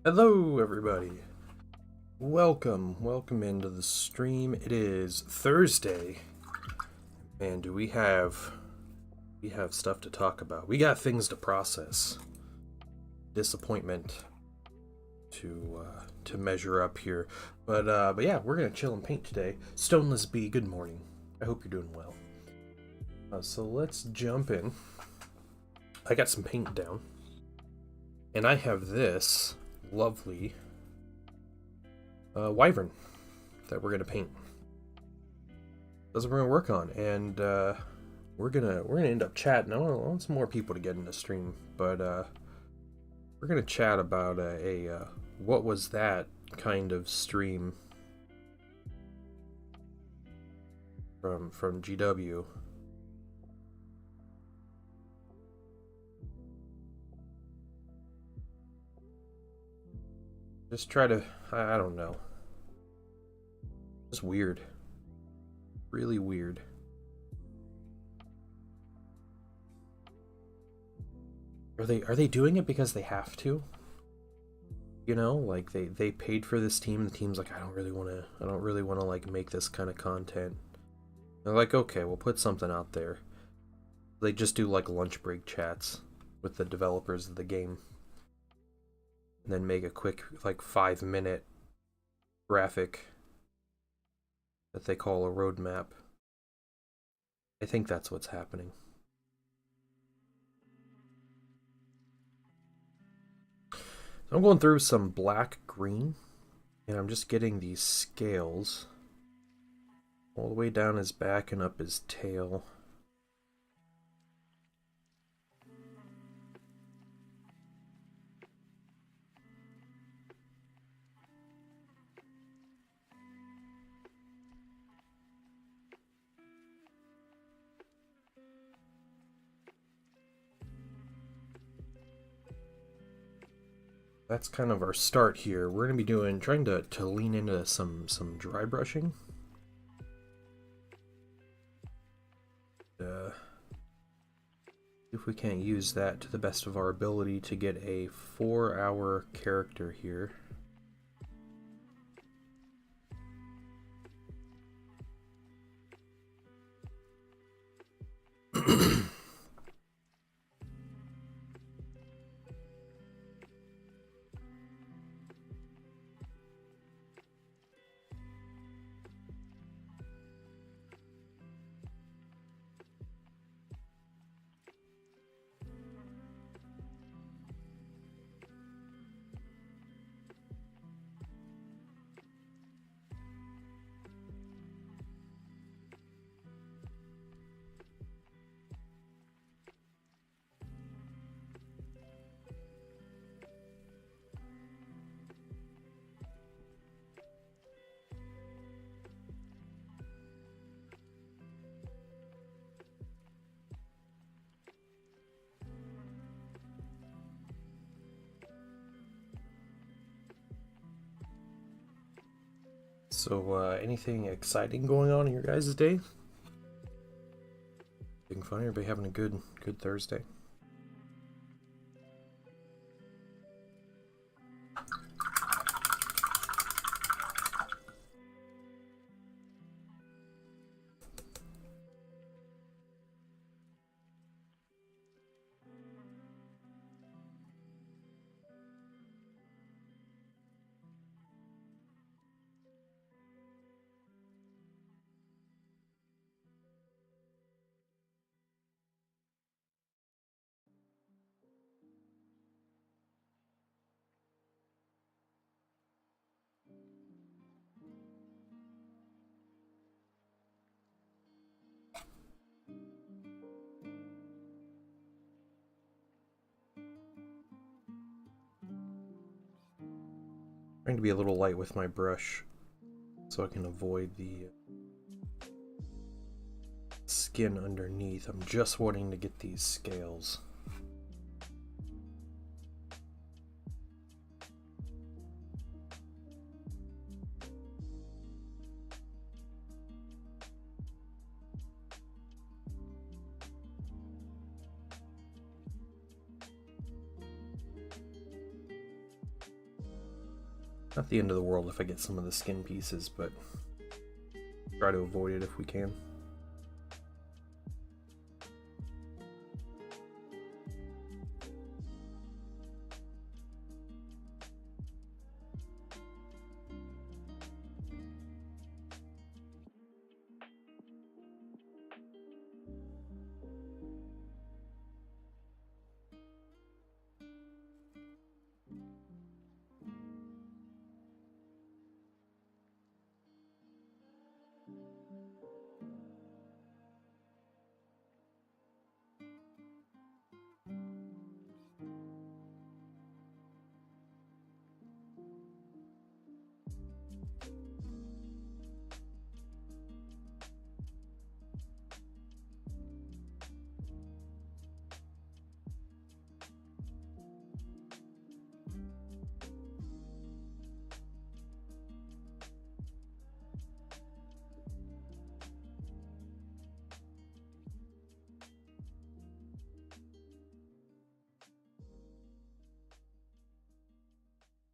Hello, everybody. Welcome into the stream. It is Thursday, and we have stuff to talk about. We got things to process. Disappointment to measure up here, but yeah, we're gonna chill and paint today. Stoneless B, good morning. I hope you're doing well. So let's jump in. I got some paint down, and I have this lovely Wyvern that we're gonna paint. That's what we're gonna work on, and we're gonna end up chatting. I want some more people to get in the stream, but we're gonna chat about a what was that kind of stream from GW. Just try to, I don't know. It's weird. Really weird. Are they doing it because they have to? You know, like they paid for this team, and the team's like, I don't really wanna like make this kind of content. They're like, okay, we'll put something out there. They just do like lunch break chats with the developers of the game. And then make a quick like 5-minute graphic that they call a roadmap. I think that's what's happening. So I'm going through some black green, and I'm just getting these scales all the way down his back and up his tail. That's kind of our start here. We're gonna be trying to lean into some dry brushing. If we can't use that to the best of our ability to get a 4-hour character here. So, anything exciting going on in your guys' day? Being funny, everybody having a good Thursday? Trying to be a little light with my brush so I can avoid the skin underneath. I'm just wanting to get these scales. Not the end of the world if I get some of the skin pieces, but try to avoid it if we can.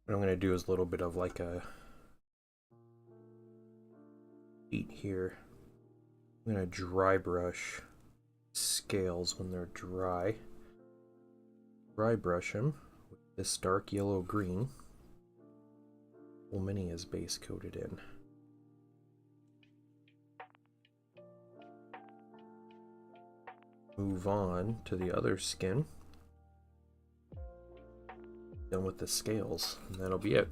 What I'm going to do is a little bit of like a beat here. I'm going to dry brush scales when they're dry. Dry brush them with this dark yellow green. Mini is base coated in. Move on to the other skin. Done with the scales, and that'll be it.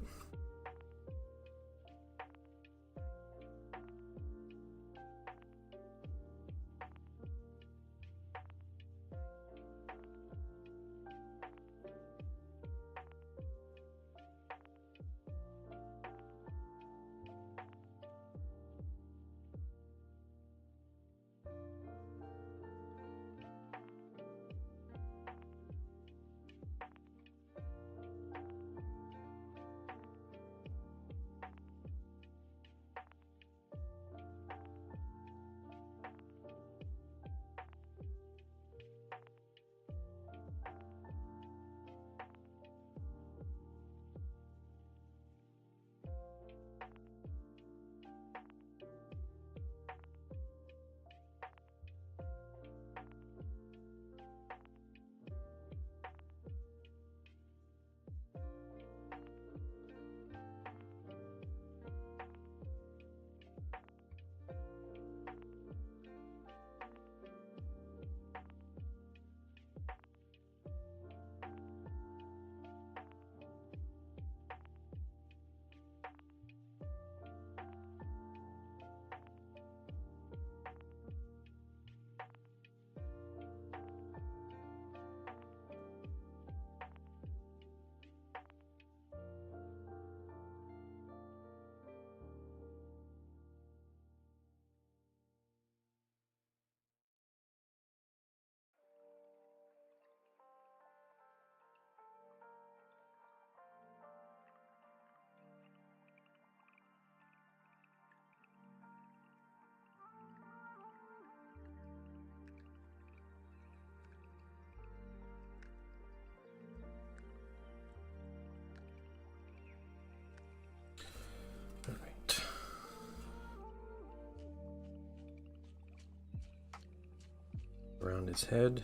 Alright. Around his head.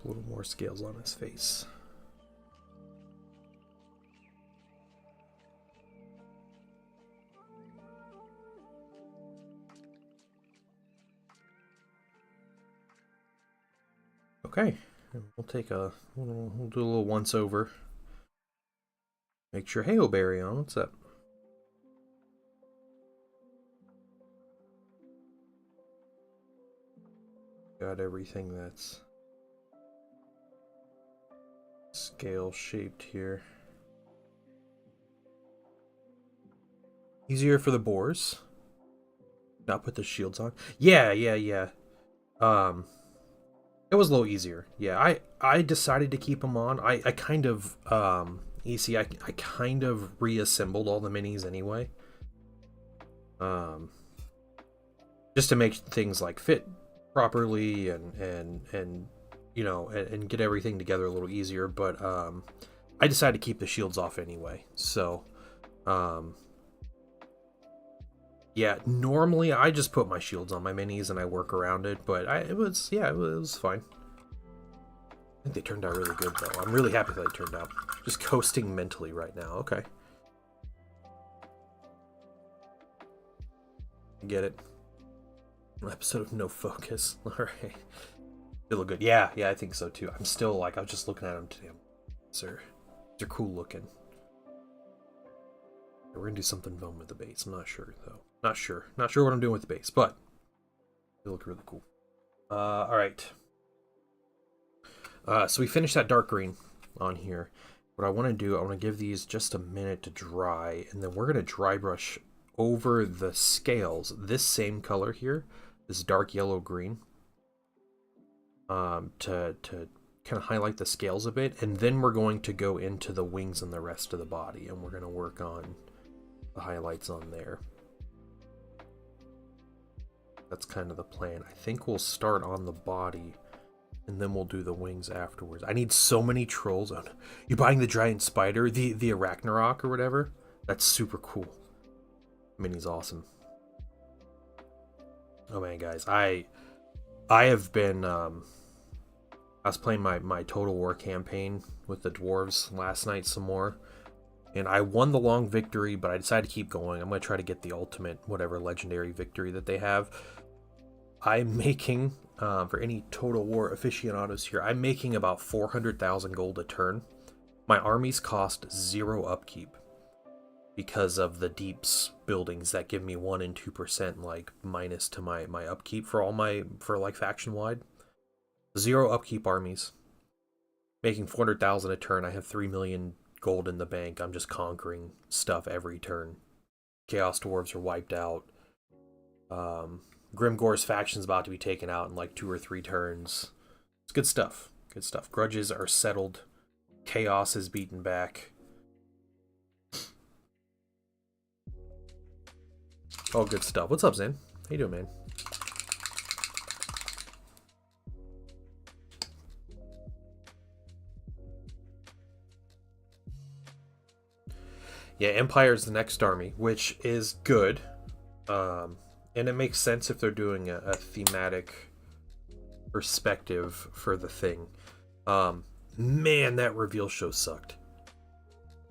A little more scales on his face. Okay, we'll do a little once over. Make sure, hey, Oberion, what's up? Got everything that's scale shaped here. Easier for the boars. Not put the shields on. Yeah. It was a little easier. Yeah, I decided to keep them on. I kind of I kind of reassembled all the minis anyway. Just to make things like fit properly and you know, and get everything together a little easier, but I decided to keep the shields off anyway. So yeah, normally I just put my shields on my minis and I work around it, but it was fine. I think they turned out really good though. I'm really happy that they turned out. Just coasting mentally right now. Okay. Get it. An episode of No Focus. Alright. They look good. Yeah, I think so too. I'm still like, I was just looking at them today. They're cool looking. We're gonna do something fun with the base. I'm not sure though. Not sure what I'm doing with the base, but they look really cool. Alright. So we finished that dark green on here. What I want to do, I want to give these just a minute to dry, and then we're going to dry brush over the scales, this same color here, this dark yellow green, to kind of highlight the scales a bit, and then we're going to go into the wings and the rest of the body, and we're going to work on the highlights on there. That's kind of the plan. I think we'll start on the body, and then we'll do the wings afterwards. I need so many trolls. You buying the giant spider, the Arachnarok or whatever? That's super cool. Mini's awesome. Oh man, guys, I have been I was playing my Total War campaign with the dwarves last night some more, and I won the long victory, but I decided to keep going. I'm gonna try to get the ultimate whatever legendary victory that they have. I'm making for any Total War aficionados here, I'm making about 400,000 gold a turn. My armies cost 0 upkeep because of the deeps buildings that give me 1 and 2% like minus to my upkeep for like faction wide. 0 upkeep armies. Making 400,000 a turn. I have 3 million gold in the bank. I'm just conquering stuff every turn. Chaos Dwarves are wiped out. Grimgore's faction's about to be taken out in like 2 or 3 turns. It's good stuff. Good stuff. Grudges are settled. Chaos is beaten back. All good stuff. What's up, Zen? How you doing, man? Yeah, Empire's the next army, which is good. And it makes sense if they're doing a thematic perspective for the thing. Man, that reveal show sucked.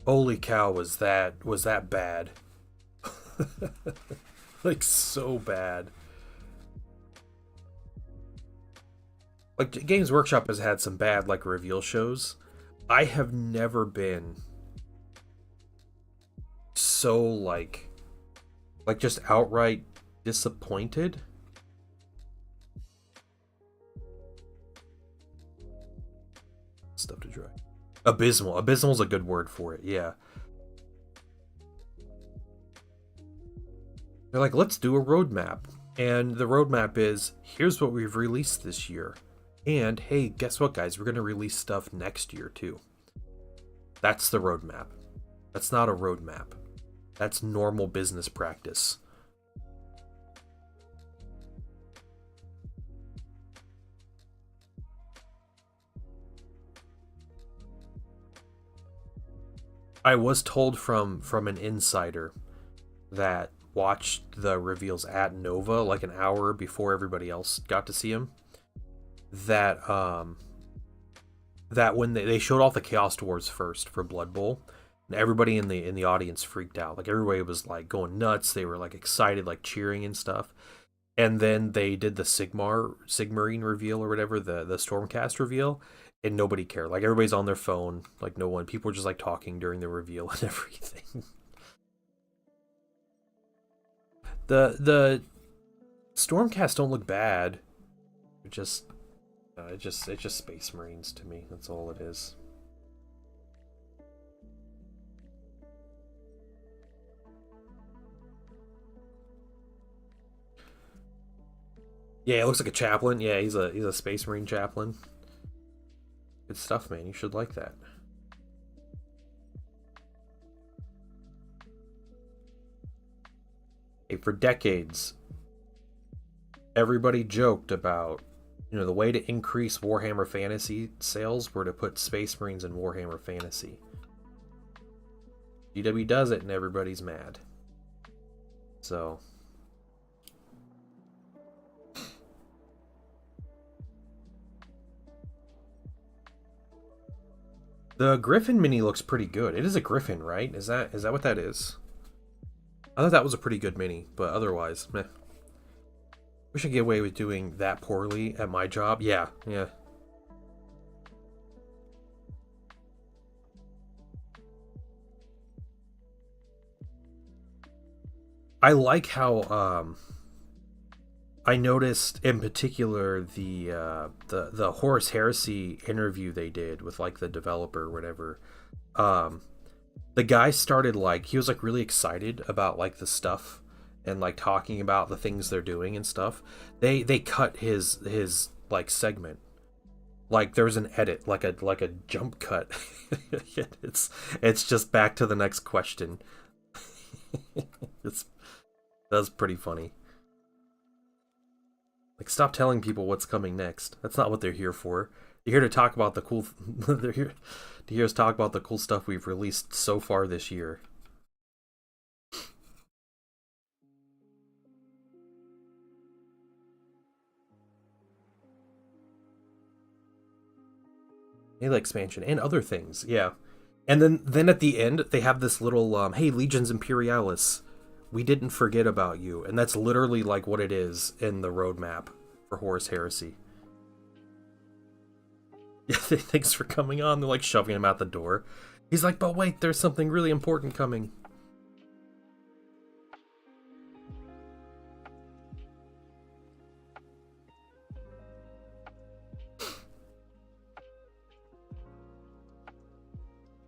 Holy cow, was that bad? Like, so bad. Like, Games Workshop has had some bad, like, reveal shows. I have never been so, like just outright disappointed. Stuff to dry. Abysmal. Abysmal's a good word for it, yeah. They're like, let's do a roadmap. And the roadmap is, here's what we've released this year. And, hey, guess what, guys? We're going to release stuff next year, too. That's the roadmap. That's not a roadmap. That's normal business practice. I was told from an insider that watched the reveals at Nova like an hour before everybody else got to see him, that that when they showed off the Chaos Dwarves first for Blood Bowl, and everybody in the audience freaked out. Like everybody was like going nuts. They were like excited, like cheering and stuff. And then they did the Sigmarine reveal or whatever, the Stormcast reveal, and nobody cared. Like everybody's on their phone, like no one. People were just like talking during the reveal and everything. The Stormcast don't look bad. It's just Space Marines to me. That's all it is. Yeah, it looks like a chaplain. Yeah, he's a Space Marine chaplain. Good stuff, man. You should like that. Hey, for decades, everybody joked about, the way to increase Warhammer Fantasy sales were to put Space Marines in Warhammer Fantasy. GW does it and everybody's mad. So the Griffin mini looks pretty good. It is a Griffin, right? Is that what that is? I thought that was a pretty good mini, but otherwise, meh. Wish I could get away with doing that poorly at my job. Yeah. I like how I noticed in particular the Horus Heresy interview they did with like the developer or whatever. The guy started like he was like really excited about like the stuff and like talking about the things they're doing and stuff. They cut his like segment. Like there's an edit, like a jump cut. It's just back to the next question. That's pretty funny. Like, stop telling people what's coming next. That's not what they're here for. They're here to talk about the cool. They're here to hear us talk about the cool stuff we've released so far this year. Halo expansion and other things, yeah. And then at the end they have this little hey, Legions Imperialis, we didn't forget about you, and that's literally like what it is in the roadmap for Horus Heresy. Yeah, thanks for coming on. They're like shoving him out the door. He's like, but wait, there's something really important coming.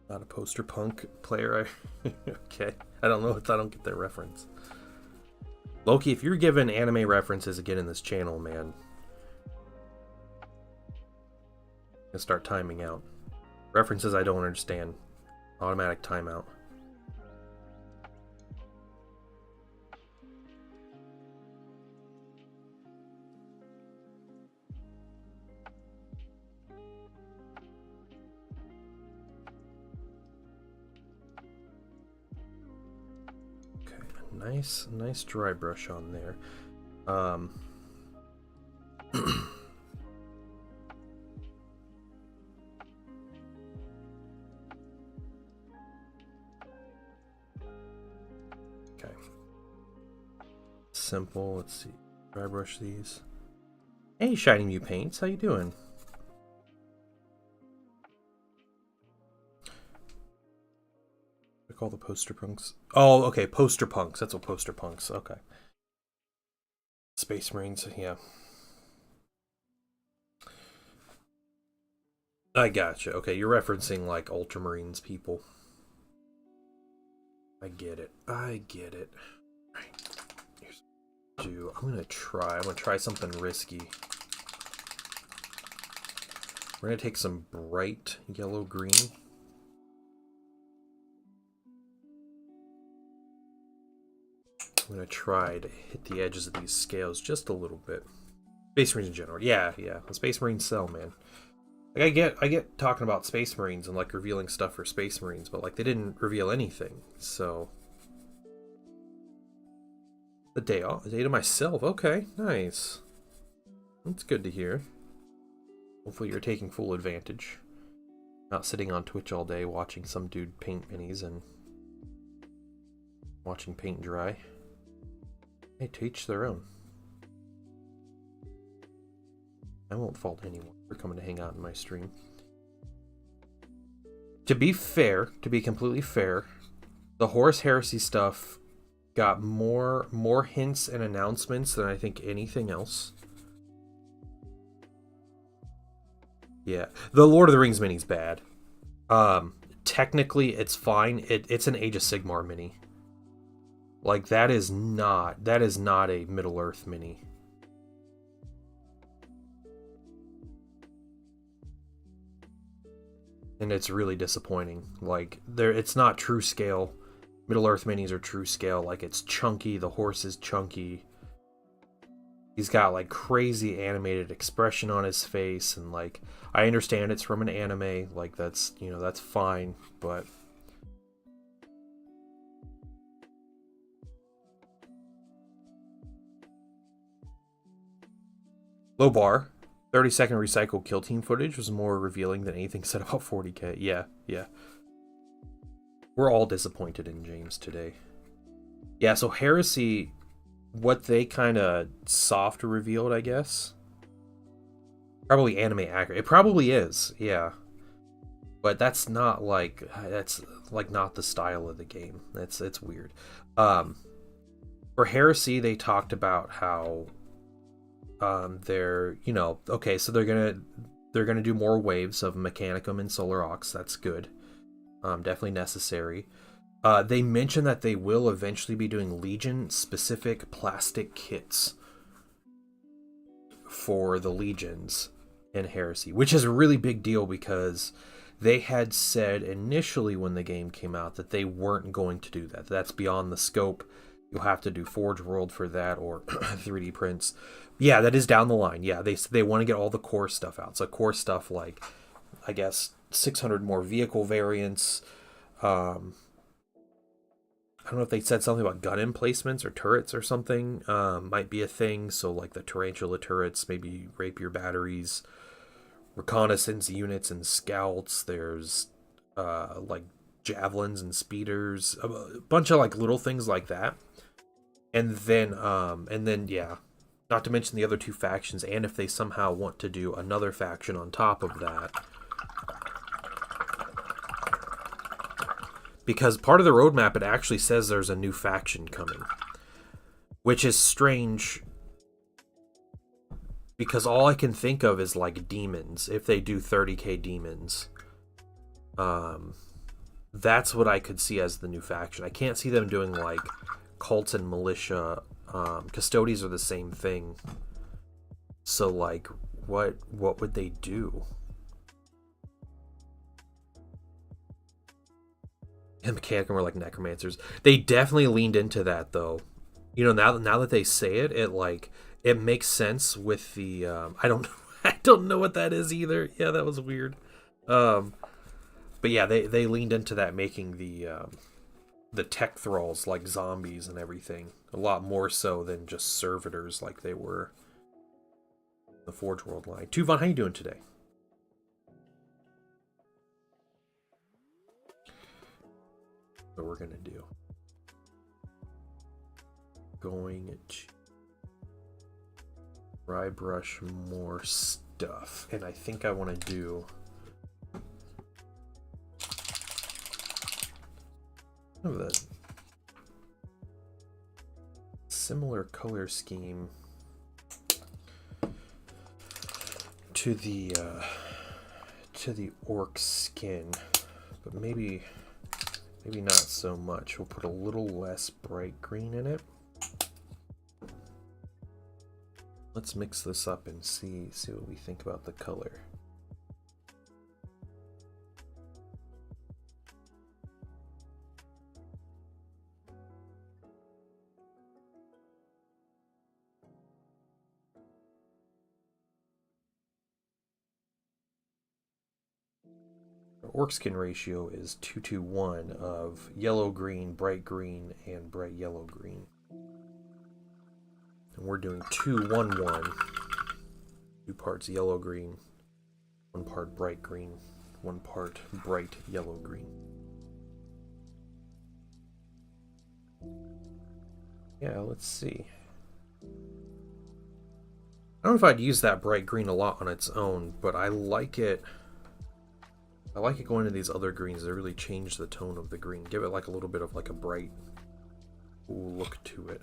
Not a poster punk player. Okay, I don't know. I don't get that reference. Loki, if you're giving anime references again in this channel, man, I'm gonna start timing out. References I don't understand. Automatic timeout. Nice dry brush on there. Okay. Simple. Let's see. Dry brush these. Hey, Shiny Mew Paints, how you doing? Call the poster punks. Oh, okay, poster punks. That's what poster punks. Okay. Space Marines, yeah. I gotcha. Okay, you're referencing like Ultramarines people. I get it. Right. Here's what I'm gonna try something risky. We're gonna take some bright yellow green. I'm going to try to hit the edges of these scales just a little bit. Space Marines in general. Yeah. The Space Marines sell, man. Like I get talking about Space Marines and like revealing stuff for Space Marines, but like they didn't reveal anything. So the day to myself. Okay, nice. That's good to hear. Hopefully you're taking full advantage. Not sitting on Twitch all day watching some dude paint minis and watching paint dry. Hey, to each their own. I won't fault anyone for coming to hang out in my stream. To be fair, to be completely fair, the Horus Heresy stuff got more hints and announcements than I think anything else. Yeah, the Lord of the Rings mini's bad. Technically, it's fine. It's an Age of Sigmar mini. Like, that is not a Middle Earth mini. And it's really disappointing. Like, it's not true scale. Middle Earth minis are true scale. Like, it's chunky. The horse is chunky. He's got, like, crazy animated expression on his face. And, like, I understand it's from an anime. Like, that's, you know, that's fine. But low bar. 30-second recycled kill team footage was more revealing than anything said about 40k. Yeah. We're all disappointed in James today. Yeah, so Heresy, what they kind of soft revealed, I guess. Probably anime accurate. It probably is, yeah. But that's not not the style of the game. It's weird. For Heresy, they talked about how they're, you know, okay, so they're gonna do more waves of Mechanicum and Solar Ox. That's good. Definitely necessary. They mentioned that they will eventually be doing Legion specific plastic kits for the Legions in Heresy, which is a really big deal because they had said initially when the game came out that they weren't going to do that. That's beyond the scope. You'll have to do Forge World for that, or 3D prints. Yeah, that is down the line. Yeah, they want to get all the core stuff out. So core stuff like, I guess, 600 more vehicle variants. I don't know if they said something about gun emplacements or turrets or something. Might be a thing. So like the Tarantula turrets, maybe rapier batteries, reconnaissance units and scouts. There's like javelins and speeders, a bunch of like little things like that. And then yeah, not to mention the other two factions, and if they somehow want to do another faction on top of that. Because part of the roadmap, it actually says there's a new faction coming. Which is strange. Because all I can think of is like demons. If they do 30k demons. That's what I could see as the new faction. I can't see them doing like cults and militia. Custodies are the same thing. So like, what would they do? And Mechanicum were like necromancers. They definitely leaned into that though. You know, now that they say it, it makes sense with the I don't know what that is either. Yeah, that was weird. But yeah, they leaned into that, making the tech thralls like zombies and everything. A lot more so than just servitors like they were in the Forge World line. Tuvan, how you doing today? What we're gonna do? Going to dry brush more stuff, and I think I want to do the similar color scheme to the orc skin, but maybe not so much. We'll put a little less bright green in it. Let's mix this up and see what we think about the color. Orc skin ratio is 2:1 of yellow green, bright green, and bright yellow green. And we're doing 2:1:1. 2 parts yellow green, 1 part bright green. 1 part bright yellow-green. Yeah, let's see. I don't know if I'd use that bright green a lot on its own, but I like it. I like it going to these other greens. They really change the tone of the green. Give it like a little bit of like a bright look to it.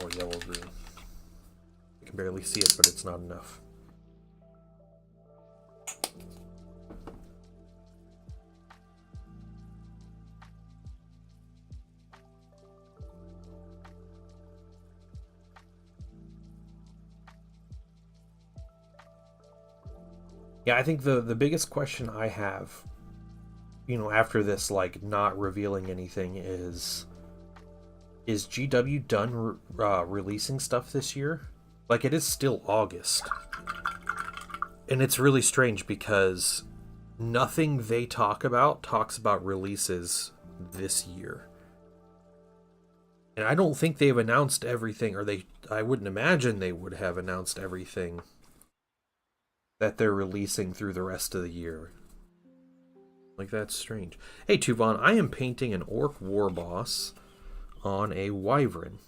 More yellow green. You can barely see it, but it's not enough. Yeah, I think the biggest question I have, you know, after this, like, not revealing anything is GW done releasing stuff this year? Like, it is still August. And it's really strange because nothing they talk about talks about releases this year. And I don't think they've announced everything, or I wouldn't imagine they would have announced everything that they're releasing through the rest of the year. Like, that's strange. Hey, Tuvan, I am painting an Orc Warboss on a Wyvern.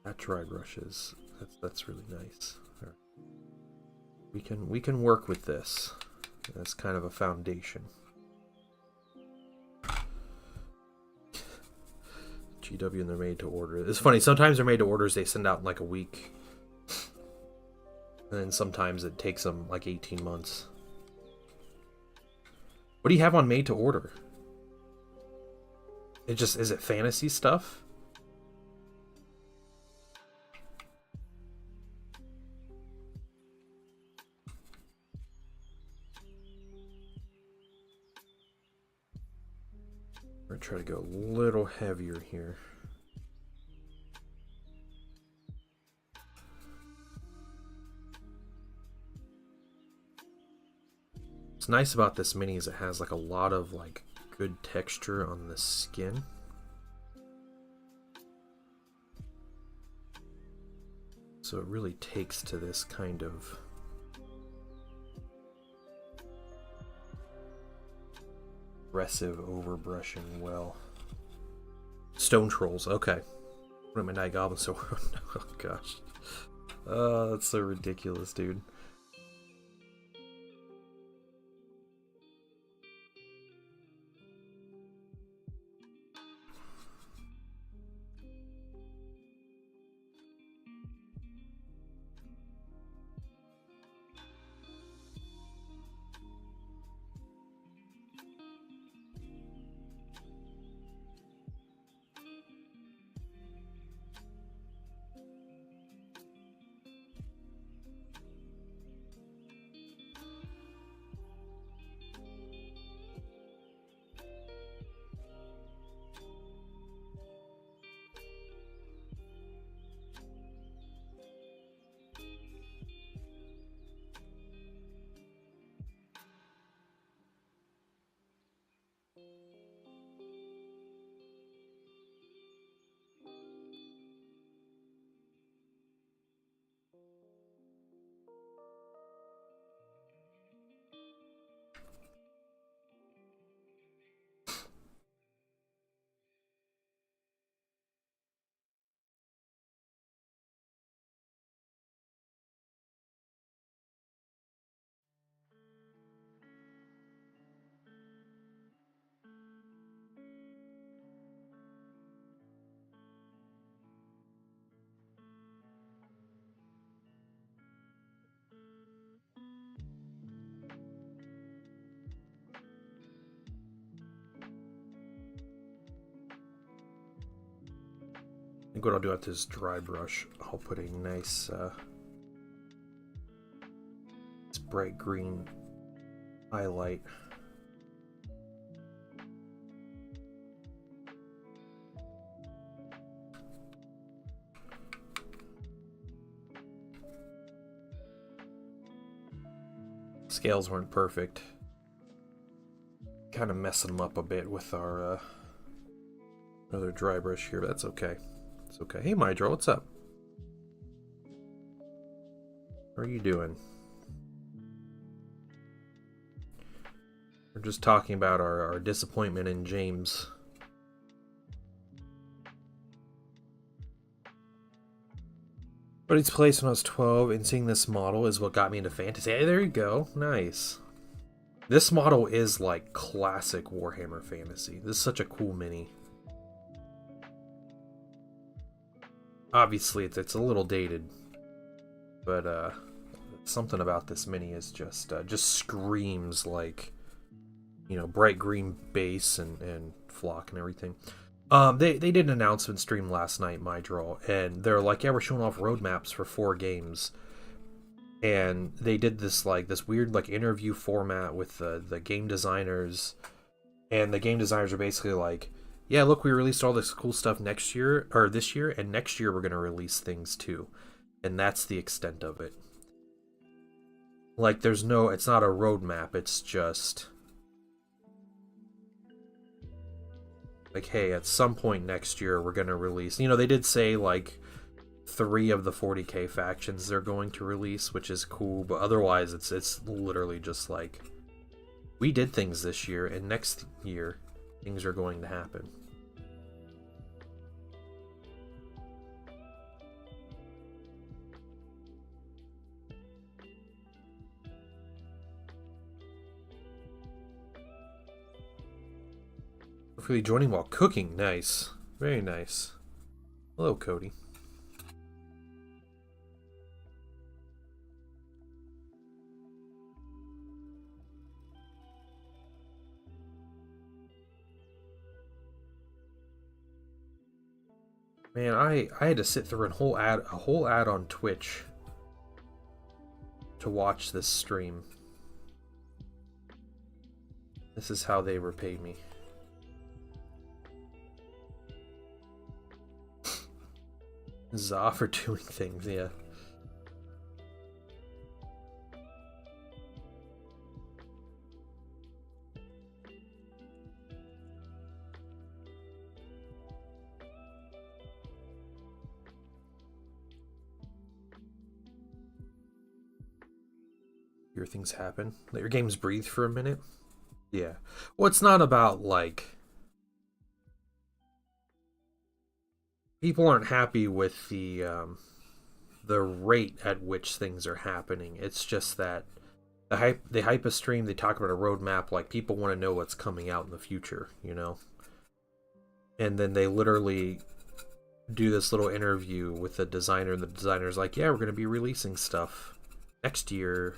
That dry brushes. That's really nice. Right. We can work with this. That's kind of a foundation. GW and they're made to order. It's funny, sometimes they're made to orders they send out in like a week. And then sometimes it takes them like 18 months. What do you have on made to order? Is it fantasy stuff? We're gonna try to go a little heavier here. What's nice about this mini is it has like a lot of like good texture on the skin. So it really takes to this kind of aggressive overbrushing well. Stone trolls, okay. What am I, Night Goblin Sword? Oh gosh. Oh, that's so ridiculous, dude. I think what I'll do with this dry brush, I'll put a nice this bright green highlight. Scales weren't perfect. Kind of messing them up a bit with our another dry brush here, but that's okay. It's okay. Hey, Mydro, what's up? How are you doing? We're just talking about our disappointment in James. But he's placed when I was 12, and seeing this model is what got me into fantasy. Hey, there you go. Nice. This model is like classic Warhammer Fantasy. This is such a cool mini. Obviously, it's a little dated, but something about this mini is just screams like, you know, bright green base and flock and everything. They did an announcement stream last night, my draw, and they're like, yeah, we're showing off roadmaps for 4 games. And they did this weird like interview format with the game designers, and the game designers are basically like, yeah, look, we released all this cool stuff next year or this year, and next year we're gonna release things too, and that's the extent of it. Like, it's not a roadmap. It's just like, hey, at some point next year we're gonna release. You know, they did say like 3 of the 40k factions they're going to release, which is cool, but otherwise it's literally just like, we did things this year, and next year things are going to happen. Hopefully joining while cooking. Nice. Very nice. Hello, Cody. Man, I had to sit through a whole ad on Twitch to watch this stream. This is how they repaid me. Za for doing things, yeah. Your things happen. Let your games breathe for a minute. Yeah. Well, it's not about like, people aren't happy with the rate at which things are happening. It's just that they hype a stream, they talk about a roadmap, like people want to know what's coming out in the future, you know? And then they literally do this little interview with the designer, and the designer's like, yeah, we're going to be releasing stuff next year.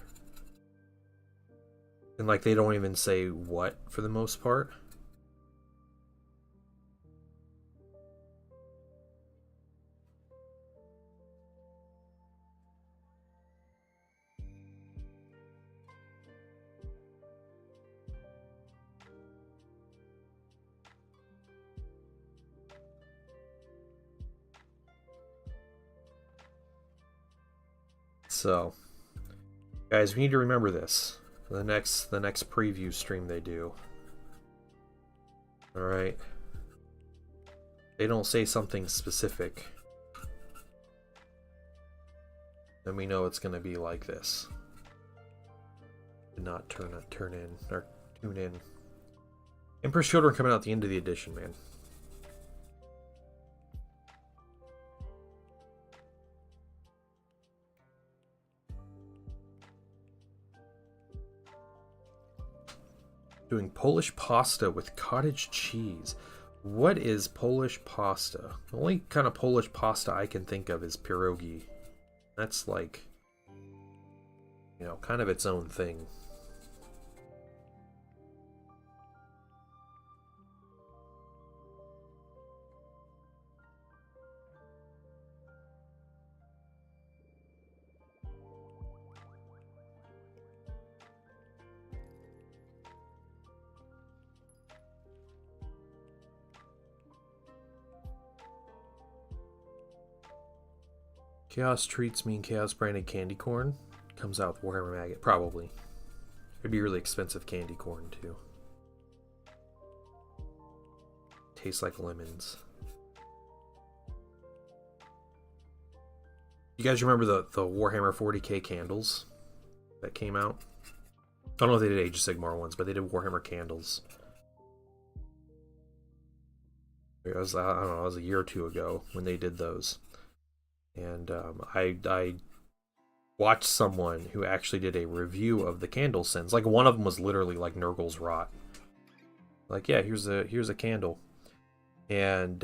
And like, they don't even say what for the most part. So, guys, we need to remember this. The next preview stream they do. Alright. They don't say something specific, then we know it's gonna be like this. Did not tune in. Emperor's Children coming out at the end of the edition, man. Doing Polish pasta with cottage cheese. What is Polish pasta? The only kind of Polish pasta I can think of is pierogi. That's like, you know, kind of its own thing. Chaos Treats mean Chaos branded candy corn. Comes out with Warhammer Maggot. Probably. It'd be really expensive candy corn too. Tastes like lemons. You guys remember the Warhammer 40k candles that came out? I don't know if they did Age of Sigmar ones, but they did Warhammer candles. It was, I don't know, it was a year or two ago when they did those. And I watched someone who actually did a review of the candle scents. Like, one of them was literally like Nurgle's Rot. Like, yeah, here's a candle. And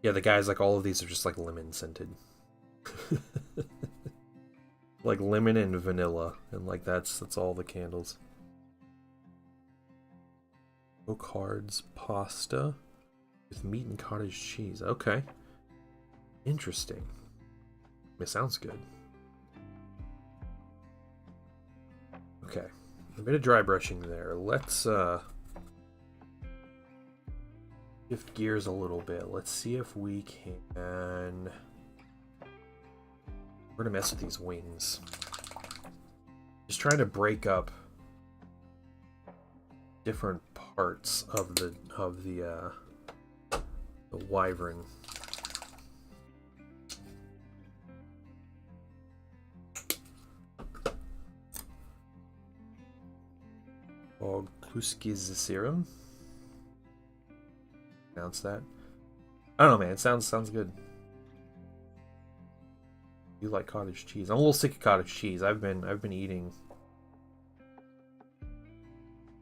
yeah, the guy's like, all of these are just like lemon scented. Like lemon and vanilla, and like that's all the candles. No cards, pasta with meat and cottage cheese. Okay, interesting. It sounds good. Okay, a bit of dry brushing there. Let's shift gears a little bit. Let's see if we can. We're gonna mess with these wings. Just trying to break up different parts of the wyvern. Oh, Kluski's serum. Pronounce that. I don't know, man. It sounds good. You like cottage cheese? I'm a little sick of cottage cheese. I've been eating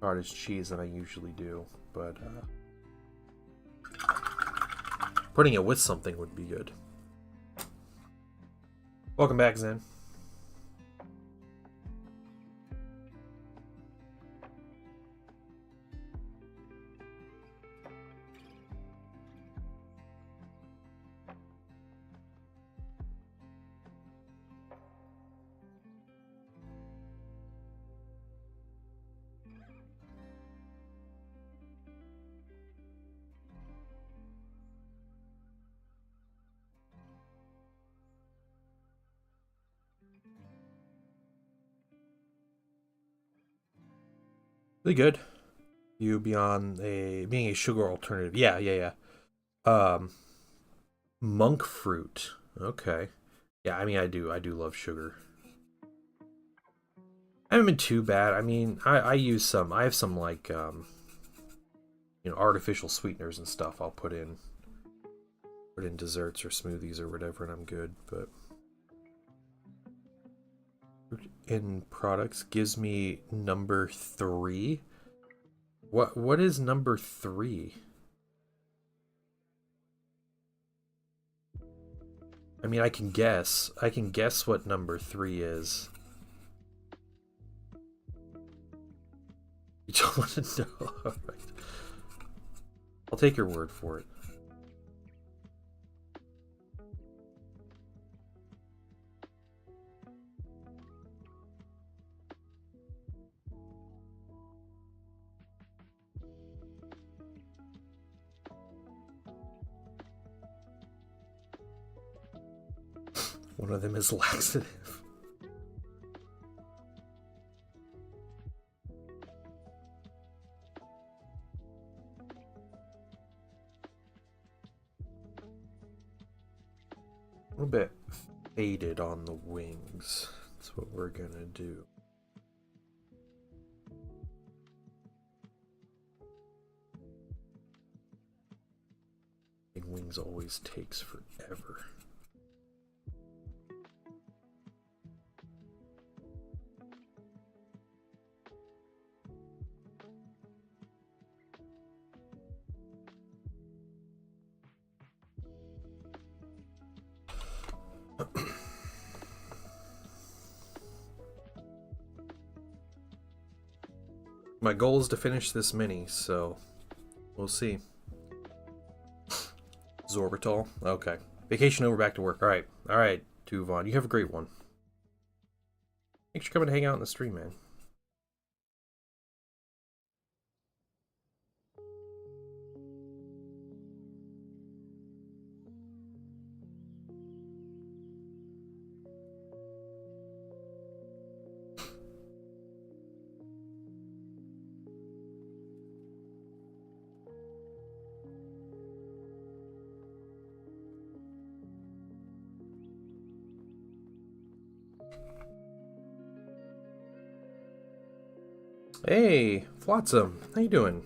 cottage cheese than I usually do, but putting it with something would be good. Welcome back, Zen. Really good. You being a sugar alternative. Yeah. Monk fruit. Okay. Yeah, I mean I do love sugar. I haven't been too bad. I mean, I use some. I have some like artificial sweeteners and stuff. I'll put in desserts or smoothies or whatever, and I'm good. But in products gives me number 3. What is number 3? I mean, I can guess. I can guess what number 3 is. You don't want to know? All right. I'll take your word for it. One of them is laxative. A little bit faded on the wings. That's what we're gonna do. Wings always takes forever. My goal is to finish this mini, so we'll see. Zorbital. Okay. Vacation over, back to work. Alright. Alright, Tuvon. You have a great one. Thanks for coming to hang out in the stream, man. Hey, Flotsam, how you doing?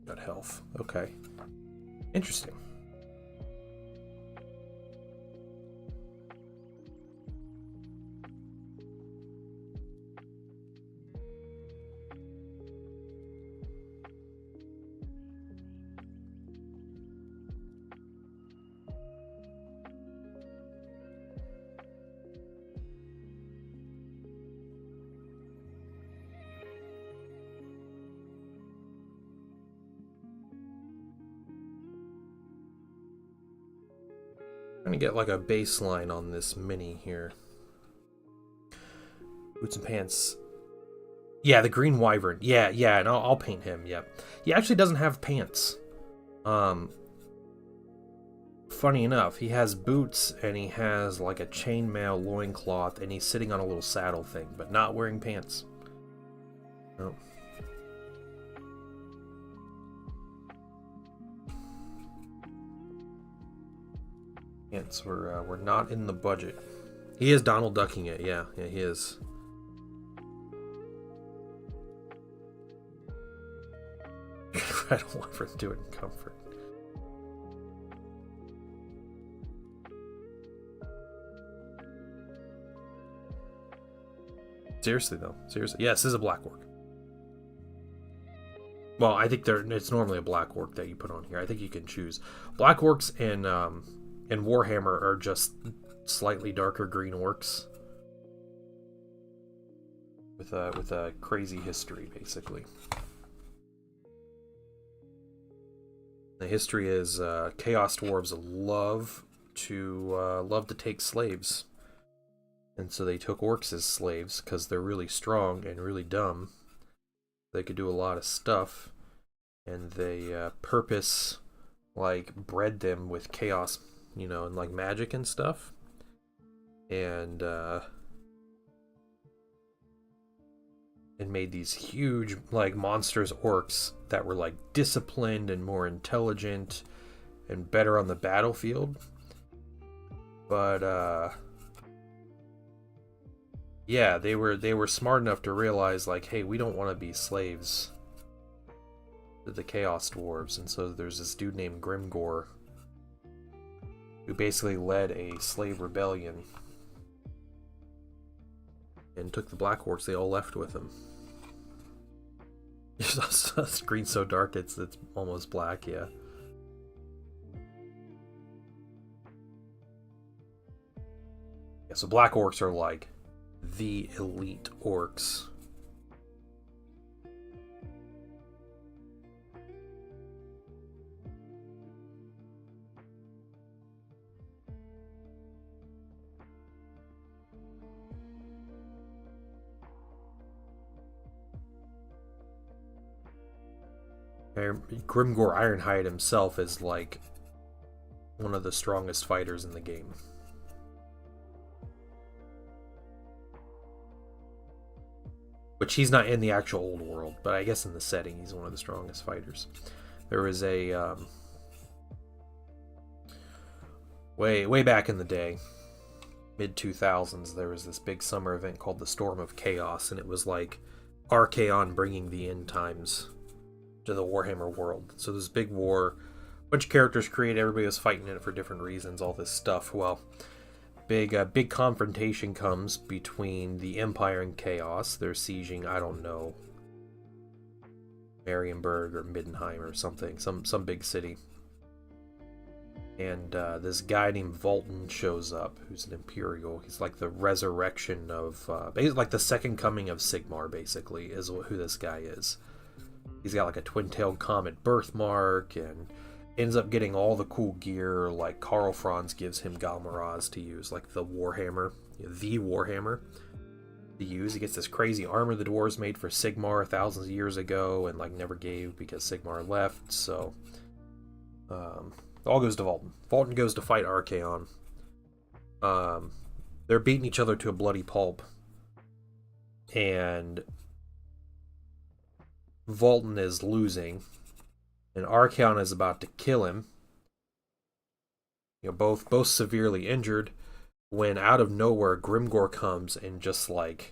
Got health. Okay. Interesting. Trying to get like a baseline on this mini here. Boots and pants. Yeah, the green wyvern. Yeah, and I'll paint him. Yeah, he actually doesn't have pants. Funny enough, he has boots and he has like a chainmail loincloth and he's sitting on a little saddle thing, but not wearing pants. No. Pants were not in the budget. He is Donald Ducking it. Yeah, he is. I don't want her to do it in comfort. Seriously though, seriously. Yes, this is a black orc. Well, I think it's normally a black orc that you put on here. I think you can choose. Black orcs and Warhammer are just slightly darker green orcs with a crazy history, basically. The history is Chaos Dwarves love to take slaves, and so they took orcs as slaves because they're really strong and really dumb. They could do a lot of stuff, and they purpose like bred them with chaos, you know, and like magic and stuff, and made these huge like monstrous orcs that were like disciplined and more intelligent and better on the battlefield. But yeah, they were smart enough to realize like, hey, we don't want to be slaves to the Chaos Dwarves, and so there's this dude named Grimgor who basically led a slave rebellion and took the Black Orcs. They all left with him. The screen's so dark it's almost black. Yeah. Yeah. So Black Orcs are like the elite orcs. Grimgor Ironhide himself is like one of the strongest fighters in the game. Which he's not in the actual old world, but I guess in the setting he's one of the strongest fighters. There was a way back in the day, mid-2000s, there was this big summer event called the Storm of Chaos, and it was like Archaon bringing the end times to the Warhammer world. So this big war, bunch of characters created, everybody was fighting in it for different reasons, all this stuff. Well, big confrontation comes between the Empire and Chaos. They're sieging, I don't know, Marienburg or Middenheim or something, some big city. And this guy named Volton shows up, who's an Imperial. He's like the resurrection of, like the second coming of Sigmar, basically, is who this guy is. He's got like a twin-tailed comet birthmark and ends up getting all the cool gear. Like Karl Franz gives him Galmaraz to use, like the Warhammer to use. He gets this crazy armor the dwarves made for Sigmar thousands of years ago and like never gave because Sigmar left. So all goes to Volton. Volton goes to fight Archaon. They're beating each other to a bloody pulp, and Volton is losing, and Archaon is about to kill him, You know, both severely injured. When out of nowhere, Grimgor comes and just knocks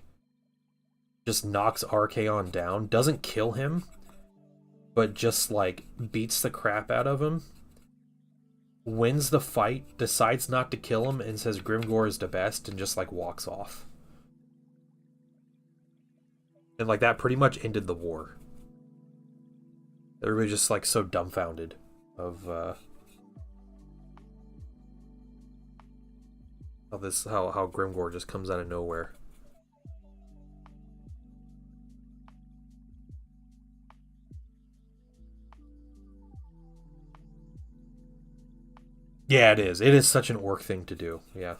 Archaon down. Doesn't kill him, but just like beats the crap out of him. Wins the fight, decides not to kill him, and says Grimgor is the best, and just like walks off. And like that pretty much ended the war. Everybody just like so dumbfounded of how Grimgor just comes out of nowhere. Yeah, it is. It is such an orc thing to do. Yeah.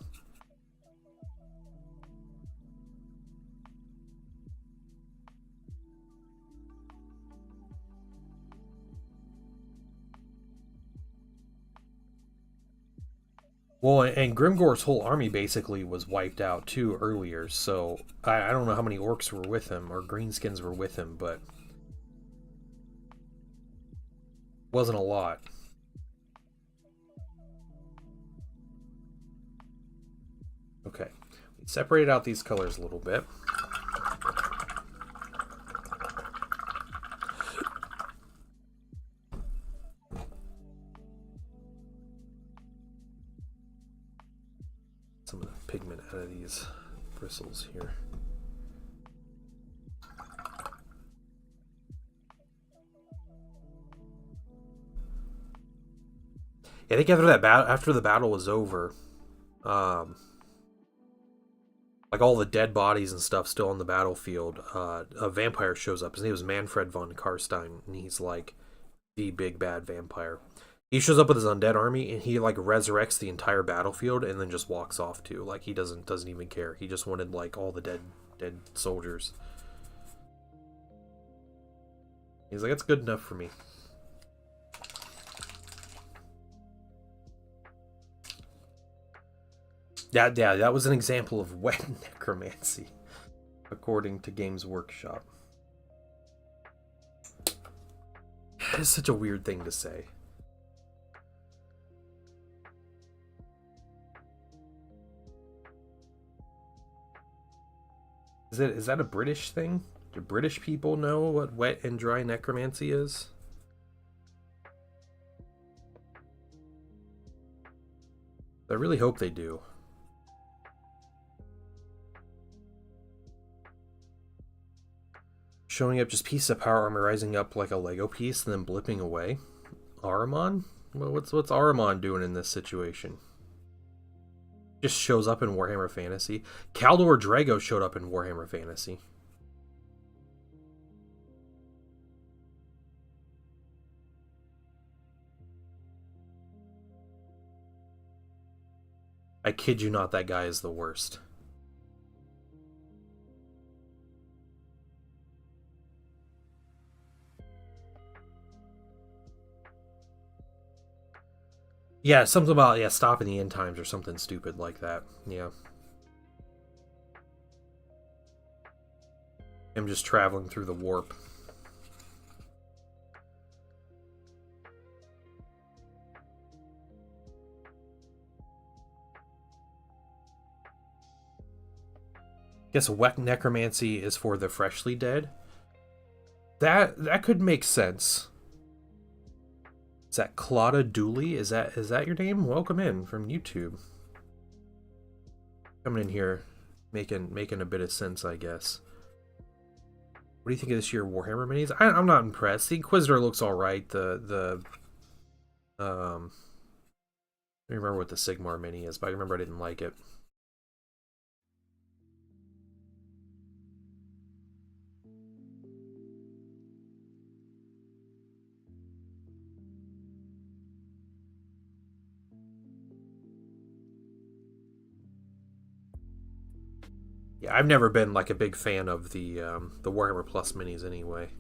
Well, and Grimgor's whole army basically was wiped out too earlier, so I don't know how many orcs were with him or greenskins were with him, but wasn't a lot. Okay, we separated out these colors a little bit. Some of the pigment out of these bristles here. Yeah, I think after the battle was over, like all the dead bodies and stuff still on the battlefield, a vampire shows up. His name was Manfred von Karstein, and he's like the big bad vampire. He shows up with his undead army, and he like resurrects the entire battlefield, and then just walks off too. Like he doesn't even care. He just wanted like all the dead soldiers. He's like, that's good enough for me. Yeah, that was an example of wet necromancy, according to Games Workshop. It's such a weird thing to say. Is that a British thing? Do British people know what wet and dry necromancy is? I really hope they do. Showing up just piece of power armor rising up like a Lego piece and then blipping away. Ahriman? Well, what's Ahriman doing in this situation? Just shows up in Warhammer Fantasy. Kaldor Drago showed up in Warhammer Fantasy. I kid you not, that guy is the worst. Yeah, something about, stopping the end times or something stupid like that. Yeah. I'm just traveling through the warp. Guess wet necromancy is for the freshly dead. That could make sense. Is that Claudia Dooley? Is that your name? Welcome in from YouTube. Coming in here, making a bit of sense, I guess. What do you think of this year Warhammer minis? I'm not impressed. The Inquisitor looks all right. I don't remember what the Sigmar mini is, but I remember I didn't like it. Yeah, I've never been like a big fan of the Warhammer Plus minis anyway.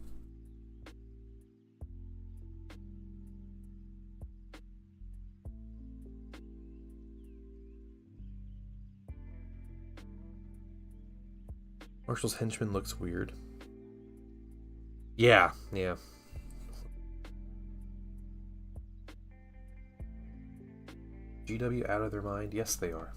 Marshall's henchman looks weird. Yeah. GW out of their mind? Yes, they are.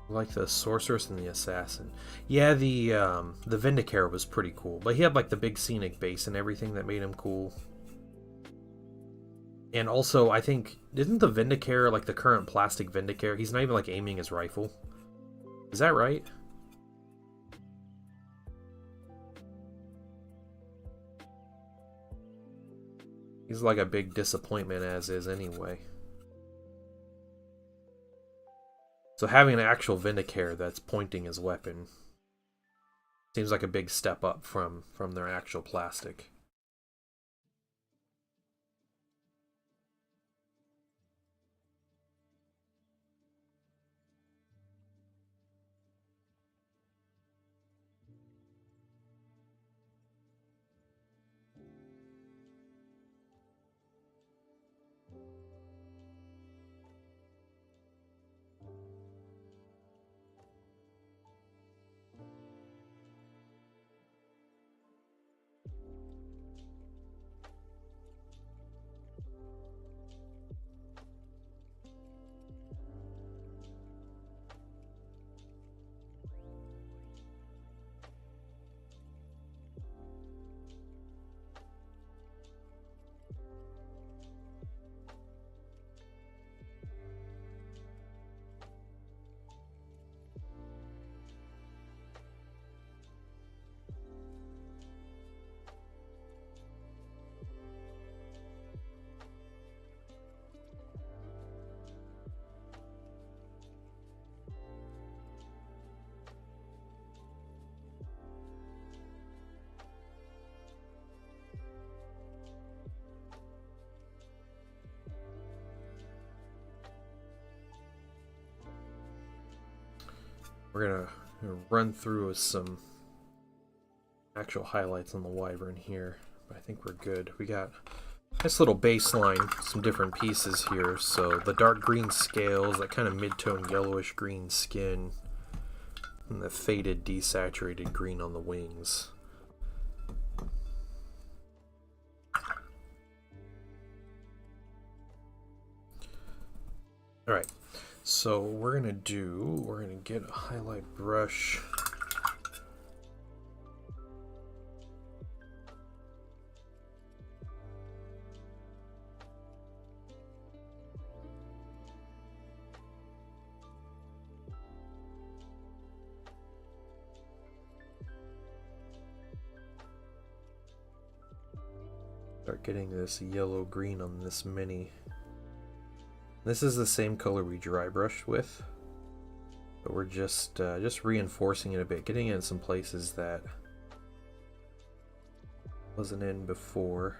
Like the sorceress and the assassin. Yeah, the Vindicare was pretty cool, but he had like the big scenic base and everything that made him cool. And also, I think isn't the Vindicare like the current plastic Vindicare? He's not even like aiming his rifle. Is that right? He's like a big disappointment as is anyway. So having an actual Vindicare that's pointing his weapon seems like a big step up from their actual plastic. We're gonna run through some actual highlights on the Wyvern here, but I think we're good. We got a nice little baseline, some different pieces here. So the dark green scales, that kind of mid-tone yellowish green skin, and the faded desaturated green on the wings. Alright, so we're gonna get a highlight brush. Start getting this yellow green on this mini. This is the same color we dry brushed with, but we're just reinforcing it a bit, getting it in some places that wasn't in before.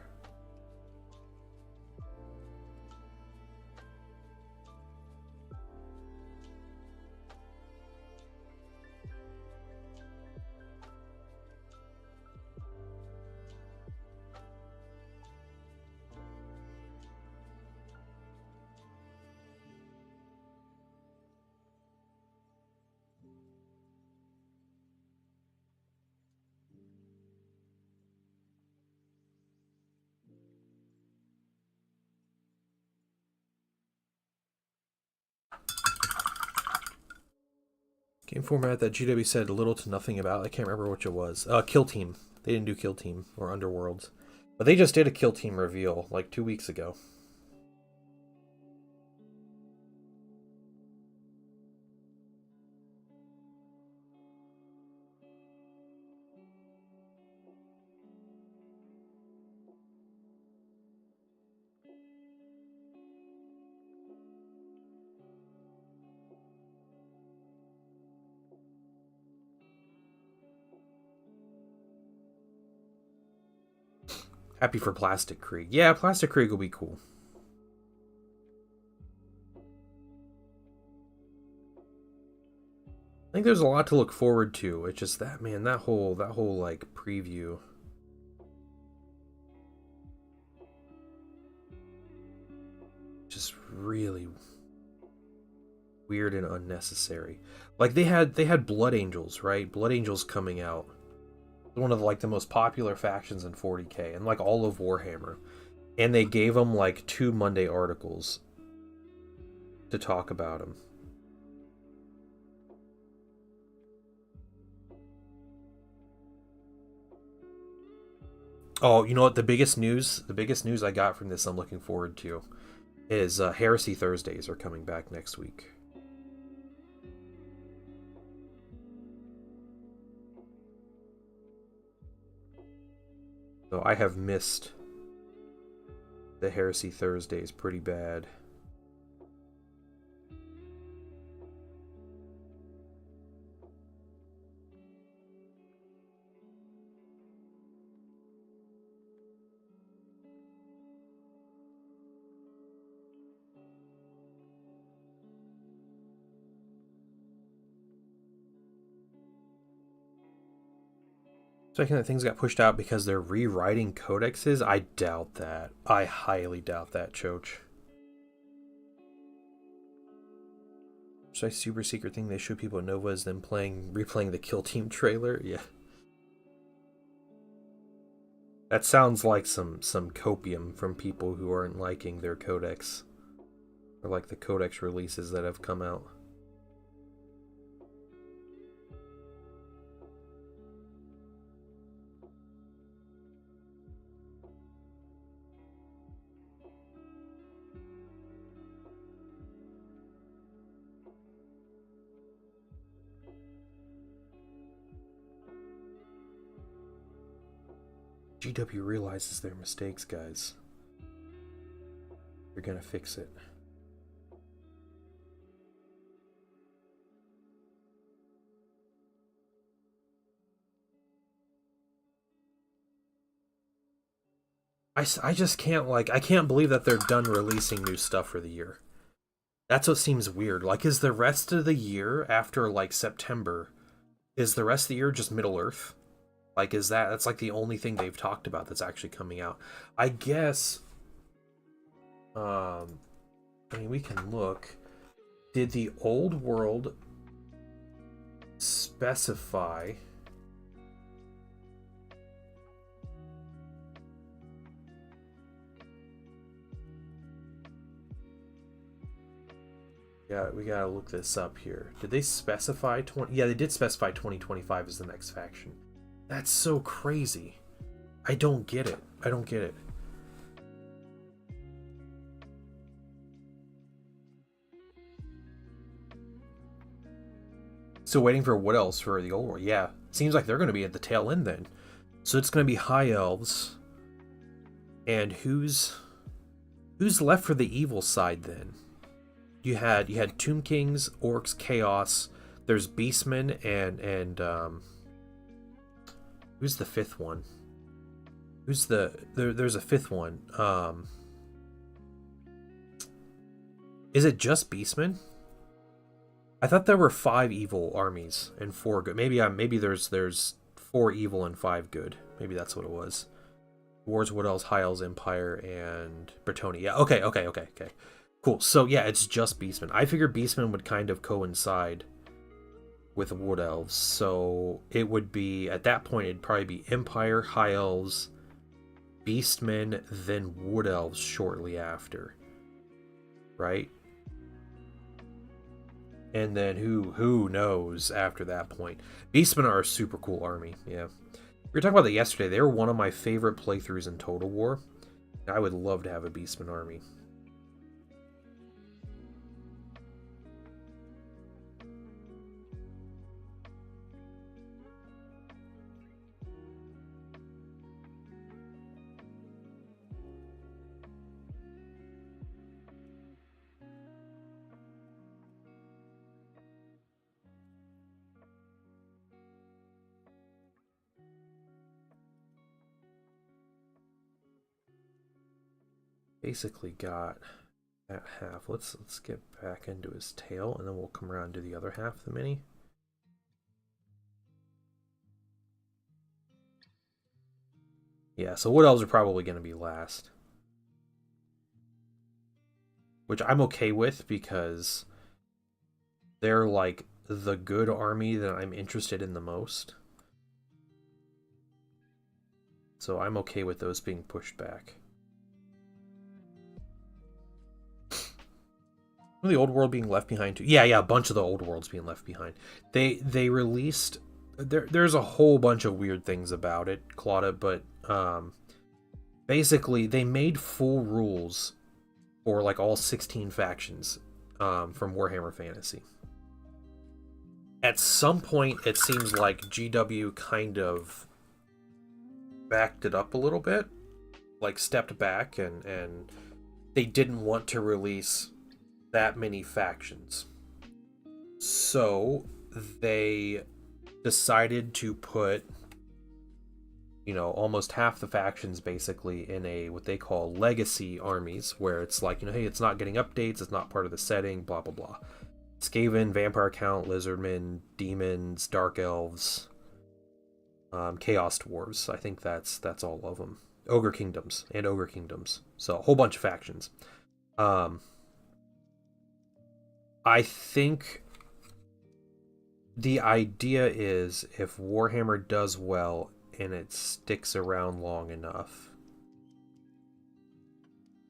Game format that GW said little to nothing about. I can't remember which it was. Kill Team. They didn't do Kill Team or Underworlds. But they just did a Kill Team reveal like 2 weeks ago. Happy for Plastic Krieg. Yeah, Plastic Krieg will be cool. I think there's a lot to look forward to. It's just that, man, that whole like preview. Just really weird and unnecessary. Like they had Blood Angels, right? Blood Angels coming out. One of like the most popular factions in 40k and like all of Warhammer. And they gave them like 2 Monday articles to talk about them. Oh, you know what? The biggest news I got from this I'm looking forward to is Heresy Thursdays are coming back next week. So I have missed the Heresy Thursdays pretty bad. Second, that things got pushed out because they're rewriting codexes. I doubt that. I highly doubt that, Choach. Should I super secret thing they show people at Nova is them replaying the Kill Team trailer? Yeah. That sounds like some copium from people who aren't liking their codex. Or like the codex releases that have come out. GW realizes their mistakes, guys. They're gonna fix it. I just can't, like, I can't believe that they're done releasing new stuff for the year. That's what seems weird. Like, is the rest of the year after, like, September, is the rest of the year just Middle-earth? Like, that's like the only thing they've talked about that's actually coming out. I guess, I mean, we can look. Did the old world specify... Yeah, we gotta look this up here. Did they specify 20? Yeah, they did specify 2025 as the next faction. That's so crazy. I don't get it. I don't get it. Still waiting for what else for the old world? Yeah, seems like they're going to be at the tail end then. So it's going to be High Elves. And who's left for the evil side then? You had Tomb Kings, Orcs, Chaos. There's Beastmen and who's the fifth one? Who's there's a fifth one. Is it just Beastmen? I thought there were 5 evil armies and 4 good. Maybe there's 4 evil and 5 good. Maybe that's what it was. Wars, what else? High Elves, Empire, and Bretonnia. Yeah, okay. Cool. So yeah, it's just Beastmen. I figured Beastmen would kind of coincide with Wood Elves. So it would be, at that point, it'd probably be Empire, High Elves, Beastmen, then Wood Elves shortly after. Right? And then who knows after that point. Beastmen are a super cool army, yeah. We were talking about that yesterday. They were one of my favorite playthroughs in Total War. I would love to have a Beastmen army. basically got that half. Let's get back into his tail, and then we'll come around to the other half of the mini. Yeah, so wood elves are probably going to be last. Which I'm okay with because they're like the good army that I'm interested in the most. So I'm okay with those being pushed back. The old world being left behind too. Yeah, a bunch of the old worlds being left behind. They released there's a whole bunch of weird things about it, Claudia, but basically they made full rules for like all 16 factions from Warhammer Fantasy. At some point it seems like GW kind of backed it up a little bit, like stepped back, and they didn't want to release that many factions. So they decided to put, you know, almost half the factions basically in a what they call legacy armies, where it's like, you know, hey, it's not getting updates, it's not part of the setting, blah blah blah. Skaven, Vampire Count, Lizardmen, Demons, Dark Elves, Chaos Dwarves. I think that's all of them. Ogre Kingdoms and Ogre Kingdoms. So a whole bunch of factions. I think the idea is if Warhammer does well and it sticks around long enough,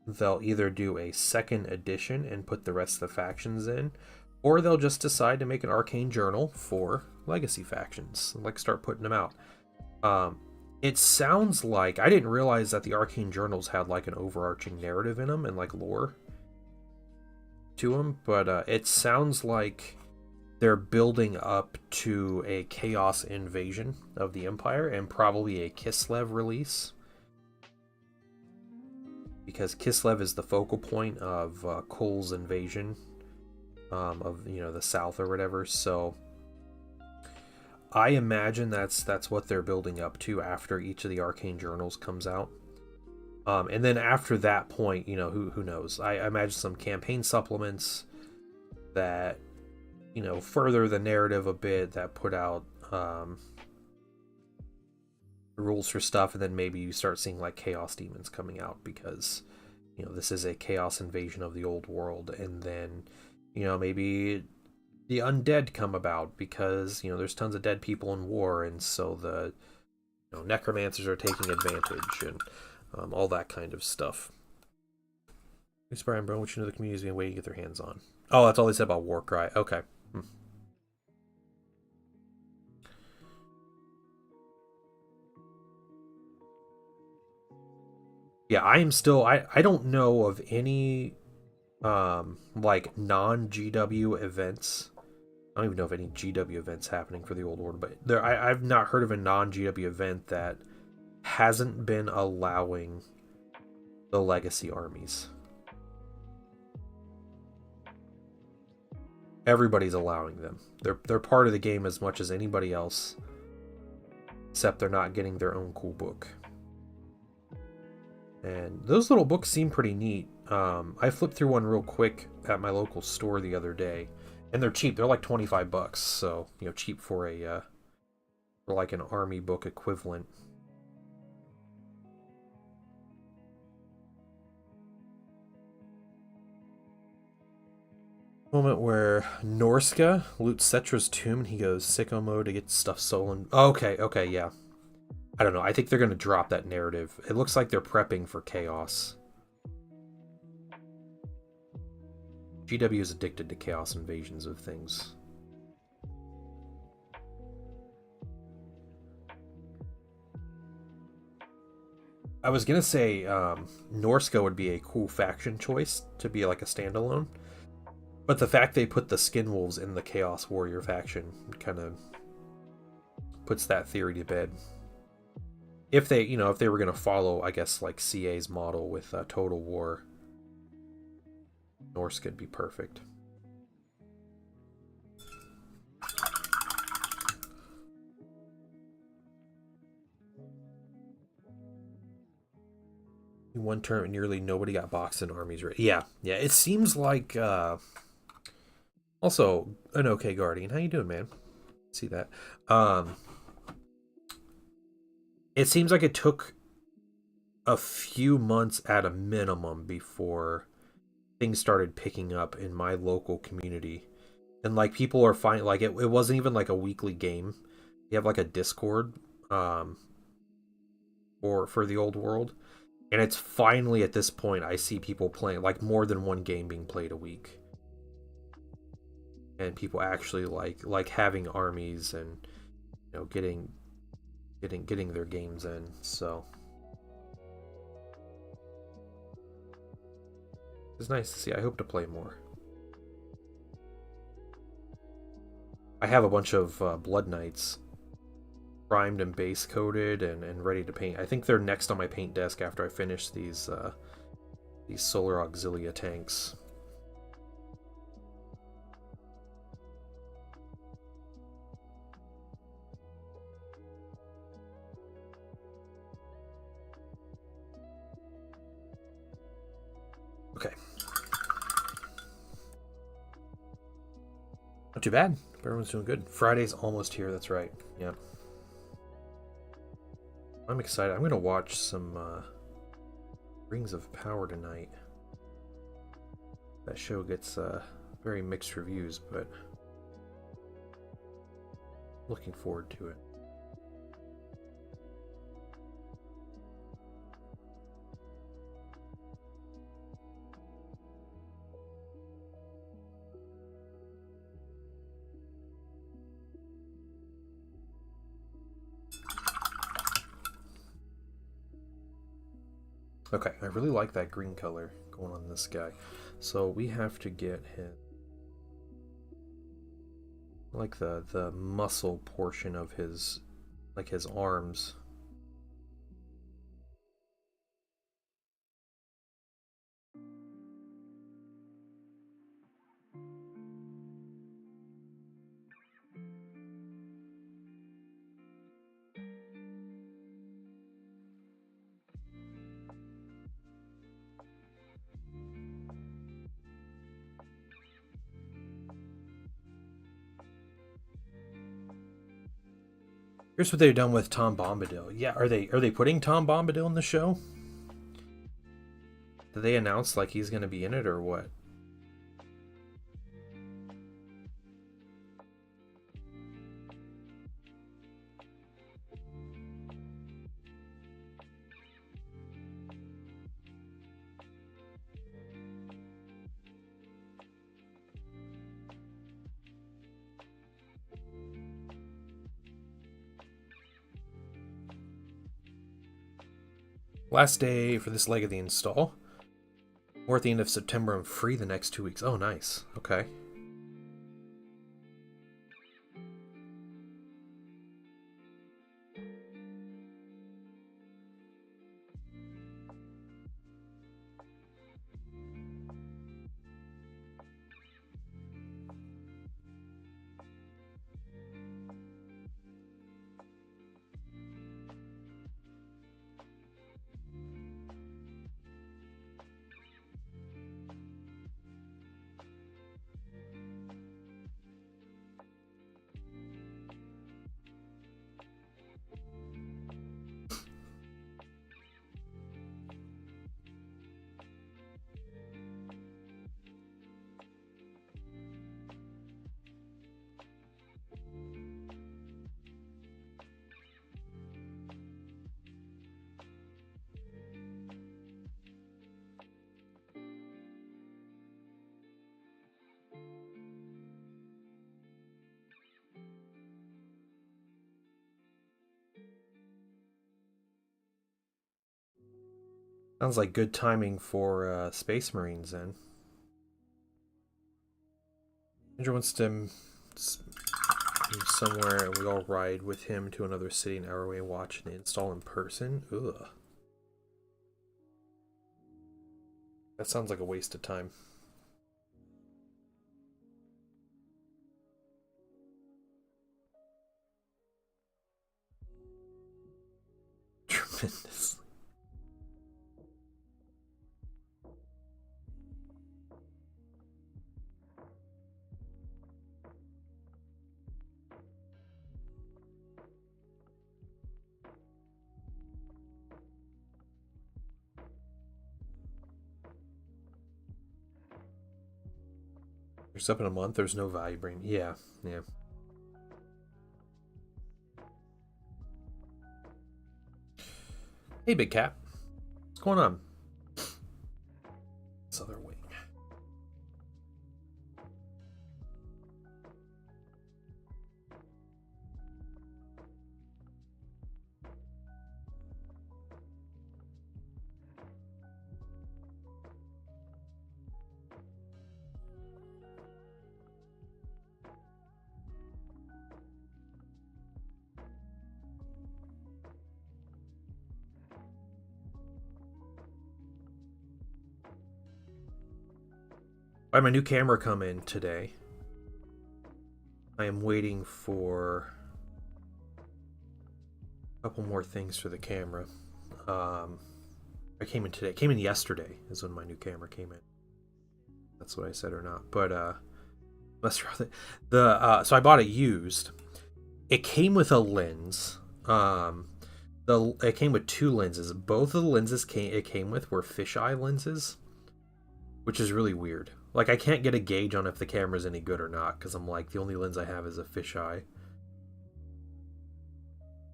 they'll either do a second edition and put the rest of the factions in, or they'll just decide to make an arcane journal for legacy factions, like start putting them out. It sounds like, I didn't realize that the arcane journals had like an overarching narrative in them and like lore to them, but it sounds like they're building up to a chaos invasion of the Empire and probably a Kislev release, because Kislev is the focal point of Kul's invasion of, you know, the south or whatever. So I imagine that's what they're building up to after each of the arcane journals comes out. And then after that point, you know, who knows? I imagine some campaign supplements that, you know, further the narrative a bit, that put out rules for stuff, and then maybe you start seeing like Chaos Demons coming out because, you know, this is a chaos invasion of the old world, and then, you know, maybe the undead come about because, you know, there's tons of dead people in war, and so the, you know, necromancers are taking advantage and all that kind of stuff. Thanks, Brian, bro. What you know the community's been waiting to get their hands on. Oh, that's all they said about Warcry. Okay. Yeah, I am still, I don't know of any like non-GW events. I don't even know of any GW events happening for the old world, but I've not heard of a non-GW event that hasn't been allowing the legacy armies. Everybody's allowing them. They're part of the game as much as anybody else, except they're not getting their own cool book. And those little books seem pretty neat. I flipped through one real quick at my local store the other day, and they're cheap. They're like $25, so, you know, cheap for a for like an army book equivalent. Moment where Norska loots Cetra's tomb and he goes sicko mode to get stuff stolen. Oh, okay, yeah. I don't know. I think they're going to drop that narrative. It looks like they're prepping for chaos. GW is addicted to chaos invasions of things. I was going to say Norska would be a cool faction choice to be like a standalone. But the fact they put the Skin Wolves in the Chaos Warrior faction kind of puts that theory to bed. If they, you know, if they were going to follow, I guess, like CA's model with Total War, Norse could be perfect. In one tournament, nearly nobody got boxed in armies. Yeah, yeah. It seems like. Also, an okay Guardian. How you doing, man? See that. Um, it seems like it took a few months at a minimum before things started picking up in my local community. And like people are fine, like it wasn't even like a weekly game. You have like a Discord um for the old world. And it's finally at this point I see people playing like more than one game being played a week. And people actually like having armies and getting their games in. So it's nice to see. I hope to play more. I have a bunch of Blood Knights primed and base coated and ready to paint. I think they're next on my paint desk after I finish these Solar Auxilia tanks. Okay. Not too bad. Everyone's doing good. Friday's almost here, that's right. Yeah. I'm excited. I'm gonna watch some Rings of Power tonight. That show gets very mixed reviews, but looking forward to it. Okay, I really like that green color going on this guy. So we have to get him like the muscle portion of his like his arms. Here's what they've done with Tom Bombadil. Yeah, are they putting Tom Bombadil in the show? Did they announce like he's gonna be in it or what? Last day for this leg of the install. Or at the end of September, I'm free the next 2 weeks. Oh, nice. Okay. Sounds like good timing for Space Marines then. Andrew wants to move somewhere and we all ride with him to another city an hour away and watch and install in person. Ugh. That sounds like a waste of time. Tremendously. It's up in a month. There's no value bring. Yeah, yeah. Hey, Big Cat. What's going on? This other wing. I had my new camera come in today. I am waiting for a couple more things for the camera. I came in today. It came in yesterday is when my new camera came in. That's what I said or not. But so I bought it used. It came with a lens. It came with 2 lenses. Both of the lenses it came with were fisheye lenses, which is really weird. Like, I can't get a gauge on if the camera's any good or not, because I'm like, the only lens I have is a fisheye.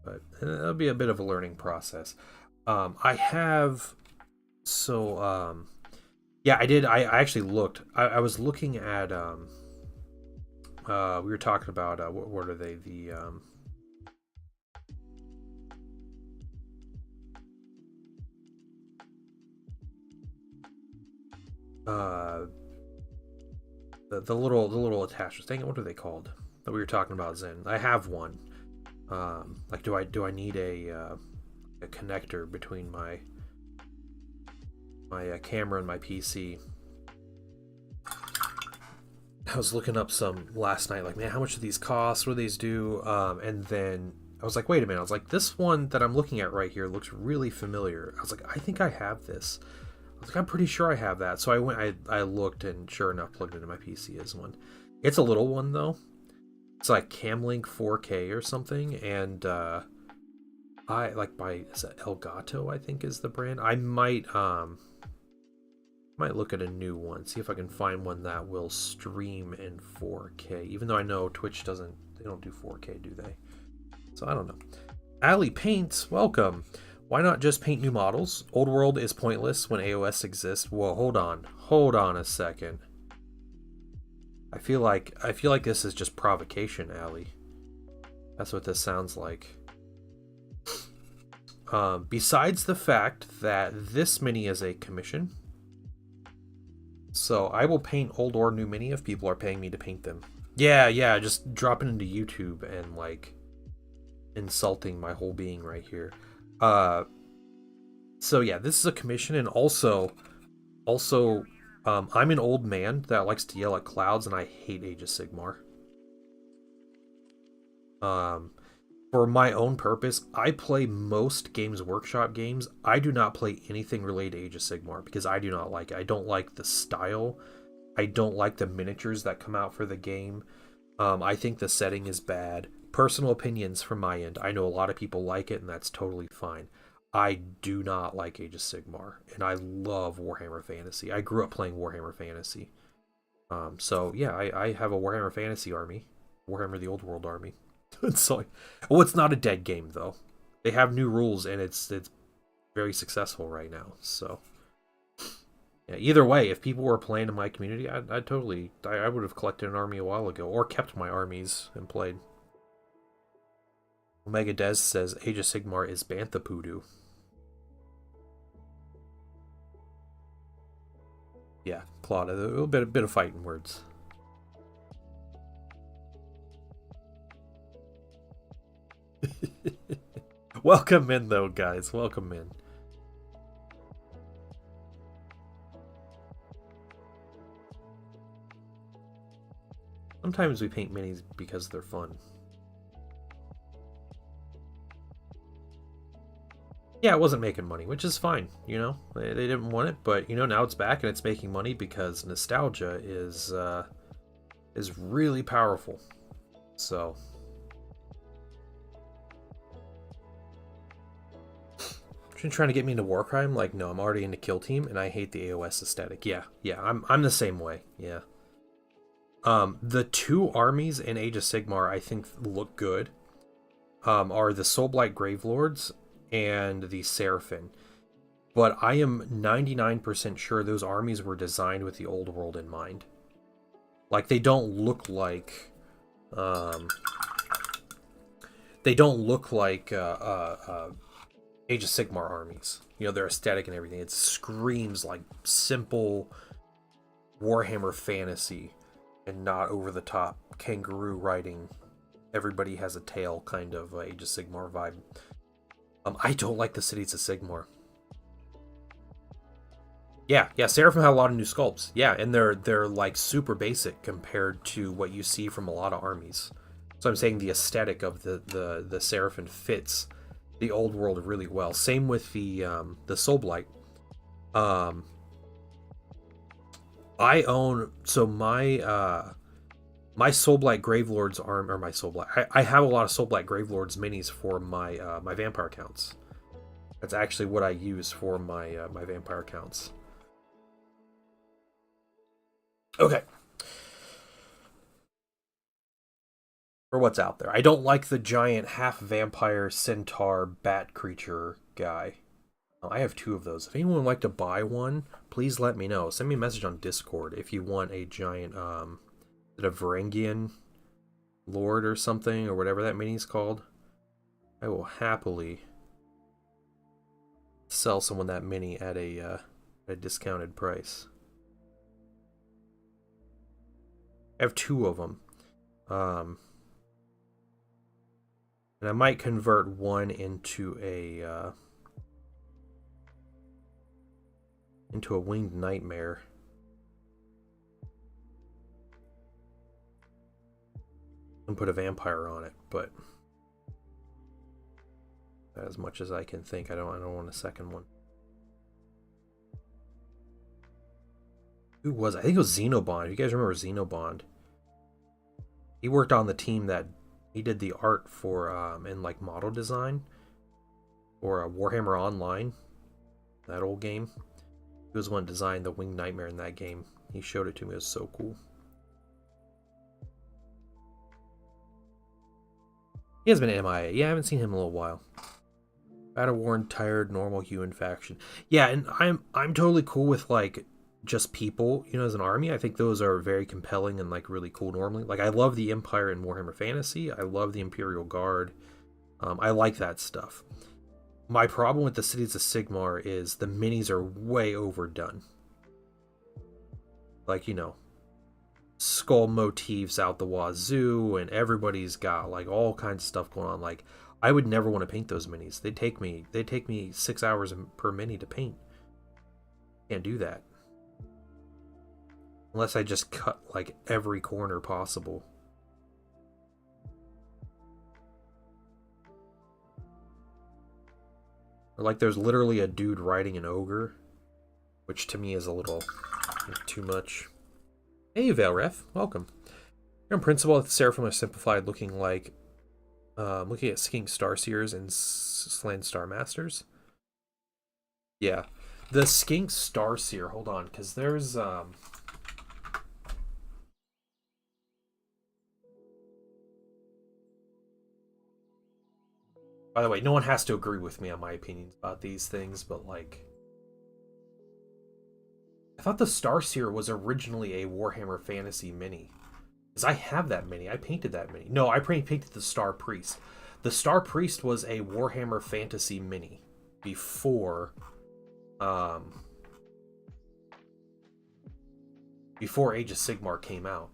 But it'll be a bit of a learning process. I have... So, yeah, I did. I actually looked. I was looking at... we were talking about... what are they? The little attachments. Dang it, what are they called? That we were talking about, Zen. I have one. Like, do I need a connector between my camera and my PC? I was looking up some last night, like, man, how much do these cost? What do these do? And then I was like, wait a minute. I was like, this one that I'm looking at right here looks really familiar. I was like, I think I have this. I was like, I'm pretty sure I have that. So I looked, and sure enough, plugged into my PC as one. It's a little one though. It's like Camlink 4K or something, and I like is that Elgato, I think is the brand. I might look at a new one, see if I can find one that will stream in 4K. Even though I know Twitch they don't do 4K, do they? So I don't know. Ali Paints, welcome. Why not just paint new models? Old world is pointless when AOS exists. Whoa, hold on a second. I feel like this is just provocation, Ali. That's what this sounds like. Besides the fact that this mini is a commission, so I will paint old or new mini if people are paying me to paint them. Yeah, just dropping into YouTube and like insulting my whole being right here. So yeah, this is a commission, and also, I'm an old man that likes to yell at clouds, and I hate Age of Sigmar. For my own purpose, I play most Games Workshop games. I do not play anything related to Age of Sigmar because I do not like it. I don't like the style. I don't like the miniatures that come out for the game. I think the setting is bad. Personal opinions from my end. I know a lot of people like it, and that's totally fine. I do not like Age of Sigmar, and I love Warhammer Fantasy. I grew up playing Warhammer Fantasy. So yeah, I have a Warhammer Fantasy army. Warhammer the Old World army. So, well, it's not a dead game though. They have new rules, and it's very successful right now. So yeah, either way, if people were playing in my community, I would have collected an army a while ago, or kept my armies and played. Omega Des says Age of Sigmar is Bantha Poodoo. Yeah, Claude, a little bit of fighting words. Welcome in, though, guys. Welcome in. Sometimes we paint minis because they're fun. Yeah, it wasn't making money, which is fine, you know? They didn't want it, but, you know, now it's back and it's making money because nostalgia is really powerful. So... trying to get me into Warcrime? Like, no, I'm already into Kill Team, and I hate the AOS aesthetic. Yeah, I'm the same way, yeah. The two armies in Age of Sigmar I think look good. Are the Soulblight Gravelords and the Seraphim. But I am 99% sure those armies were designed with the old world in mind. Like, they don't look like... they don't look like Age of Sigmar armies. You know, their aesthetic and everything. It screams like simple Warhammer fantasy and not over-the-top kangaroo riding. Everybody has a tail kind of Age of Sigmar vibe. I don't like the Cities of Sigmar. Yeah, Seraphim had a lot of new sculpts. Yeah, and they're like super basic compared to what you see from a lot of armies. So I'm saying the aesthetic of the Seraphim fits the old world really well. Same with the Soulblight. I own, so my my Soulblight Gravelords arm, or my Soulblight, I have a lot of Soulblight Gravelords minis for my my vampire counts. That's actually what I use for my my vampire counts. Okay. For what's out there. I don't like the giant half vampire centaur bat creature guy. I have two of those. If anyone would like to buy one, please let me know. Send me a message on Discord if you want a giant is it a Varangian Lord or something, or whatever that mini's called. I will happily sell someone that mini at a discounted price. I have two of them. And I might convert one into a winged nightmare. And put a vampire on it, but as much as I can think, I don't want a second one. Who was it? I think it was Xenobond. If you guys remember Xenobond, he worked on the team that he did the art for in like model design for Warhammer Online, that old game. He was the one who designed the Winged Nightmare in that game. He showed it to me. It was so cool. He has been MIA. Yeah, I haven't seen him in a little while. Battle-worn, tired, normal human faction. Yeah, and I'm totally cool with like just people, you know, as an army. I think those are very compelling and like really cool normally. Like, I love the Empire in Warhammer Fantasy. I love the Imperial Guard. I like that stuff. My problem with the Cities of Sigmar is the minis are way overdone. Like, you know, skull motifs out the wazoo, and everybody's got like all kinds of stuff going on. Like, I would never want to paint those minis. They take me 6 hours per mini to paint. Can't do that unless I just cut like every corner possible. Or like there's literally a dude riding an ogre, which to me is a little too much. Hey Valref, welcome. In principle, the Seraphim are simplified, looking like looking at Skink Starseers and Slain Star Masters. Yeah, the Skink Starseer. Hold on, because there's by the way, no one has to agree with me on my opinions about these things, but like, I thought the Starseer was originally a Warhammer Fantasy mini. Because I have that mini. I painted that mini. No, I painted the Star Priest. The Star Priest was a Warhammer Fantasy mini before before Age of Sigmar came out.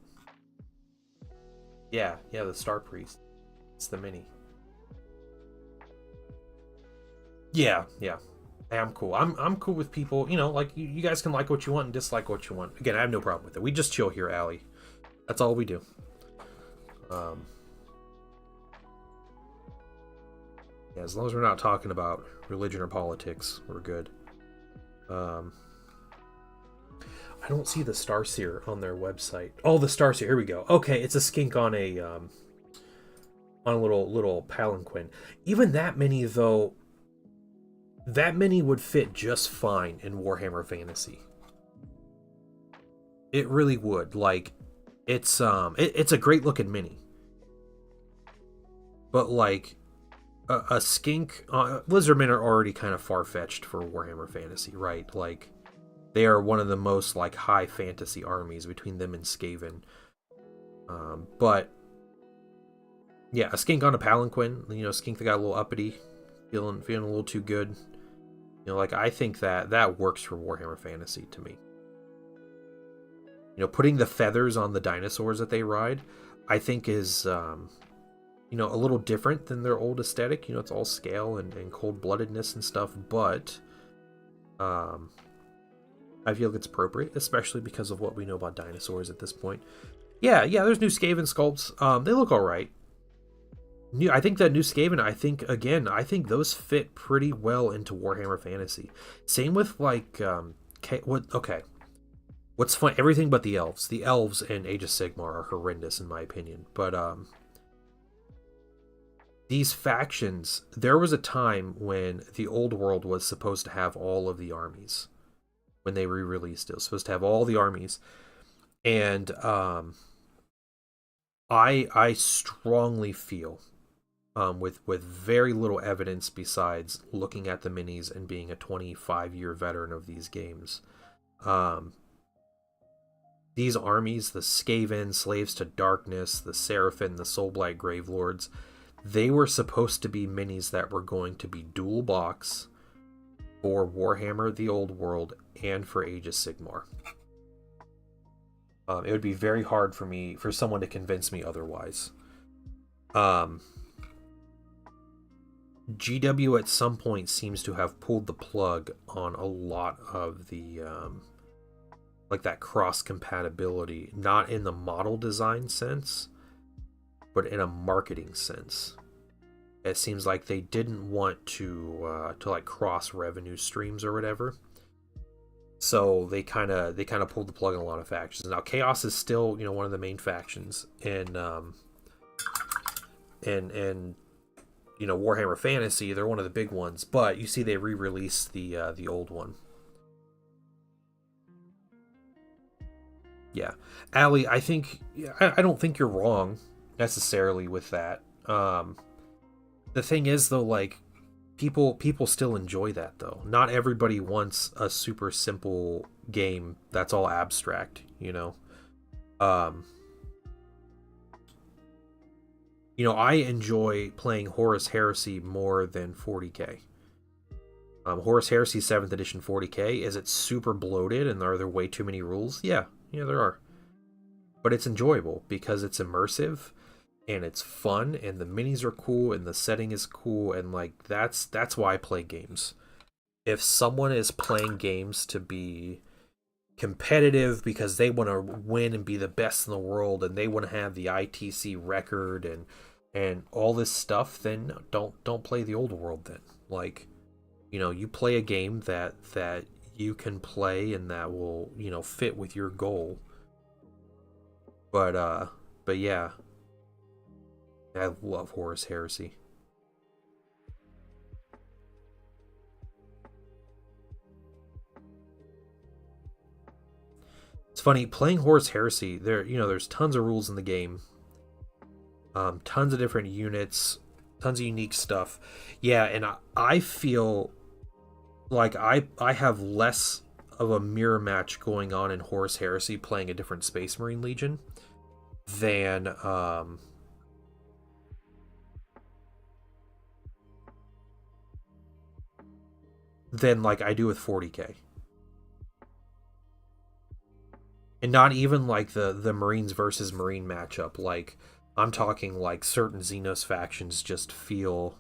Yeah, the Star Priest. It's the mini. Yeah. I'm cool. I'm cool with people, you know, like you guys can like what you want and dislike what you want. Again, I have no problem with it. We just chill here, Allie. That's all we do. Yeah, as long as we're not talking about religion or politics, we're good. I don't see the Starseer on their website. Oh, the Starseer. Here we go. Okay, it's a skink on a little palanquin. Even that mini though. That mini would fit just fine in Warhammer Fantasy. It really would. Like, It's a great looking mini, but like a skink, Lizardmen are already kind of far fetched for Warhammer Fantasy, right? Like they are one of the most like high fantasy armies between them and Skaven. But yeah, a skink on a palanquin, skink that got a little uppity, feeling a little too good. Like I think that works for Warhammer Fantasy to me. Putting the feathers on the dinosaurs that they ride, I think is a little different than their old aesthetic. It's all scale and cold-bloodedness and stuff, but I feel like it's appropriate, especially because of what we know about dinosaurs at this point. Yeah, there's new Skaven sculpts. They look all right. I think that new Skaven, I think those fit pretty well into Warhammer Fantasy. Same with like what's fun? Everything but the elves. The elves in Age of Sigmar are horrendous in my opinion. But these factions, there was a time when the old world was supposed to have all of the armies. When they re-released it, was supposed to have all the armies, and I strongly feel, with very little evidence besides looking at the minis and being a 25-year veteran of these games, these armies, the Skaven, Slaves to Darkness, the Seraphim, the Soulblight Gravelords, they were supposed to be minis that were going to be dual box for Warhammer the Old World and for Age of Sigmar. It would be very hard for someone to convince me otherwise. GW at some point seems to have pulled the plug on a lot of the like that cross compatibility, not in the model design sense, but in a marketing sense. It seems like they didn't want to like cross revenue streams or whatever. So they kind of pulled the plug on a lot of factions. Now Chaos is still one of the main factions in Warhammer Fantasy. They're one of the big ones, but you see they re-released the old one. Yeah, Allie, I don't think you're wrong necessarily with that. The thing is though, like people still enjoy that though. Not everybody wants a super simple game that's all abstract, I enjoy playing Horus Heresy more than 40k. Horus Heresy 7th edition 40k, is it super bloated and are there way too many rules? Yeah, there are. But it's enjoyable because it's immersive and it's fun and the minis are cool and the setting is cool, and like that's why I play games. If someone is playing games to be competitive because they want to win and be the best in the world and they want to have the ITC record and all this stuff, then don't play the old world then. Like, you play a game that you can play and that will, fit with your goal. But yeah, I love Horus Heresy. It's funny playing Horus Heresy. There's tons of rules in the game, tons of different units, tons of unique stuff. Yeah, and I feel like I have less of a mirror match going on in Horus Heresy playing a different Space Marine Legion than like I do with 40k. And not even like the Marines versus Marine matchup. Like, I'm talking like certain Xenos factions just feel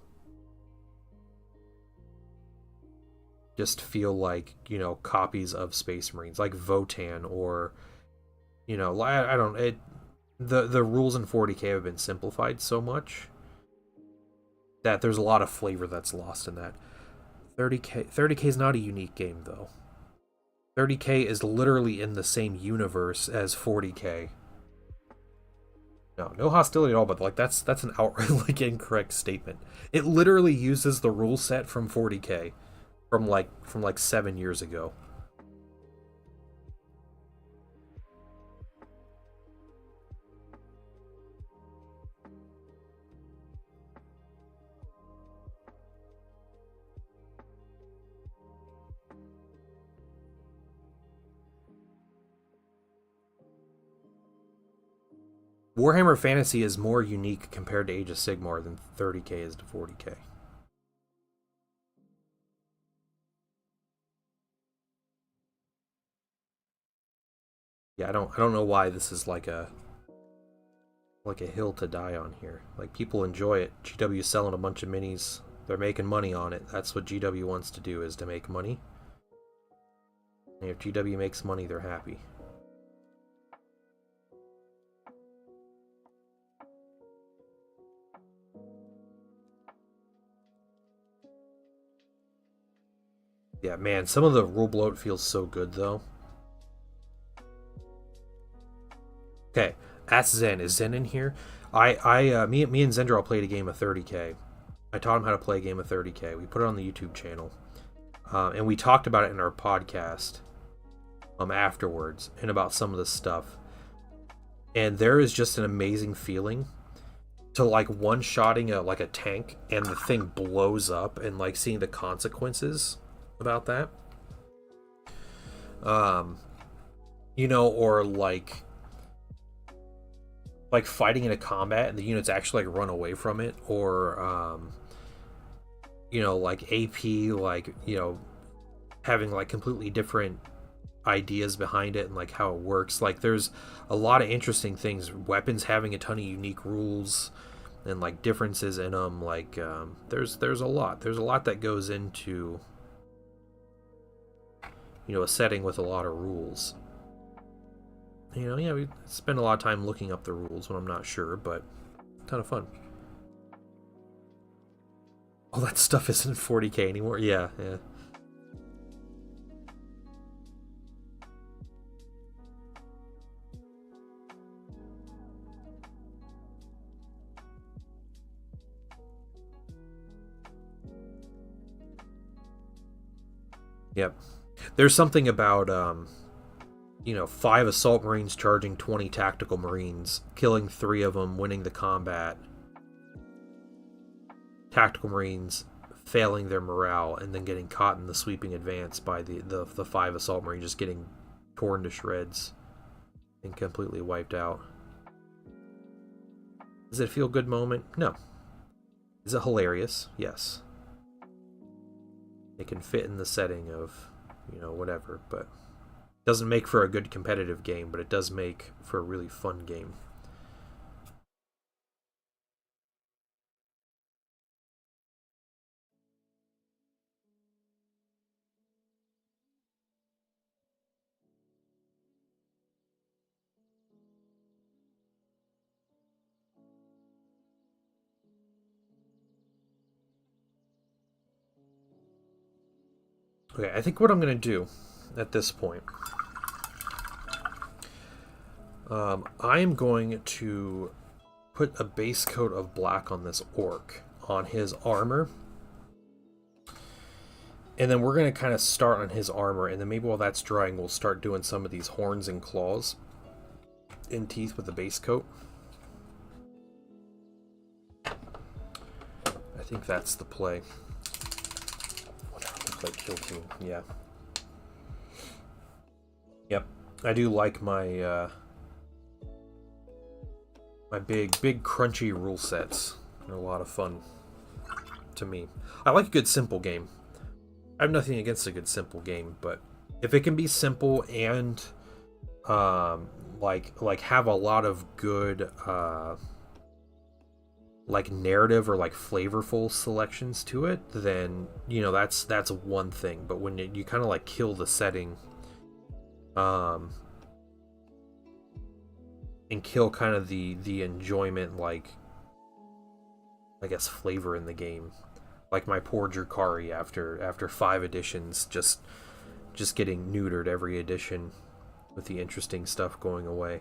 like, copies of Space Marines, like Votan, or I don't the rules in 40k have been simplified so much that there's a lot of flavor that's lost in that. 30k is not a unique game though. 30k is literally in the same universe as 40k. No hostility at all, but like that's an outright like incorrect statement. It literally uses the rule set from 40k from like 7 years ago. Warhammer Fantasy is more unique compared to Age of Sigmar than 30k is to 40k. Yeah, I don't know why this is like a hill to die on here. Like, people enjoy it. GW's selling a bunch of minis. They're making money on it. That's what GW wants to do, is to make money. And if GW makes money, they're happy. Yeah, man, some of the rule bloat feels so good, though. Okay, ask Zen. Is Zen in here? Me and Zendral played a game of 30k. I taught him how to play a game of 30k. We put it on the YouTube channel, and we talked about it in our podcast afterwards, and about some of the stuff. And there is just an amazing feeling to like one-shotting a tank, and the thing blows up, and like seeing the consequences about that. Or like fighting in a combat and the units actually like run away from it, or like AP, like, having like completely different ideas behind it and like how it works. Like, there's a lot of interesting things. Weapons having a ton of unique rules and like differences in them. Like, there's a lot that goes into a setting with a lot of rules. We spend a lot of time looking up the rules when I'm not sure, but a ton of fun. All that stuff isn't 40k anymore. Yeah. Yep. There's something about 5 assault marines charging 20 tactical marines, killing 3 of them, winning the combat. Tactical marines failing their morale and then getting caught in the sweeping advance by the 5 assault marines, just getting torn to shreds and completely wiped out. Does it feel a good moment? No. Is it hilarious? Yes. It can fit in the setting of, whatever, but doesn't make for a good competitive game, but it does make for a really fun game. Okay, I think what I'm going to do at this point, I am going to put a base coat of black on this orc, on his armor. And then we're going to kind of start on his armor, and then maybe while that's drying, we'll start doing some of these horns and claws and teeth with the base coat. I think that's the play. Like kill team, yeah. Yep, I do like my my big crunchy rule sets. They're a lot of fun to me. I like a good simple game. I have nothing against a good simple game, but if it can be simple and like have a lot of good like narrative or like flavorful selections to it, then that's one thing. But when you kind of like kill the setting and kill kind of the enjoyment, like, I guess, flavor in the game, like my poor Drukari after 5 editions, just getting neutered every edition with the interesting stuff going away.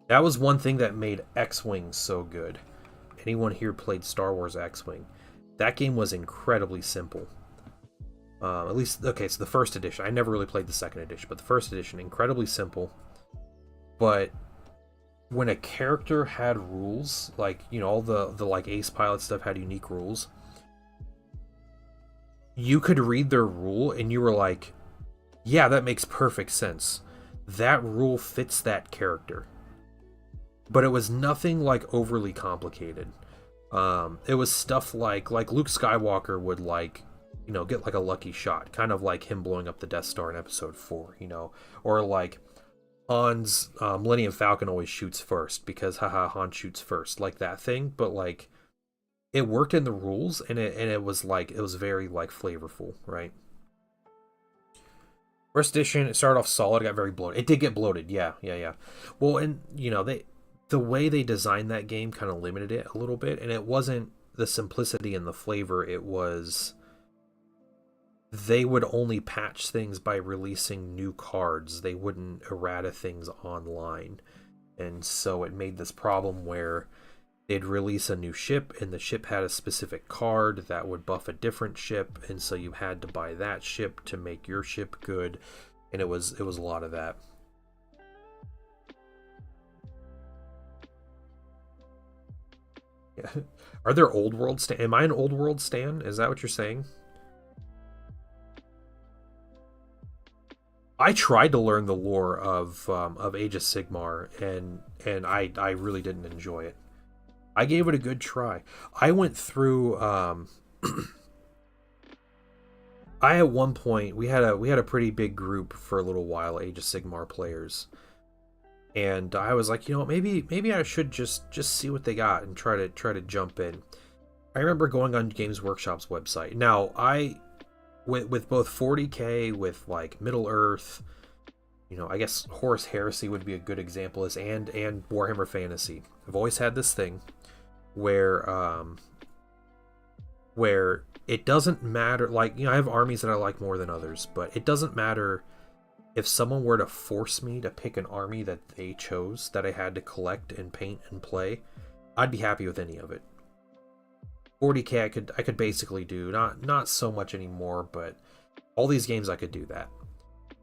That was one thing that made X-Wing so good. Anyone here played Star Wars X-Wing? That game was incredibly simple. At least, okay, so the first edition. I never really played the second edition, but the first edition, incredibly simple. But when a character had rules, like, all the like ace pilot stuff had unique rules, you could read their rule and you were like, yeah, that makes perfect sense. That rule fits that character. but it was nothing like overly complicated. It was stuff like Luke Skywalker would like, you know, get like a lucky shot, kind of like him blowing up the Death Star in Episode 4, you know, or like Han's Millennium Falcon always shoots first because haha Han shoots first, like that thing. But like it worked in the rules, and it was like it was very like flavorful, right? First edition, it started off solid, it got very bloated. It did get bloated, yeah, yeah, yeah. Well, and you know the way they designed that game kind of limited it a little bit, and it wasn't the simplicity and the flavor. It was they would only patch things by releasing new cards. They wouldn't errata things online, and so it made this problem where they'd release a new ship, and the ship had a specific card that would buff a different ship, and so you had to buy that ship to make your ship good, and it was a lot of that. Yeah. Are there old world stan? Am I an old world stan? Is that what you're saying? I tried to learn the lore of Age of Sigmar, and I really didn't enjoy it. I gave it a good try. I went through. I at one point we had a pretty big group for a little while, Age of Sigmar players, and I was like, you know, maybe I should just see what they got and try to jump in. I remember going on Games Workshop's website. Now I with both 40k, with like Middle Earth, you know, I guess Horus Heresy would be a good example, as and Warhammer Fantasy. I've always had this thing where it doesn't matter, like, you know, I have armies that I like more than others, but it doesn't matter if someone were to force me to pick an army that they chose that I had to collect and paint and play. I'd be happy with any of it. 40k I could basically do, not so much anymore, but all these games I could do that.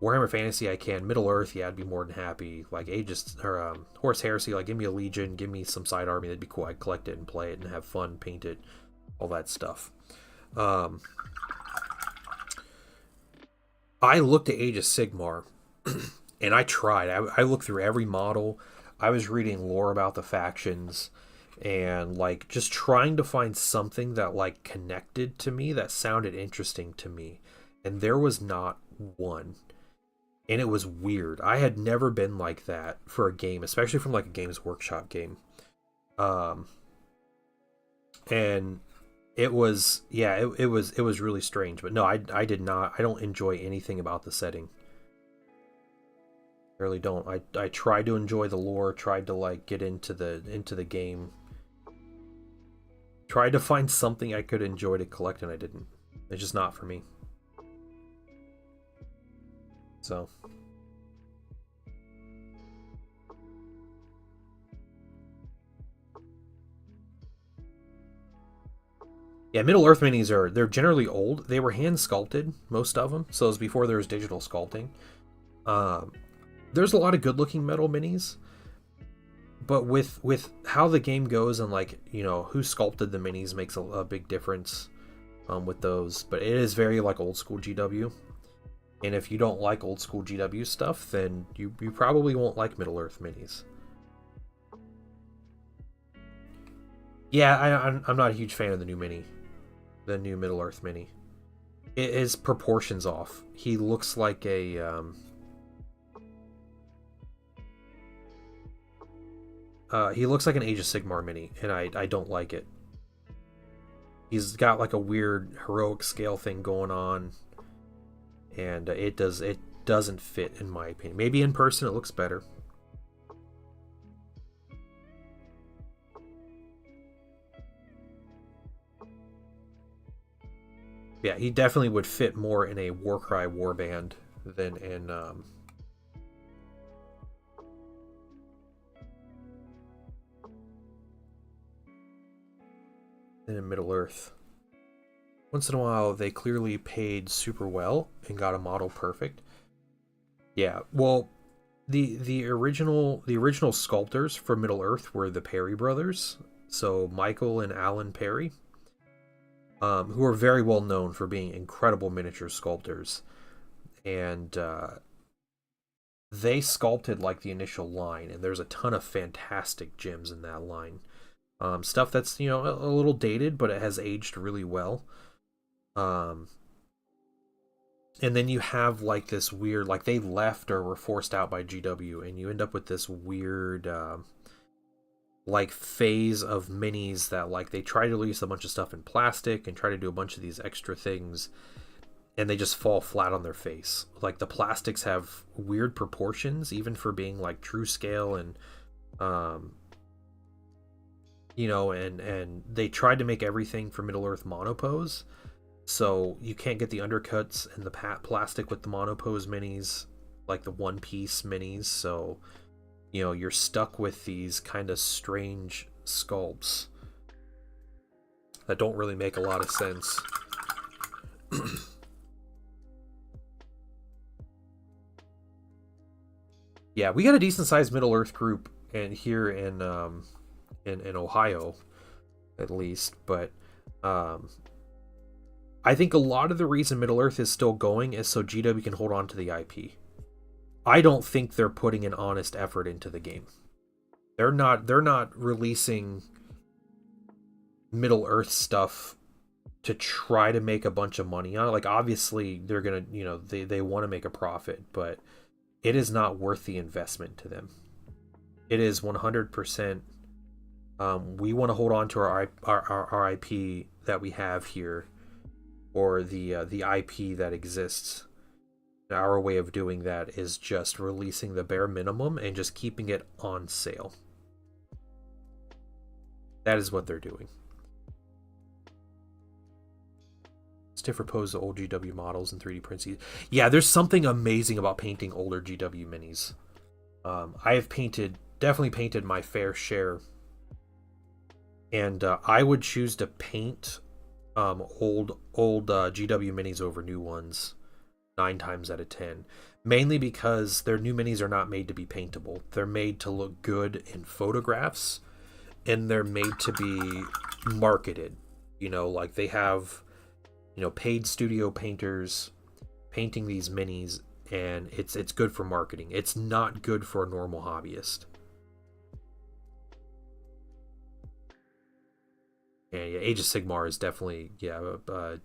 Warhammer Fantasy I can. Middle Earth, yeah, I'd be more than happy. Like Aegis or Horus Heresy, like give me a Legion, give me some side army, that'd be cool. I'd collect it and play it and have fun, paint it, all that stuff. I looked at Age of Sigmar and I tried. I looked through every model. I was reading lore about the factions and like just trying to find something that like connected to me, that sounded interesting to me. And there was not one. And it was weird. I had never been like that for a game, especially from like a Games Workshop game. And it was, yeah, it was really strange. But no, I did not. I don't enjoy anything about the setting. I really don't. I tried to enjoy the lore, tried to like get into the game, tried to find something I could enjoy to collect, and I didn't. It's just not for me. So yeah, Middle Earth minis they're generally old. They were hand sculpted, most of them. So it was before there was digital sculpting. Um, there's a lot of good looking metal minis, but with how the game goes and like, you know, who sculpted the minis makes a big difference with those. But it is very like old school GW. And if you don't like old school GW stuff, then you probably won't like Middle Earth minis. Yeah, I'm not a huge fan of the new mini, the new Middle Earth mini. His proportions off. He looks like he looks like an Age of Sigmar mini, and I don't like it. He's got like a weird heroic scale thing going on, and it doesn't fit in my opinion. Maybe in person it looks better. Yeah, he definitely would fit more in a Warcry warband than in Middle Earth. Once in a while, they clearly paid super well and got a model perfect. Yeah, well, the original sculptors for Middle Earth were the Perry brothers, so Michael and Alan Perry, who are very well known for being incredible miniature sculptors. And they sculpted like the initial line, and there's a ton of fantastic gems in that line. Stuff that's, you know, a little dated, but it has aged really well. Um, and then you have like this weird, like they left or were forced out by GW, and you end up with this weird like phase of minis that like they try to release a bunch of stuff in plastic and try to do a bunch of these extra things, and they just fall flat on their face. Like the plastics have weird proportions even for being like true scale, and you know, and they tried to make everything for Middle Earth monopose, so you can't get the undercuts and the plastic with the monopose minis, like the one piece minis. So, you know, you're stuck with these kind of strange sculpts that don't really make a lot of sense. Yeah, we got a decent sized Middle Earth group and here in Ohio, at least, but I think a lot of the reason Middle Earth is still going is so GW can hold on to the IP. I don't think they're putting an honest effort into the game. They're not releasing Middle Earth stuff to try to make a bunch of money on it. Like obviously they're gonna, you know, they want to make a profit, but it is not worth the investment to them. It is 100%. We want to hold on to our IP that we have here, or the IP that exists. Our way of doing that is just releasing the bare minimum and just keeping it on sale. That is what they're doing. Stiff repose the old GW models in 3D prints. Yeah, there's something amazing about painting older GW minis. I have definitely painted my fair share, and I would choose to paint old GW minis over new ones 9 times out of 10, mainly because their new minis are not made to be paintable. They're made to look good in photographs, and they're made to be marketed. You know, like they have, you know, paid studio painters painting these minis, and it's good for marketing. It's not good for a normal hobbyist. Yeah, Age of Sigmar is definitely, yeah, you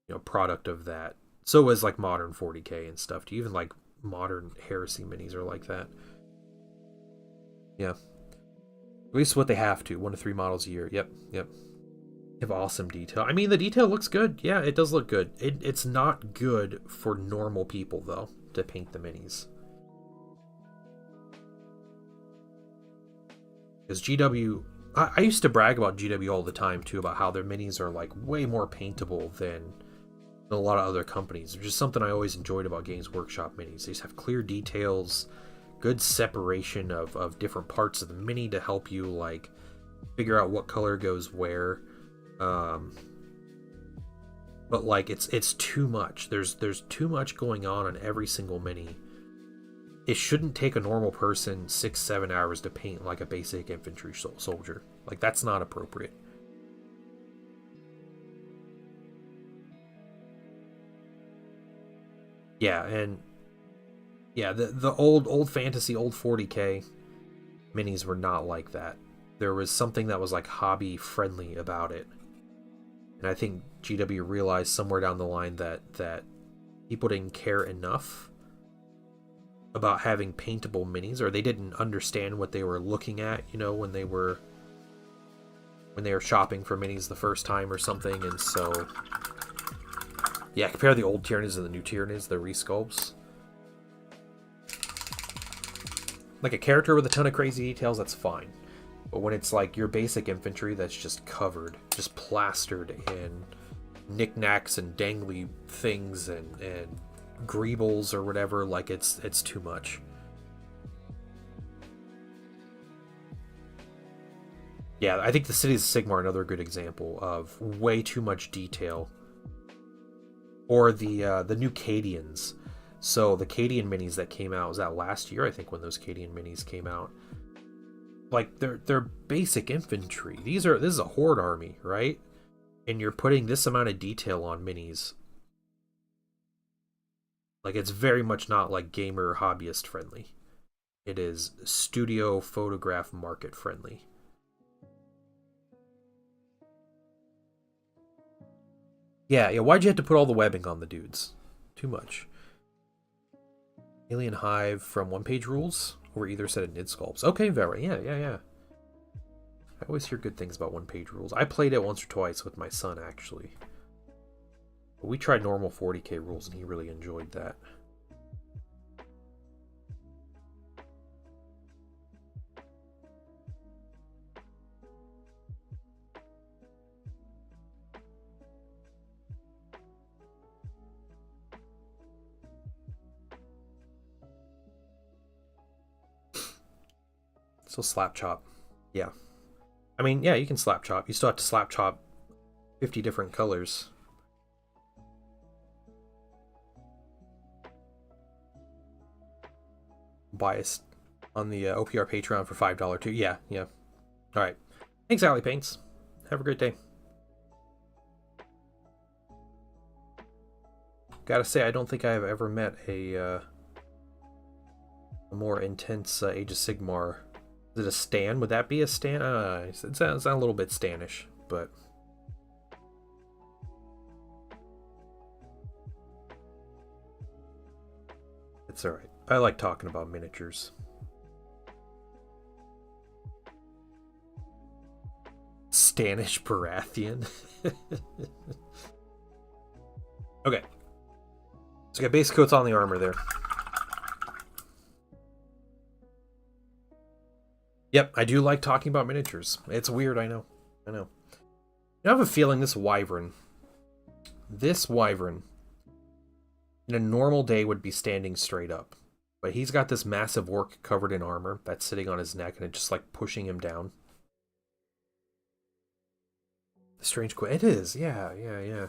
know, product of that. So is like modern 40k and stuff. Even like modern Heresy minis are like that. Yeah, at least what they have to. 1 to 3 models a year. Yep. Have awesome detail. I mean, the detail looks good. Yeah, it does look good. It's not good for normal people though to paint the minis, because GW, I used to brag about GW all the time too, about how their minis are like way more paintable than a lot of other companies, which is something I always enjoyed about Games Workshop minis. They just have clear details, good separation of different parts of the mini to help you like figure out what color goes where. But like it's too much. There's too much going on every single mini. It shouldn't take a normal person 6-7 hours to paint like a basic infantry soldier. Like that's not appropriate. Yeah, and yeah, the old fantasy, old 40k minis were not like that. There was something that was like hobby friendly about it. And I think GW realized somewhere down the line that people didn't care enough about having paintable minis, or they didn't understand what they were looking at, you know, when they were shopping for minis the first time or something. And so yeah, compare the old Tyranids and the new Tyranids, the resculpts. Like a character with a ton of crazy details, that's fine. But when it's like your basic infantry that's just covered, just plastered in knickknacks and dangly things and greebles or whatever, like it's too much. Yeah, I think the Cities of Sigmar are another good example of way too much detail. Or the new Cadians. So the Cadian minis that came out, was that last year, I think, when those Cadian minis came out. Like they're basic infantry. This is a horde army, right? And you're putting this amount of detail on minis. Like, it's very much not like gamer hobbyist friendly. It is studio photograph market friendly. Yeah, yeah. Why'd you have to put all the webbing on the dudes? Too much. Alien Hive from One Page Rules, or either set of Nid Sculpts. Okay, very. Yeah, yeah, yeah. I always hear good things about One Page Rules. I played it once or twice with my son, actually. We tried normal 40k rules, and he really enjoyed that. So slap chop. Yeah. I mean, yeah, you can slap chop. You still have to slap chop 50 different colors. Biased on the OPR Patreon for $5 too. Yeah, yeah. All right. Thanks, Alley Paints. Have a great day. Gotta say, I don't think I have ever met a more intense Age of Sigmar. Is it a stan? Would that be a stan? It sounds a little bit stanish, but it's alright. I like talking about miniatures. Stanish Baratheon. Okay. So I got base coats on the armor there. Yep, I do like talking about miniatures. It's weird, I know. I know. I have a feeling this Wyvern, in a normal day would be standing straight up. But he's got this massive orc covered in armor that's sitting on his neck and it's just like pushing him down. Strange it is, yeah, yeah, yeah.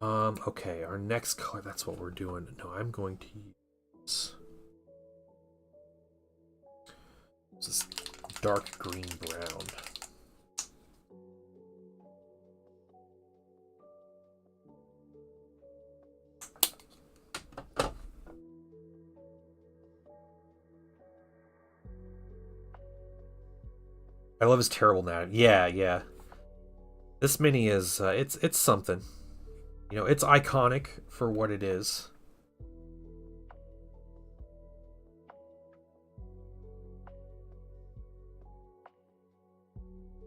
Okay, our next color, that's what we're doing. No, I'm going to use this dark green brown. I love his terrible now. Yeah, yeah. This mini is it's something. You know, it's iconic for what it is.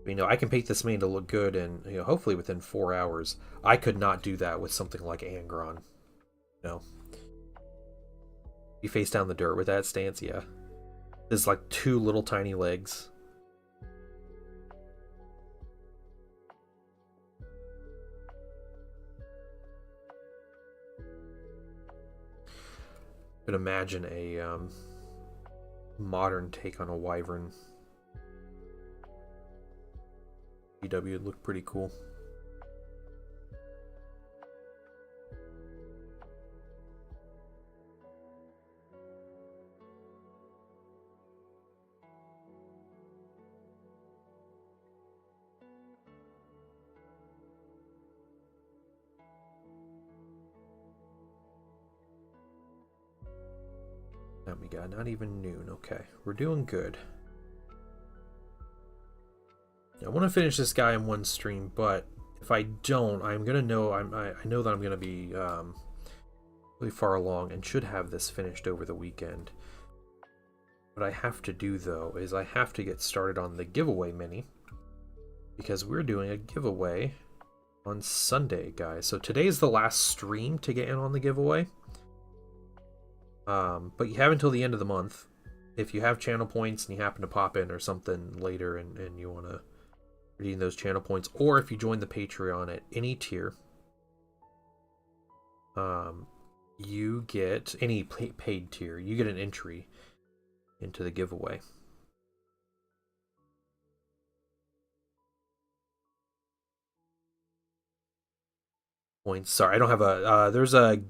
You know, I can paint this mini to look good and, you know, hopefully within 4 hours. I could not do that with something like Angron. No. You face down the dirt with that stance, yeah. There's like 2 little tiny legs. Could imagine a modern take on a Wyvern. BW would look pretty cool. Now we got not even noon. Okay, we're doing good. I want to finish this guy in one stream, but if I don't, I'm gonna know. I know that I'm gonna be really far along and should have this finished over the weekend. What I have to do though is I have to get started on the giveaway mini because we're doing a giveaway on Sunday, guys. So today's the last stream to get in on the giveaway. But you have until the end of the month. If you have channel points and you happen to pop in or something later and you want to redeem those channel points, or if you join the Patreon at any tier, you get any paid tier, you get an entry into the giveaway. Points. Sorry, I don't have a. There's a.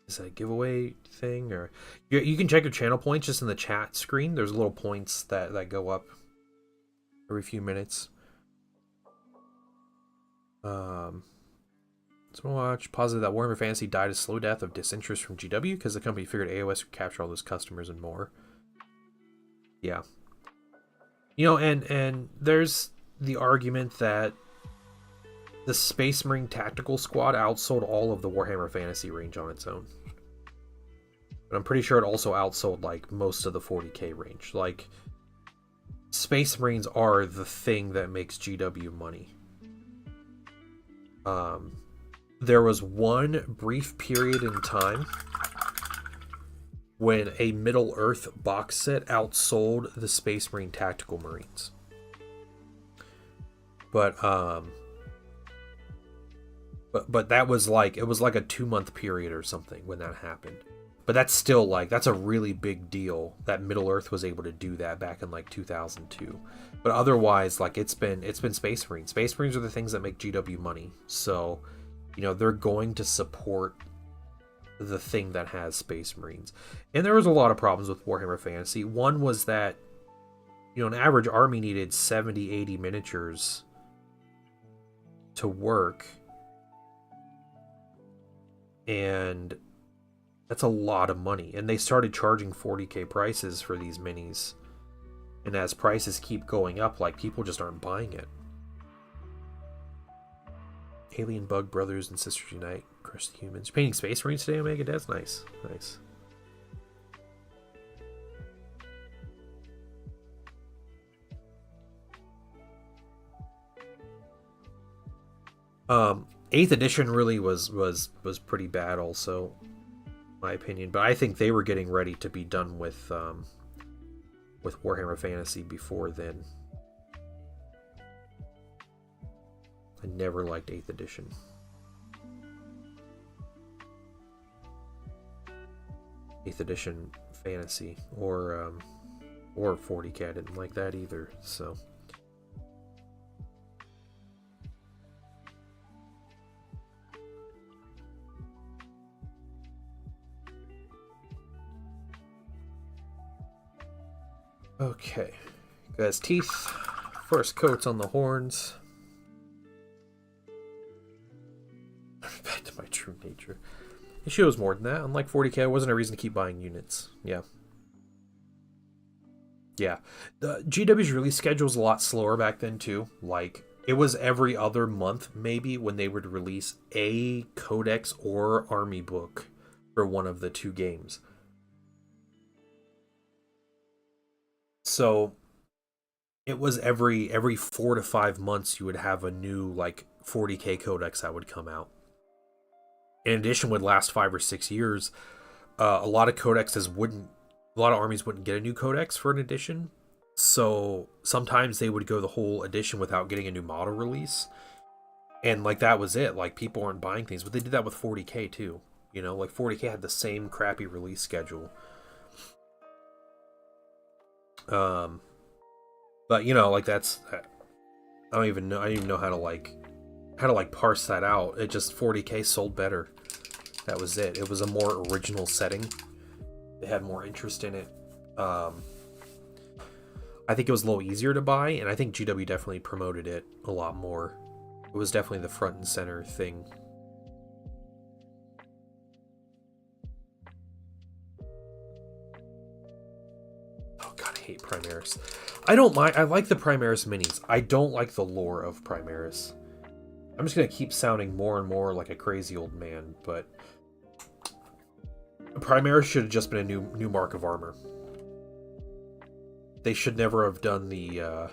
Is that a giveaway thing, or you can check your channel points just in the chat screen. There's little points that go up every few minutes. So watch positive that Warhammer Fantasy died a slow death of disinterest from GW because the company figured AOS would capture all those customers and more. Yeah. You know, and there's the argument that the Space Marine Tactical Squad outsold all of the Warhammer Fantasy range on its own. But I'm pretty sure it also outsold, like, most of the 40k range. Like, Space Marines are the thing that makes GW money. There was one brief period in time when a Middle-earth box set outsold the Space Marine Tactical Marines. But that was like, it was like a 2-month period or something when that happened. But that's still, like, that's a really big deal that Middle-earth was able to do that back in, like, 2002. But otherwise, like, it's been Space Marines. Space Marines are the things that make GW money. So, you know, they're going to support the thing that has Space Marines. And there was a lot of problems with Warhammer Fantasy. One was that, you know, an average army needed 70, 80 miniatures to work. And that's a lot of money. And they started charging 40k prices for these minis. And as prices keep going up, like, people just aren't buying it. Alien Bug Brothers and Sisters Unite. Crush the Humans. You're painting Space Marines today, Omega? That's nice. Nice. Eighth edition really was pretty bad also, in my opinion. But I think they were getting ready to be done with Warhammer Fantasy before then. I never liked 8th edition. Eighth edition fantasy or 40k. I didn't like that either. So okay, guys, teeth. First coats on the horns. Back to my true nature. It shows more than that. Unlike 40k, it wasn't a reason to keep buying units. Yeah. Yeah. The GW's release schedule was a lot slower back then, too. Like, it was every other month, maybe, when they would release a codex or army book for one of the two games. So, it was every 4 to 5 months you would have a new, like, 40k codex that would come out. In addition, would last 5 or 6 years. A lot of armies wouldn't get a new codex for an edition. So sometimes they would go the whole edition without getting a new model release. And like that was it. Like people weren't buying things. But they did that with 40k too. You know, like 40k had the same crappy release schedule. But you know, like that's I don't even know how to parse that out. It just 40k sold better. That was it. It was a more original setting. They had more interest in it. I think it was a little easier to buy, and I think GW definitely promoted it a lot more. It was definitely the front and center thing. Oh god, I hate Primaris. I don't mind. I like the Primaris minis. I don't like the lore of Primaris. I'm just gonna keep sounding more and more like a crazy old man, but Primaris should have just been a new mark of armor. They should never have done the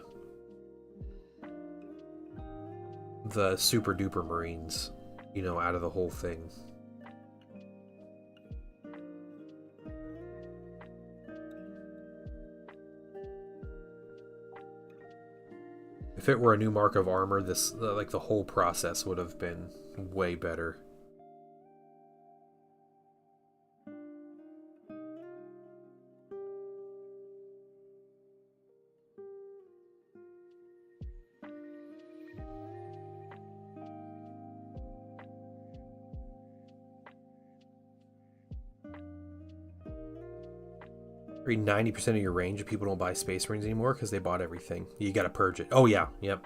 super duper Marines, you know, out of the whole thing. If it were a new mark of armor, this like the whole process would have been way better. Read 90% of your range of people don't buy Space Marines anymore because they bought everything. You gotta purge it. Oh yeah, yep.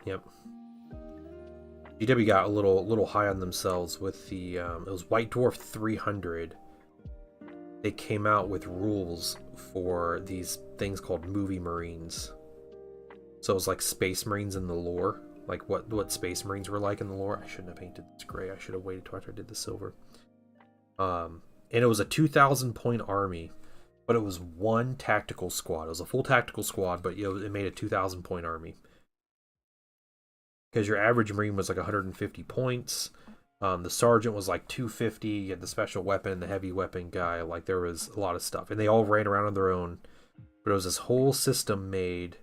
GW got a little high on themselves with the it was White Dwarf 300. They came out with rules for these things called movie marines. So it was like Space Marines in the lore, like what Space Marines were like in the lore. I shouldn't have painted this gray. I should have waited till after I did the silver. And it was a 2,000 point army, but it was one tactical squad. It was a full tactical squad, but it made a 2,000 point army. Because your average Marine was like 150 points. The sergeant was like 250. You had the special weapon, the heavy weapon guy. Like there was a lot of stuff, and they all ran around on their own. But it was this whole system made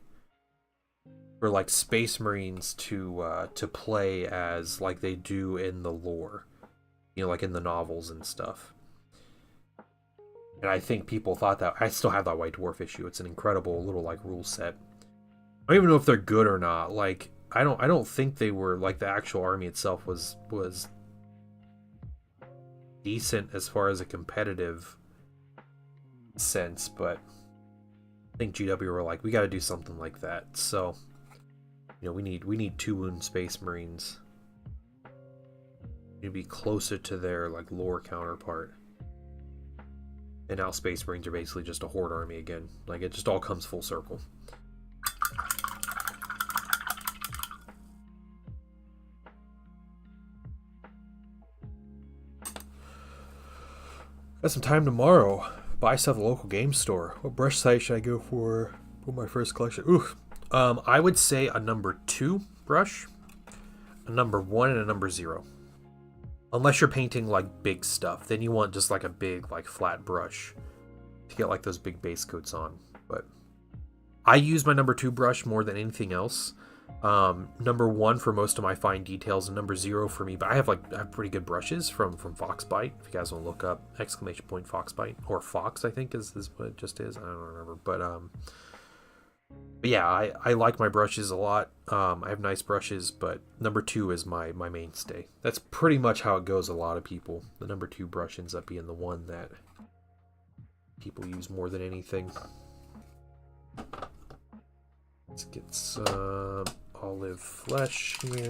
for like Space Marines to play as like they do in the lore, like in the novels and stuff. And I think people thought that. I still have that White Dwarf issue. It's an incredible little like rule set. I don't even know if they're good or not. Like I don't think they were. Like the actual army itself was decent as far as a competitive sense, but I think GW were like, we got to do something like that. So we need 2 wound Space Marines. To be closer to their like lore counterpart. And now Space Marines are basically just a horde army again. Like it just all comes full circle. Got some time tomorrow. Buy stuff at the local game store. What brush site should I go for my first collection? Oof. I would say a number 2 brush, a number 1, and a number 0. Unless you're painting like big stuff, then you want just like a big like flat brush to get like those big base coats on. But I use my number 2 brush more than anything else. Number 1 for most of my fine details, and number 0 for me. But I have pretty good brushes from Foxbite. If you guys want to look up ! Foxbite or Fox, I think is what it just is. I don't remember, but yeah, I like my brushes a lot. I have nice brushes, but number 2 is my mainstay. That's pretty much how it goes. A lot of people, the number 2 brush ends up being the one that people use more than anything. Let's get some olive flesh here.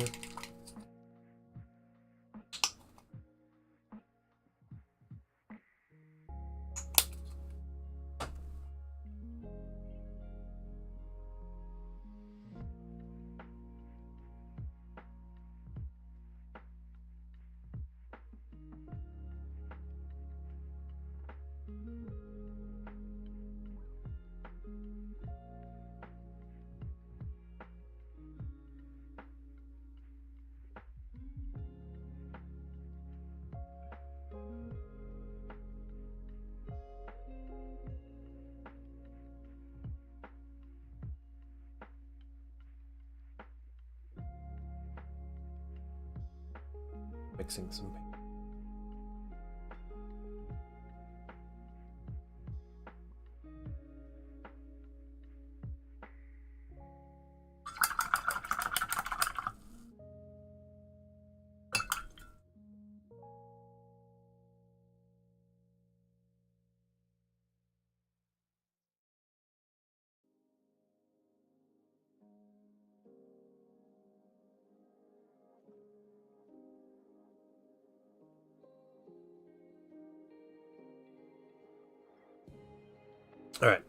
Mixing some paint. All right.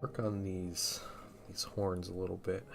Work on these horns a little bit.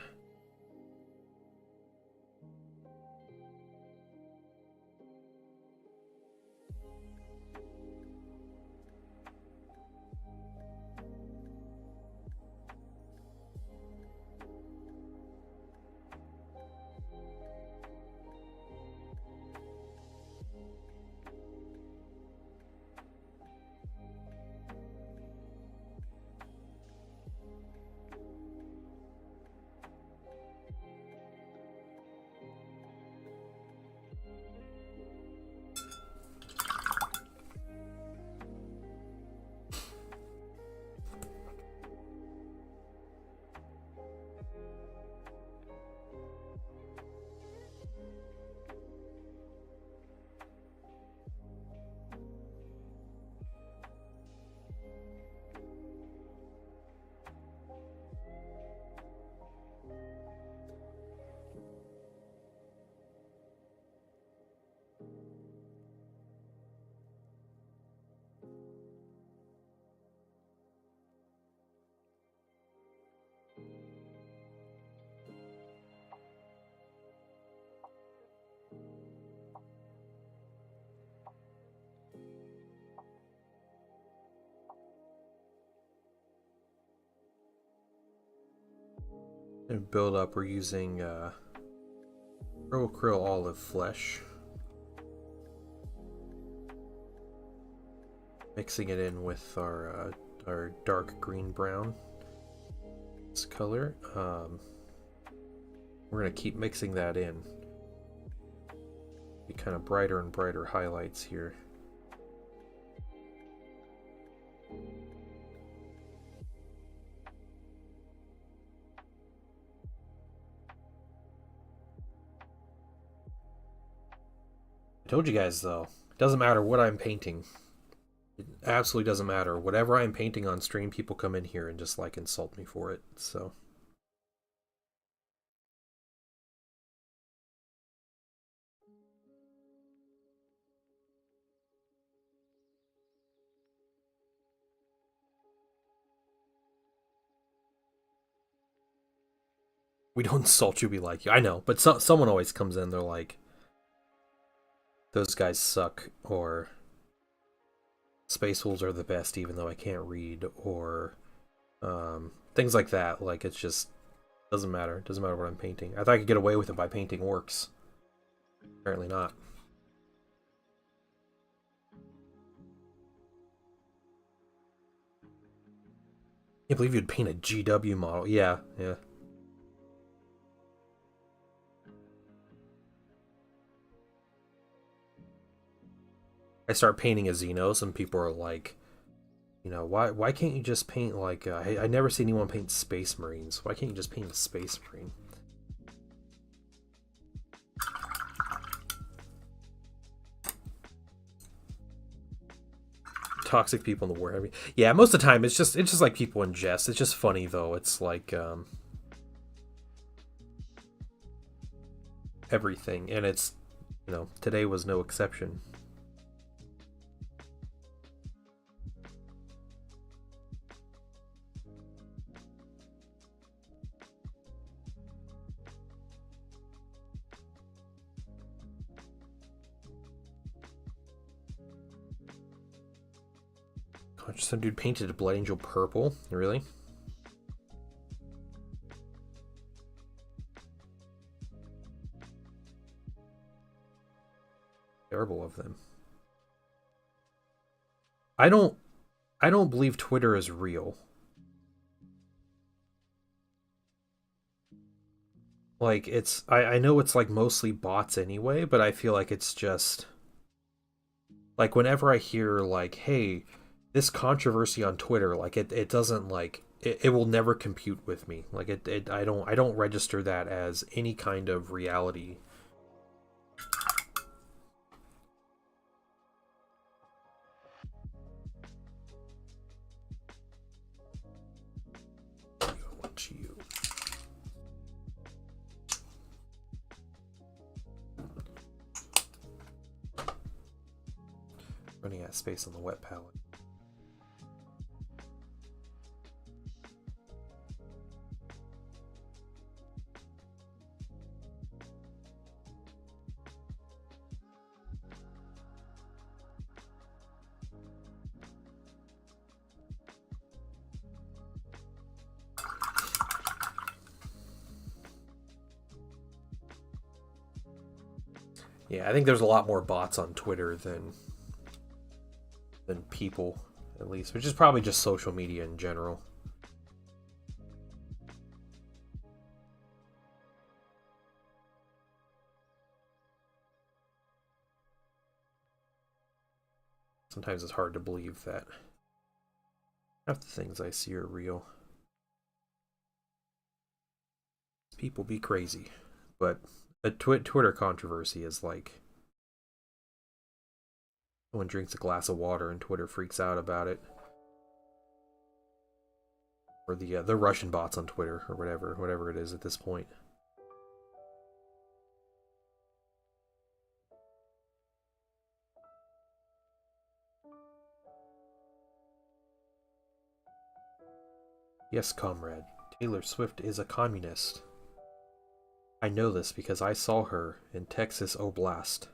And build up, we're using krill olive flesh. Mixing it in with our dark green brown color. We're gonna keep mixing that in. Be kind of brighter and brighter highlights here. I told you guys though, it doesn't matter what I'm painting. It absolutely doesn't matter. Whatever I'm painting on stream, people come in here and just like insult me for it. So we don't insult you, we like you. I know, but someone always comes in. They're like, "Those guys suck," or "Space Wolves are the best," even though I can't read, or things like that. Like it's just doesn't matter. It doesn't matter what I'm painting. I thought I could get away with it by painting orcs. Apparently not. Can't believe you'd paint a GW model. Yeah, yeah. I start painting a Xenos, and people are like, you know, why can't you just paint like I never see anyone paint Space Marines. Why can't you just paint a Space Marine? Toxic people in the Warhammer. Yeah, most of the time it's just like people in jest. It's just funny though. It's like everything, and it's, you know, today was no exception. Some dude painted a Blood Angel purple. Really? Terrible of them. I don't believe Twitter is real. Like it's I know it's like mostly bots anyway, but I feel like it's just like whenever I hear like, hey, this controversy on Twitter, like it doesn't like it will never compute with me. Like I don't register that as any kind of reality. What you running out of space on the wet palette. Yeah, I think there's a lot more bots on Twitter than people, at least, which is probably just social media in general. Sometimes it's hard to believe that half the things I see are real. People be crazy, but a Twitter controversy is like someone drinks a glass of water and Twitter freaks out about it, or the Russian bots on Twitter or whatever it is at this point. Yes, comrade. Taylor Swift is a communist. I know this because I saw her in Texas Oblast.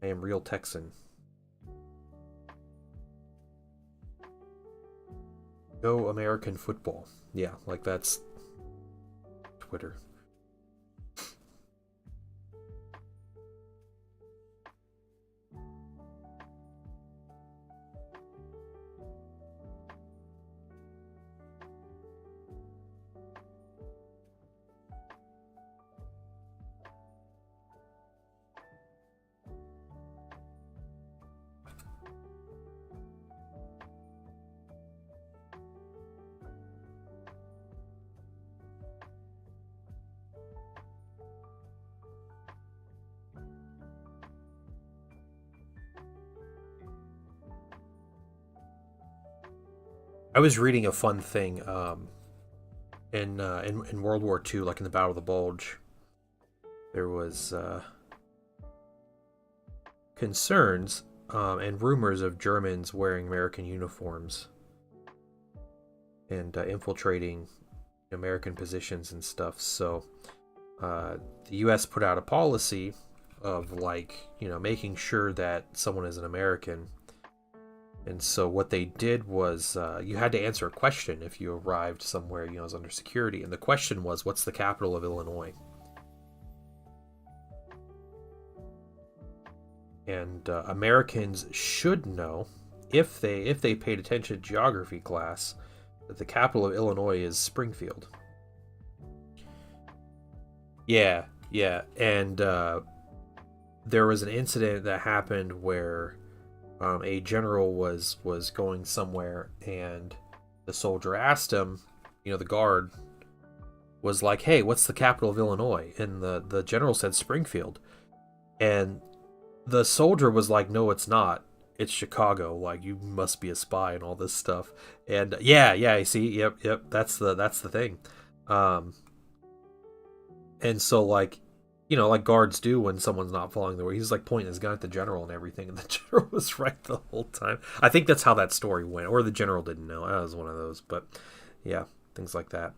I am real Texan. Go American football. Yeah, like that's Twitter. I was reading a fun thing in World War II, like in the Battle of the Bulge. There was concerns and rumors of Germans wearing American uniforms and infiltrating American positions and stuff. So the U.S. put out a policy of making sure that someone is an American. And so what they did was you had to answer a question if you arrived somewhere, as under security. And the question was, what's the capital of Illinois? And Americans should know, if they paid attention to geography class, that the capital of Illinois is Springfield. Yeah, yeah. And there was an incident that happened where a general was going somewhere, and the soldier asked him, the guard was like, hey, what's the capital of Illinois? And the general said Springfield. And the soldier was like, no, it's not. It's Chicago. Like, you must be a spy and all this stuff. And yeah, I see. Yep. That's the thing. And so like guards do when someone's not following the word. He's like pointing his gun at the general and everything, and the general was right the whole time. I think that's how that story went, or the general didn't know. That was one of those, but yeah, things like that.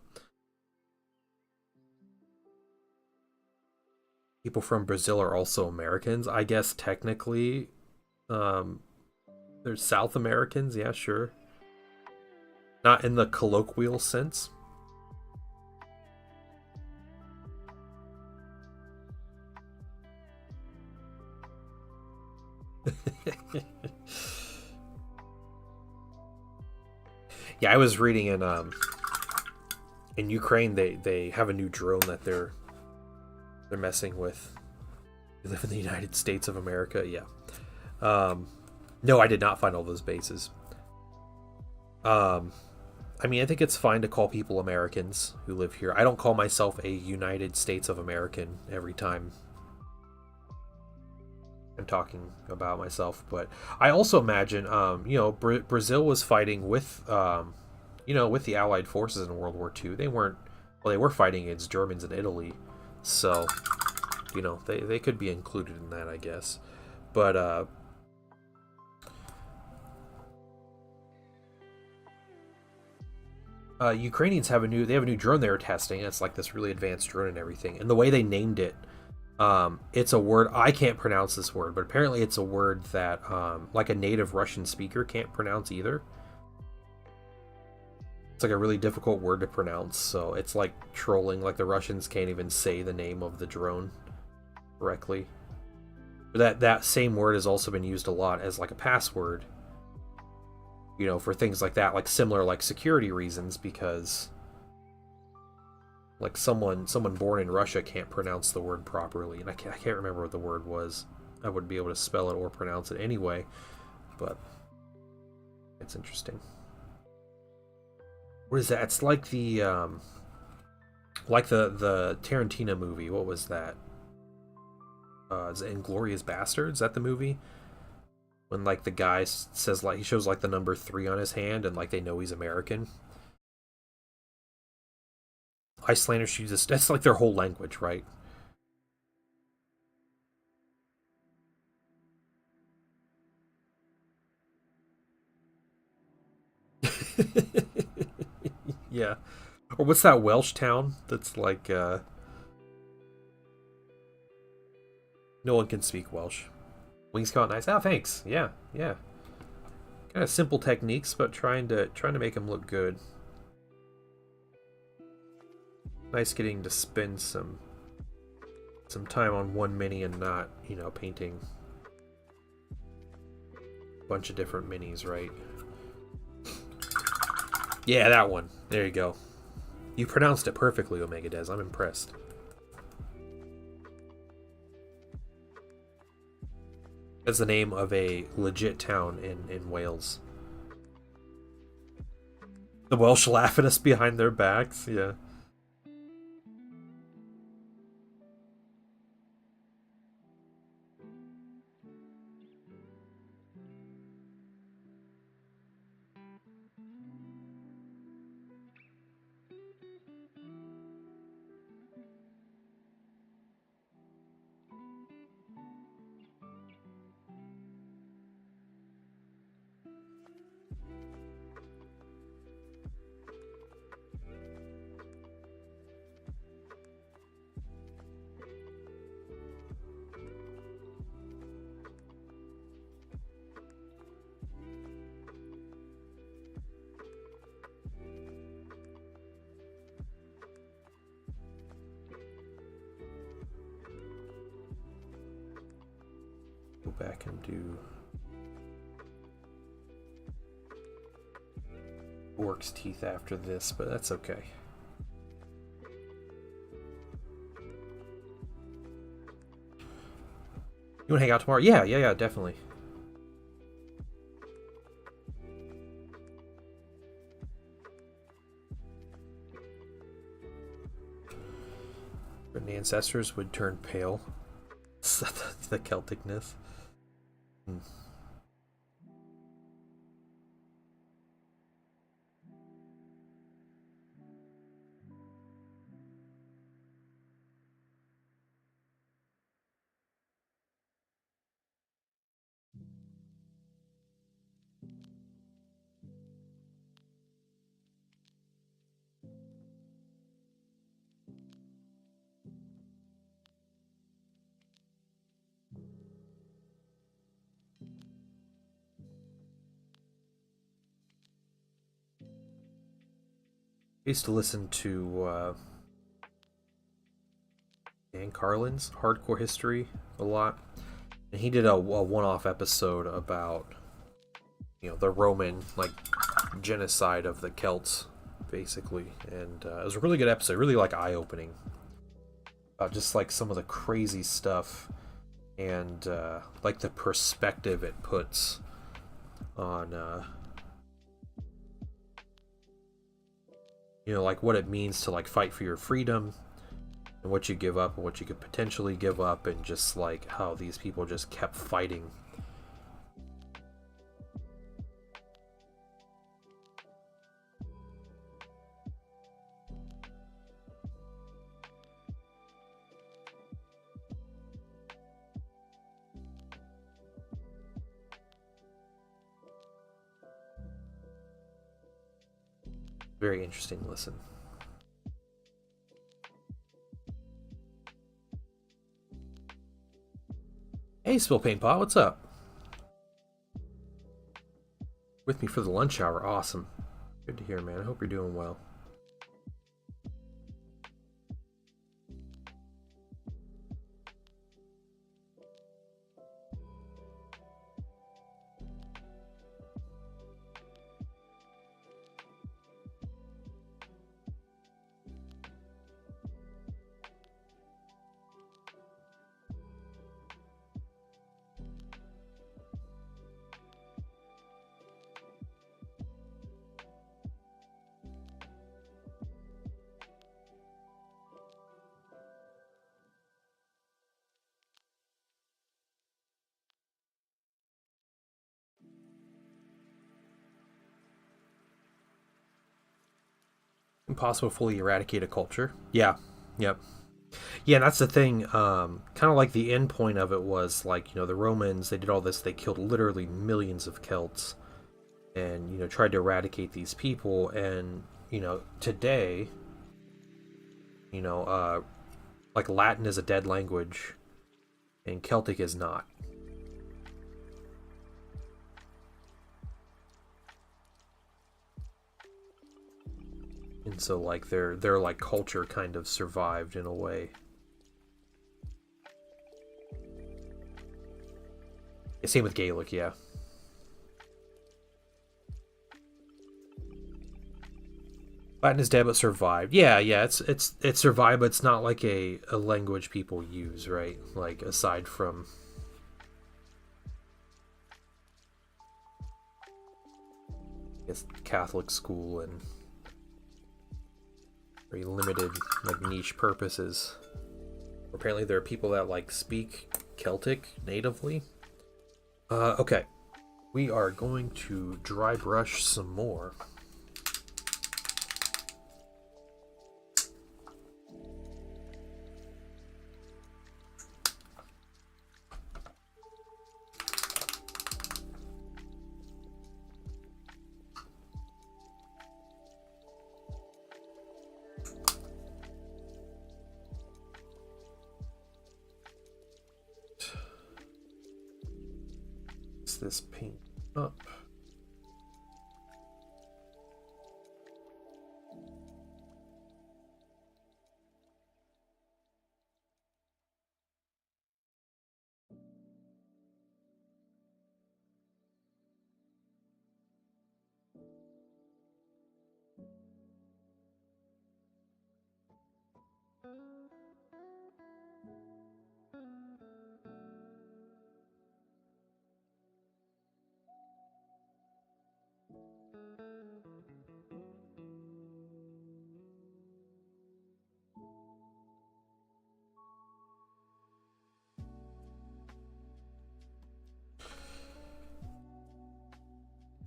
People from Brazil are also Americans. I guess technically, there's South Americans. Yeah, sure. Not in the colloquial sense. Yeah, I was reading in Ukraine they have a new drone that they're messing with. They live in the United States of America. Yeah. No, I did not find all those bases. I mean, I think it's fine to call people Americans who live here. I don't call myself a United States of American every time I'm talking about myself, but I also imagine, Brazil was fighting with, with the Allied forces in World War II. They weren't, well, they were fighting against Germans in Italy, so, they could be included in that, I guess. But, Ukrainians have a new drone they were testing. It's like this really advanced drone and everything, and the way they named it, it's a word, I can't pronounce this word, but apparently it's a word that like a native Russian speaker can't pronounce either. It's like a really difficult word to pronounce, so it's like trolling, like the Russians can't even say the name of the drone correctly. That same word has also been used a lot as like a password, for things like that, like similar like security reasons, because like someone born in Russia can't pronounce the word properly, and I can't remember what the word was. I wouldn't be able to spell it or pronounce it anyway, but it's interesting. What is that? It's like the Tarantino movie. What was that? Is it Inglourious Basterds? Is that the movie? When like the guy says, like, he shows like the number 3 on his hand, and like they know he's American. Icelanders use this. That's like their whole language, right? Yeah. Or what's that Welsh town that's like no one can speak Welsh. Wings come out nice. Oh, thanks. Yeah, yeah. Kind of simple techniques, but trying to make them look good. Nice getting to spend some time on one mini and not, you know, painting a bunch of different minis, right? Yeah, that one. There you go. You pronounced it perfectly, Omega Des. I'm impressed. That's the name of a legit town in Wales. The Welsh laugh at us behind their backs, yeah. Go back and do Orc's teeth after this, but that's okay. You want to hang out tomorrow? Yeah, definitely. When the ancestors would turn pale. The Celticness. I used to listen to Dan Carlin's Hardcore History a lot, and he did a one-off episode about, you know, the Roman like genocide of the Celts, basically, and it was a really good episode, really like eye-opening, just like some of the crazy stuff and like the perspective it puts on you know, like what it means to like fight for your freedom and what you give up and what you could potentially give up, and just like how these people just kept fighting. Very interesting listen. Hey, Spill Paint Pot, what's up? With me for the lunch hour, awesome. Good to hear, man. I hope you're doing well. Impossible to fully eradicate a culture. Yeah. Yep. Yeah, and that's the thing. Kind of like the end point of it was like, you know, the Romans, they did all this. They killed literally millions of Celts, and, you know, tried to eradicate these people. And, you know, today, you know, like Latin is a dead language, and Celtic is not. And so like their like culture kind of survived in a way. Same with Gaelic, yeah. Latin is dead but survived. Yeah, yeah, it's survived, but it's not like a language people use, right? Like aside from I guess Catholic school and very limited like niche purposes. Apparently there are people that like speak Celtic natively. Okay. We are going to dry brush some more. This paint up.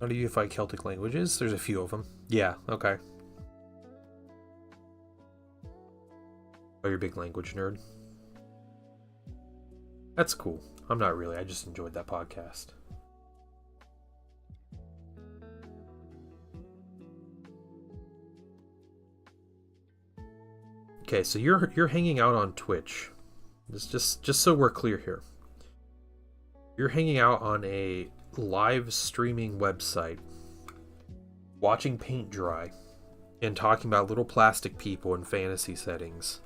How do you fight Celtic languages? There's a few of them. Yeah, okay. Oh, you're a big language nerd. That's cool. I'm not really. I just enjoyed that podcast. Okay, so you're hanging out on Twitch. Just so we're clear here. You're hanging out on a live streaming website, watching paint dry, and talking about little plastic people in fantasy settings.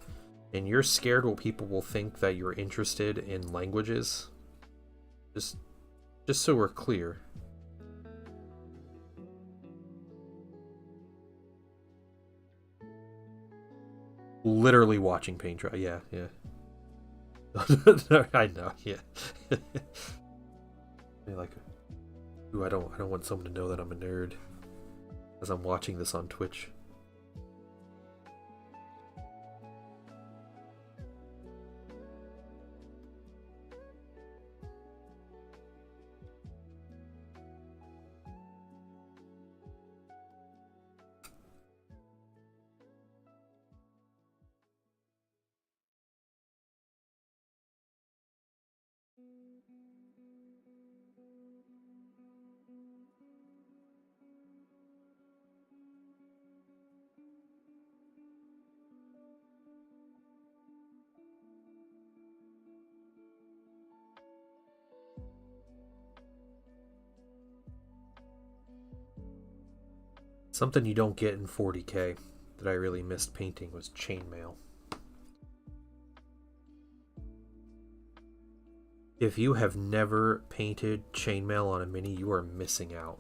And you're scared what people will think that you're interested in languages. Just so we're clear. Literally watching paint dry. Yeah. I know. Yeah. Like, ooh, I don't want someone to know that I'm a nerd as I'm watching this on Twitch. Something you don't get in 40K that I really missed painting was chainmail. If you have never painted chainmail on a mini, you are missing out.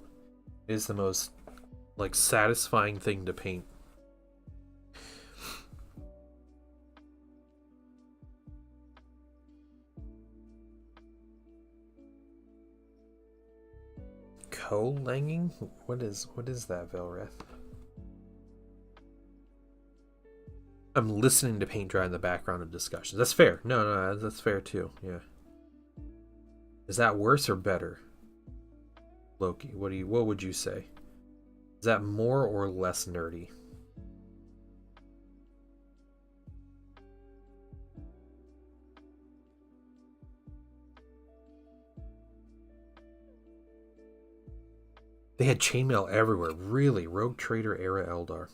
It is the most like satisfying thing to paint. Co-langing? What is that, Velreth? I'm listening to paint dry in the background of discussions. That's fair. No, that's fair too. Yeah. Is that worse or better? Loki, what would you say? Is that more or less nerdy? They had chainmail everywhere. Really? Rogue Trader era Eldar.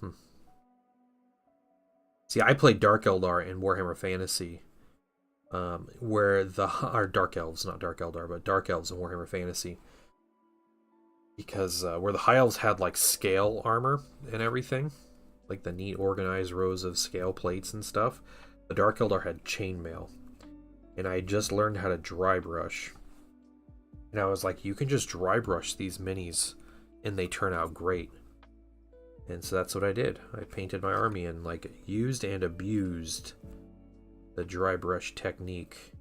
See, I played Dark Eldar in Warhammer Fantasy. Where or Dark Elves, not Dark Eldar, but Dark Elves in Warhammer Fantasy. Because where the High Elves had like scale armor and everything. like the neat organized rows of scale plates and stuff. The Dark Eldar had chainmail, and I just learned how to dry brush. And I was like, you can just dry brush these minis, and they turn out great. And so that's what I did. I painted my army and like used and abused the dry brush technique.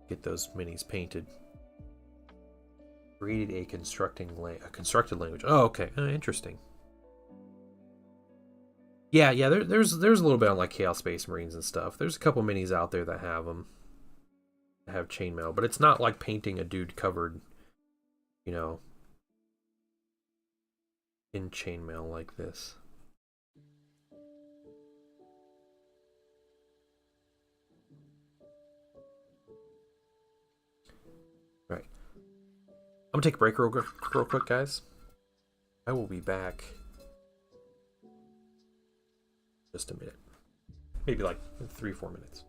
Get those minis painted. Created a constructed language. Oh, okay, interesting. Yeah, there's a little bit on like Chaos Space Marines and stuff. There's a couple minis out there that have them, that have chainmail, but it's not like painting a dude covered, you know, in chainmail like this. All right, I'm gonna take a break real quick, guys. I will be back just a minute, maybe like 3-4 minutes.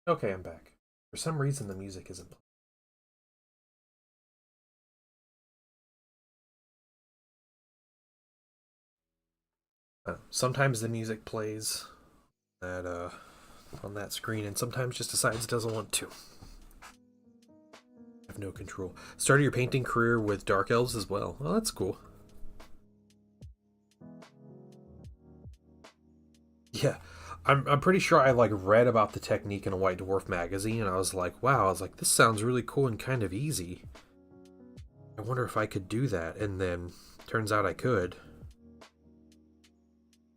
Okay, I'm back. For some reason, the music isn't playing. Sometimes the music plays that on that screen, and sometimes just decides it doesn't want to. I have no control. Started your painting career with Dark Elves as well. Well, that's cool. Yeah, I'm pretty sure I like read about the technique in a White Dwarf magazine, and I was like, wow. I was like, this sounds really cool and kind of easy. I wonder if I could do that, and then turns out I could.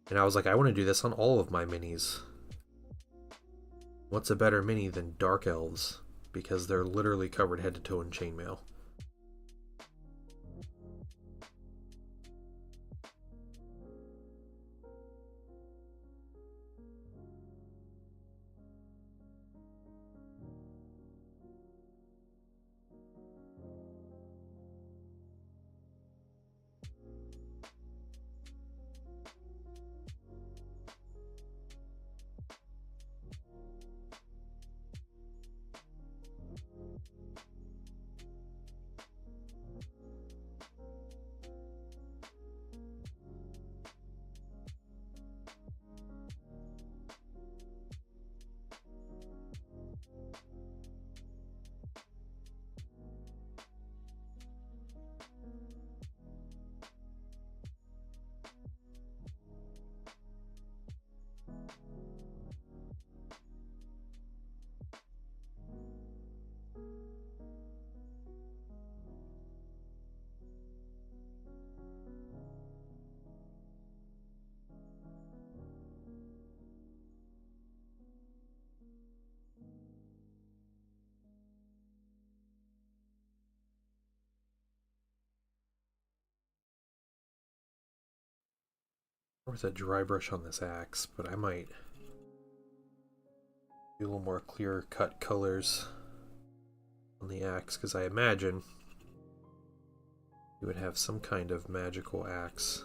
And I was like, I want to do this on all of my minis. What's a better mini than Dark Elves? Because they're literally covered head to toe in chainmail. There was a dry brush on this axe, but I might do a little more clear cut colors on the axe, because I imagine you would have some kind of magical axe.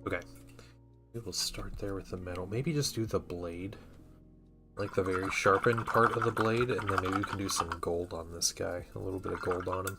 Okay, we'll start there with the metal. Maybe just do the blade, like the very sharpened part of the blade, and then maybe we can do some gold on this guy. A little bit of gold on him.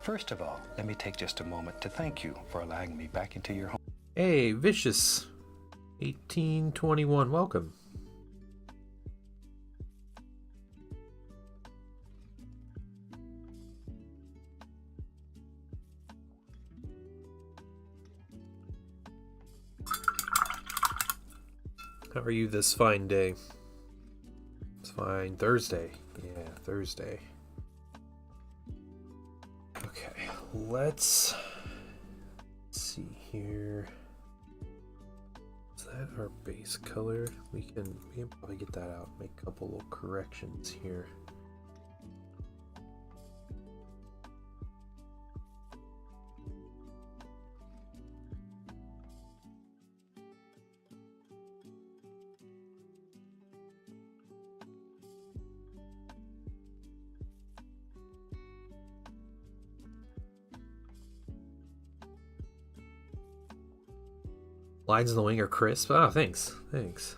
First of all, let me take just a moment to thank you for allowing me back into your home. Hey, Vicious 1821, welcome. How are you this fine day? It's fine. Thursday. Yeah, Thursday. Okay, let's see here. Is that our base color? We can probably get that out, make a couple little corrections here. Lines in the wing are crisp. Oh, thanks. Thanks.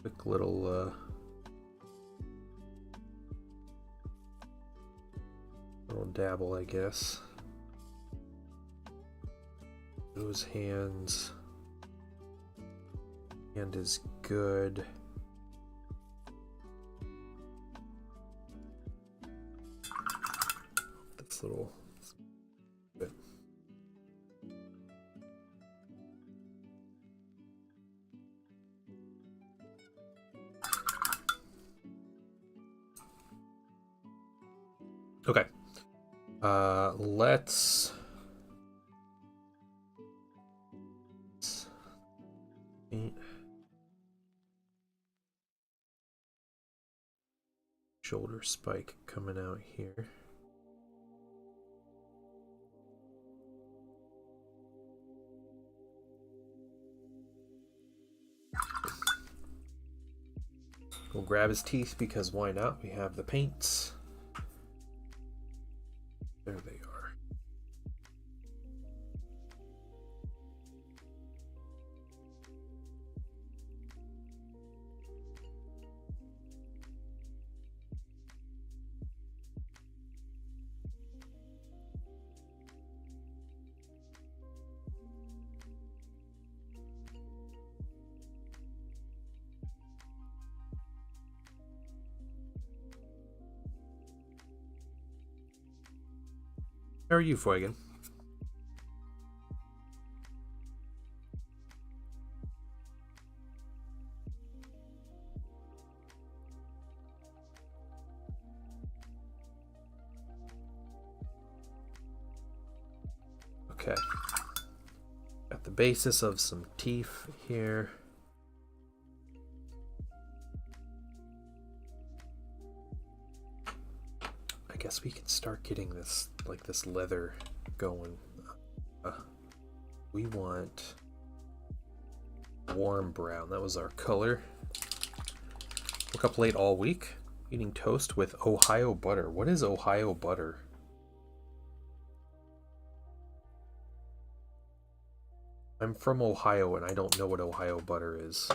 Quick little dabble, I guess. Those hands. Hand is good. This little bit. Okay. Let's paint shoulder spike coming out here. We'll grab his teeth because why not? We have the paints. There they are. How are you, Fuegan? Okay. Got the basis of some teeth here. I guess we can start getting this, like this leather going. We want warm brown. That was our color. Woke up late all week. Eating toast with Ohio butter. What is Ohio butter? I'm from Ohio and I don't know what Ohio butter is.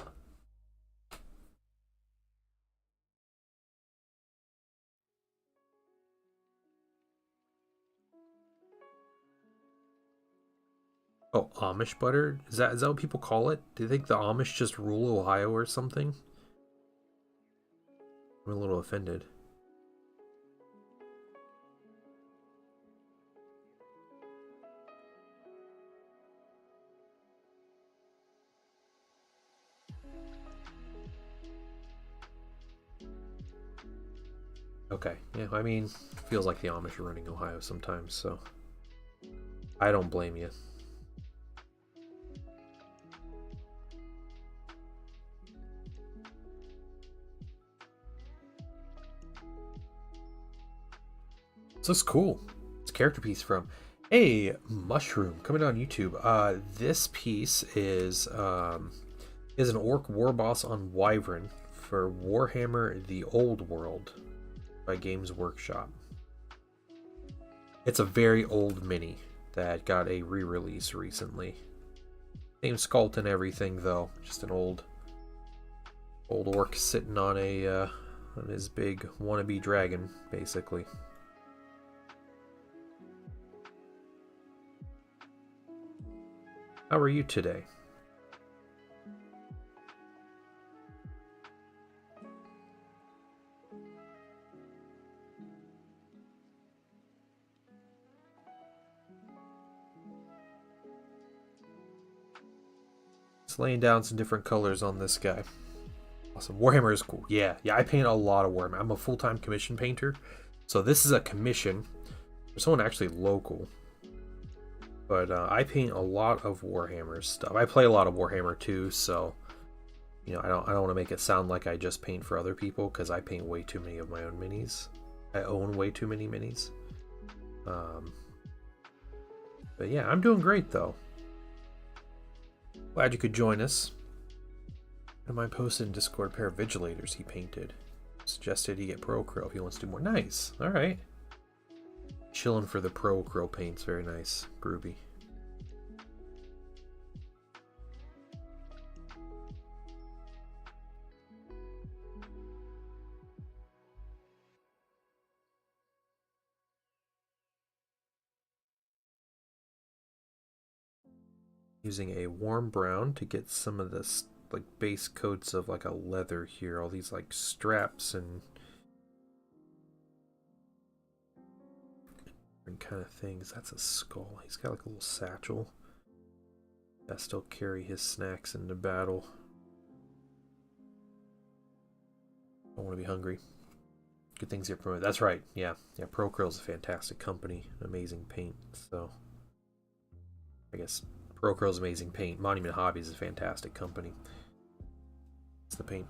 Oh, Amish butter? Is that what people call it? Do you think the Amish just rule Ohio or something? I'm a little offended. Okay, yeah, I mean, feels like the Amish are running Ohio sometimes, so I don't blame you. This looks cool. It's a character piece from Mushroom coming on YouTube. This piece is an orc warboss on Wyvern for Warhammer: The Old World by Games Workshop. It's a very old mini that got a re-release recently. Same sculpt and everything though, just an old orc sitting on a on his big wannabe dragon, basically. How are you today? Just laying down some different colors on this guy. Awesome. Warhammer is cool. Yeah, I paint a lot of Warhammer. I'm a full-time commission painter. So this is a commission for someone actually local. But I paint a lot of Warhammer stuff. I play a lot of Warhammer too, so you know, I don't want to make it sound like I just paint for other people, because I paint way too many of my own minis. I own way too many minis. But yeah, I'm doing great though. Glad you could join us. And I posted in Discord a pair of Vigilators he painted. Suggested he get Pro Crow if he wants to do more. Nice. Alright. Chilling for the Pro Crow paints. Very nice. Groovy. Using a warm brown to get some of this like base coats of like a leather here. All these like straps and different kind of things. That's a skull. He's got like a little satchel. I still carry his snacks into battle. Don't want to be hungry. Good things get promoted. That's right. Yeah. Pro Krill's a fantastic company. Amazing paint. So I guess Pro Krill's amazing paint. Monument Hobbies is a fantastic company. It's the paint.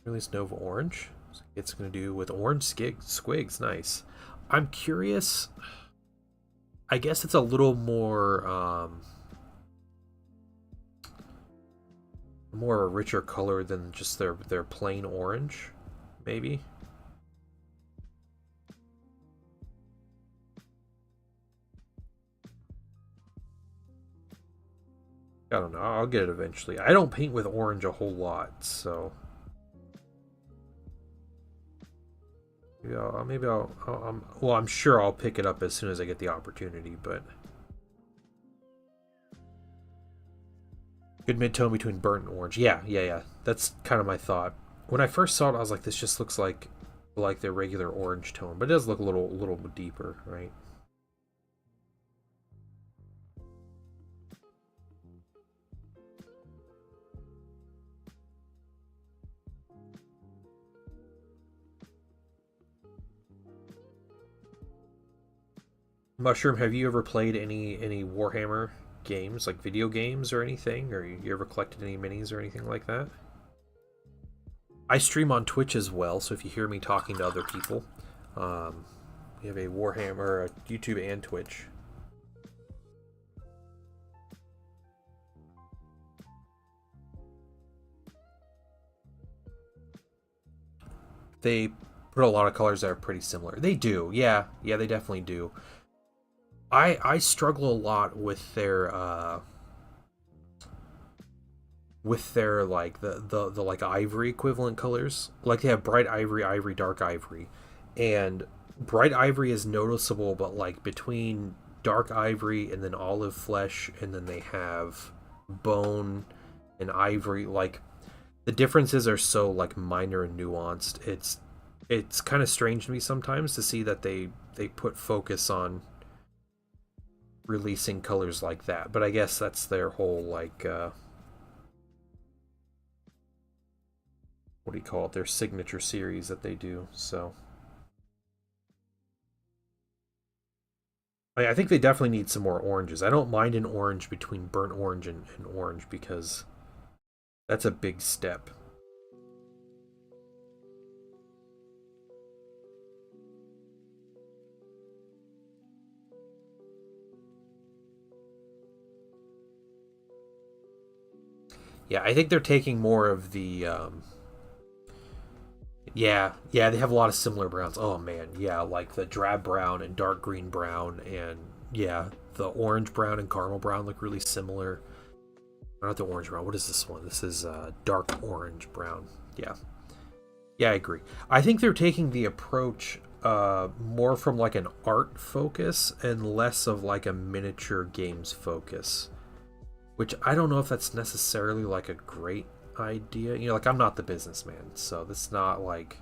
Release Nova Orange. It's going to do with orange squigs. Nice. I'm curious. I guess it's a little more more a richer color than just their plain orange, maybe. I don't know. I'll get it eventually. I don't paint with orange a whole lot, so maybe I'll well, I'm sure I'll pick it up as soon as I get the opportunity, but good mid-tone between burnt and orange. Yeah. That's kind of my thought. When I first saw it, I was like, this just looks like their regular orange tone, but it does look a little deeper, right? Mushroom, have you ever played any Warhammer games, like video games or anything? Or you ever collected any minis or anything like that? I stream on Twitch as well, so if you hear me talking to other people, we have a Warhammer, YouTube and Twitch. They put a lot of colors that are pretty similar. They do, yeah, they definitely do. I struggle a lot with their like the like ivory equivalent colors. Like they have bright ivory, dark ivory, and bright ivory is noticeable, but like between dark ivory and then olive flesh, and then they have bone and ivory, like the differences are so like minor and nuanced. It's kind of strange to me sometimes to see that they put focus on releasing colors like that, but I guess that's their whole like what do you call it, their signature series that they do. So I think they definitely need some more oranges. I don't mind an orange between burnt orange and orange, because that's a big step. Yeah, I think they're taking more of the yeah, they have a lot of similar browns. Oh man, yeah, like the drab brown and dark green brown, and yeah, the orange brown and caramel brown look really similar. Not the orange brown. What is this one? This is dark orange brown. Yeah. Yeah, I agree. I think they're taking the approach more from like an art focus and less of like a miniature games focus, which I don't know if that's necessarily like a great idea. You know, like I'm not the businessman, so that's not like,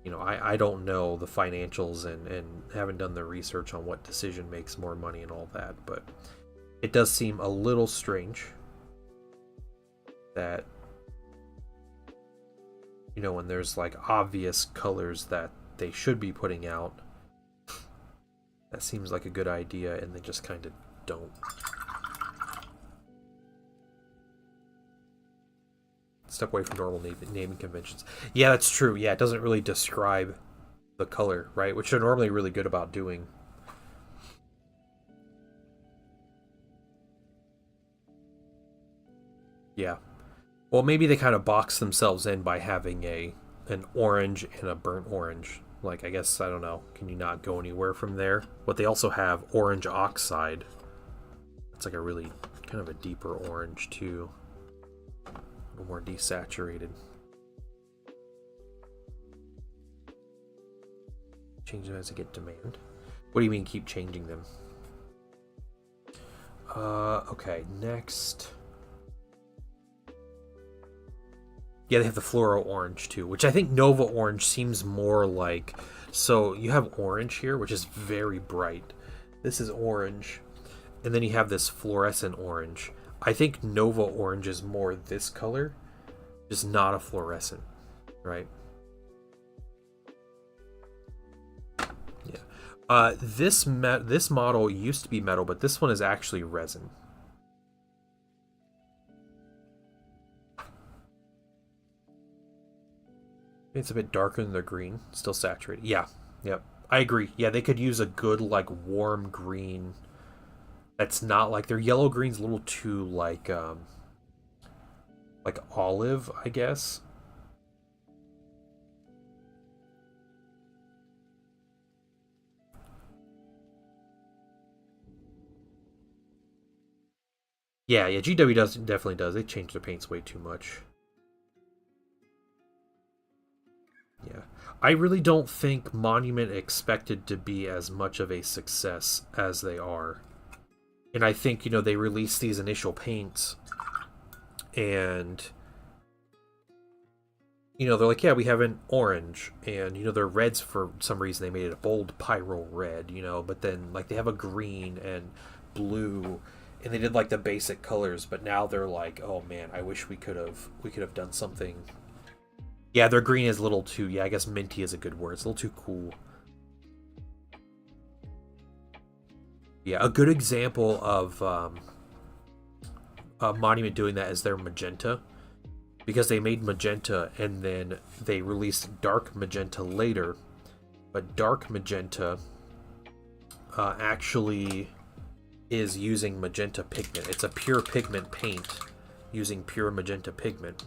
you know, I don't know the financials and haven't done the research on what decision makes more money and all that, but it does seem a little strange that, you know, when there's like obvious colors that they should be putting out, that seems like a good idea and they just kind of don't. Step away from normal naming conventions. Yeah, that's true. Yeah, it doesn't really describe the color, right? Which they're normally really good about doing. Yeah. Well, maybe they kind of box themselves in by having an orange and a burnt orange. Like, I guess, I don't know. Can you not go anywhere from there? But they also have orange oxide. It's like a really kind of a deeper orange, too. A little more desaturated. Change them as I get demand. What do you mean keep changing them? Okay, next. Yeah, they have the fluoro orange too, which I think Nova orange seems more like. So you have orange here, which is very bright. This is orange, and then you have this fluorescent orange. I think Nova orange is more this color, just not a fluorescent, right? Yeah. This model used to be metal, but this one is actually resin. It's a bit darker than the green, still saturated. Yeah, yep. I agree. Yeah, they could use a good like warm green. That's not like their yellow green's a little too like olive, I guess. Yeah, yeah. GW does definitely does. They change their paints way too much. Yeah, I really don't think Monument expected to be as much of a success as they are, and I think you know they released these initial paints and you know, they're like, yeah, we have an orange, and you know, their reds for some reason they made it a bold pyro red, you know, but then like they have a green and blue, and they did like the basic colors, but now they're like, oh man, I wish we could have done something. Yeah, their green is a little too. Yeah, I guess minty is a good word. It's a little too cool. Yeah, a good example of a Monument doing that is their magenta because they made magenta and then they released dark magenta later, but dark magenta actually is using magenta pigment. It's a pure pigment paint using pure magenta pigment,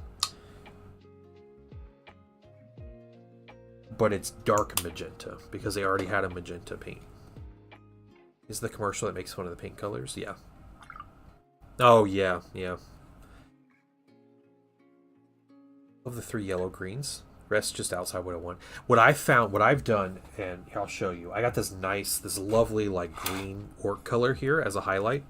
but it's dark magenta because they already had a magenta paint. Is the commercial that makes fun of the paint colors? Yeah. Oh yeah, yeah. Of the three yellow greens, rest just outside what I want. What I found, what I've done, and I'll show you. I got this lovely like green orc color here as a highlight.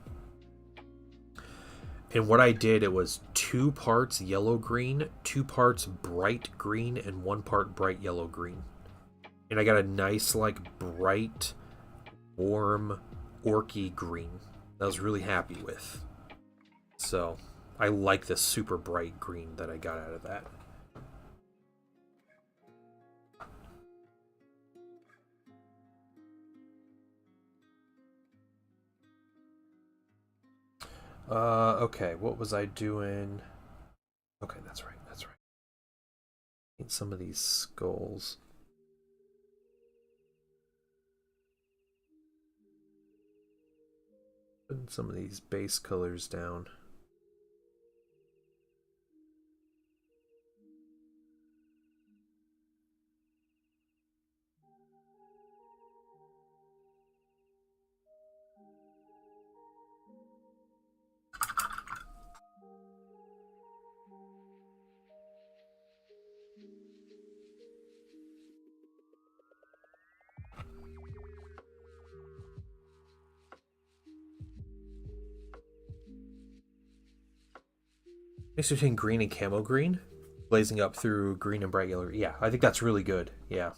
And what I did, it was 2 parts yellow green, 2 parts bright green, and 1 part bright yellow green. And I got a nice like bright, warm, orky green that I was really happy with. So I like this super bright green that I got out of that. Okay, what was I doing? Okay, that's right, that's right. Need some of these skulls. Putting some of these base colors down. Mix between green and camo green, blazing up through green and bright yellow. Yeah, I think that's really good. Yeah,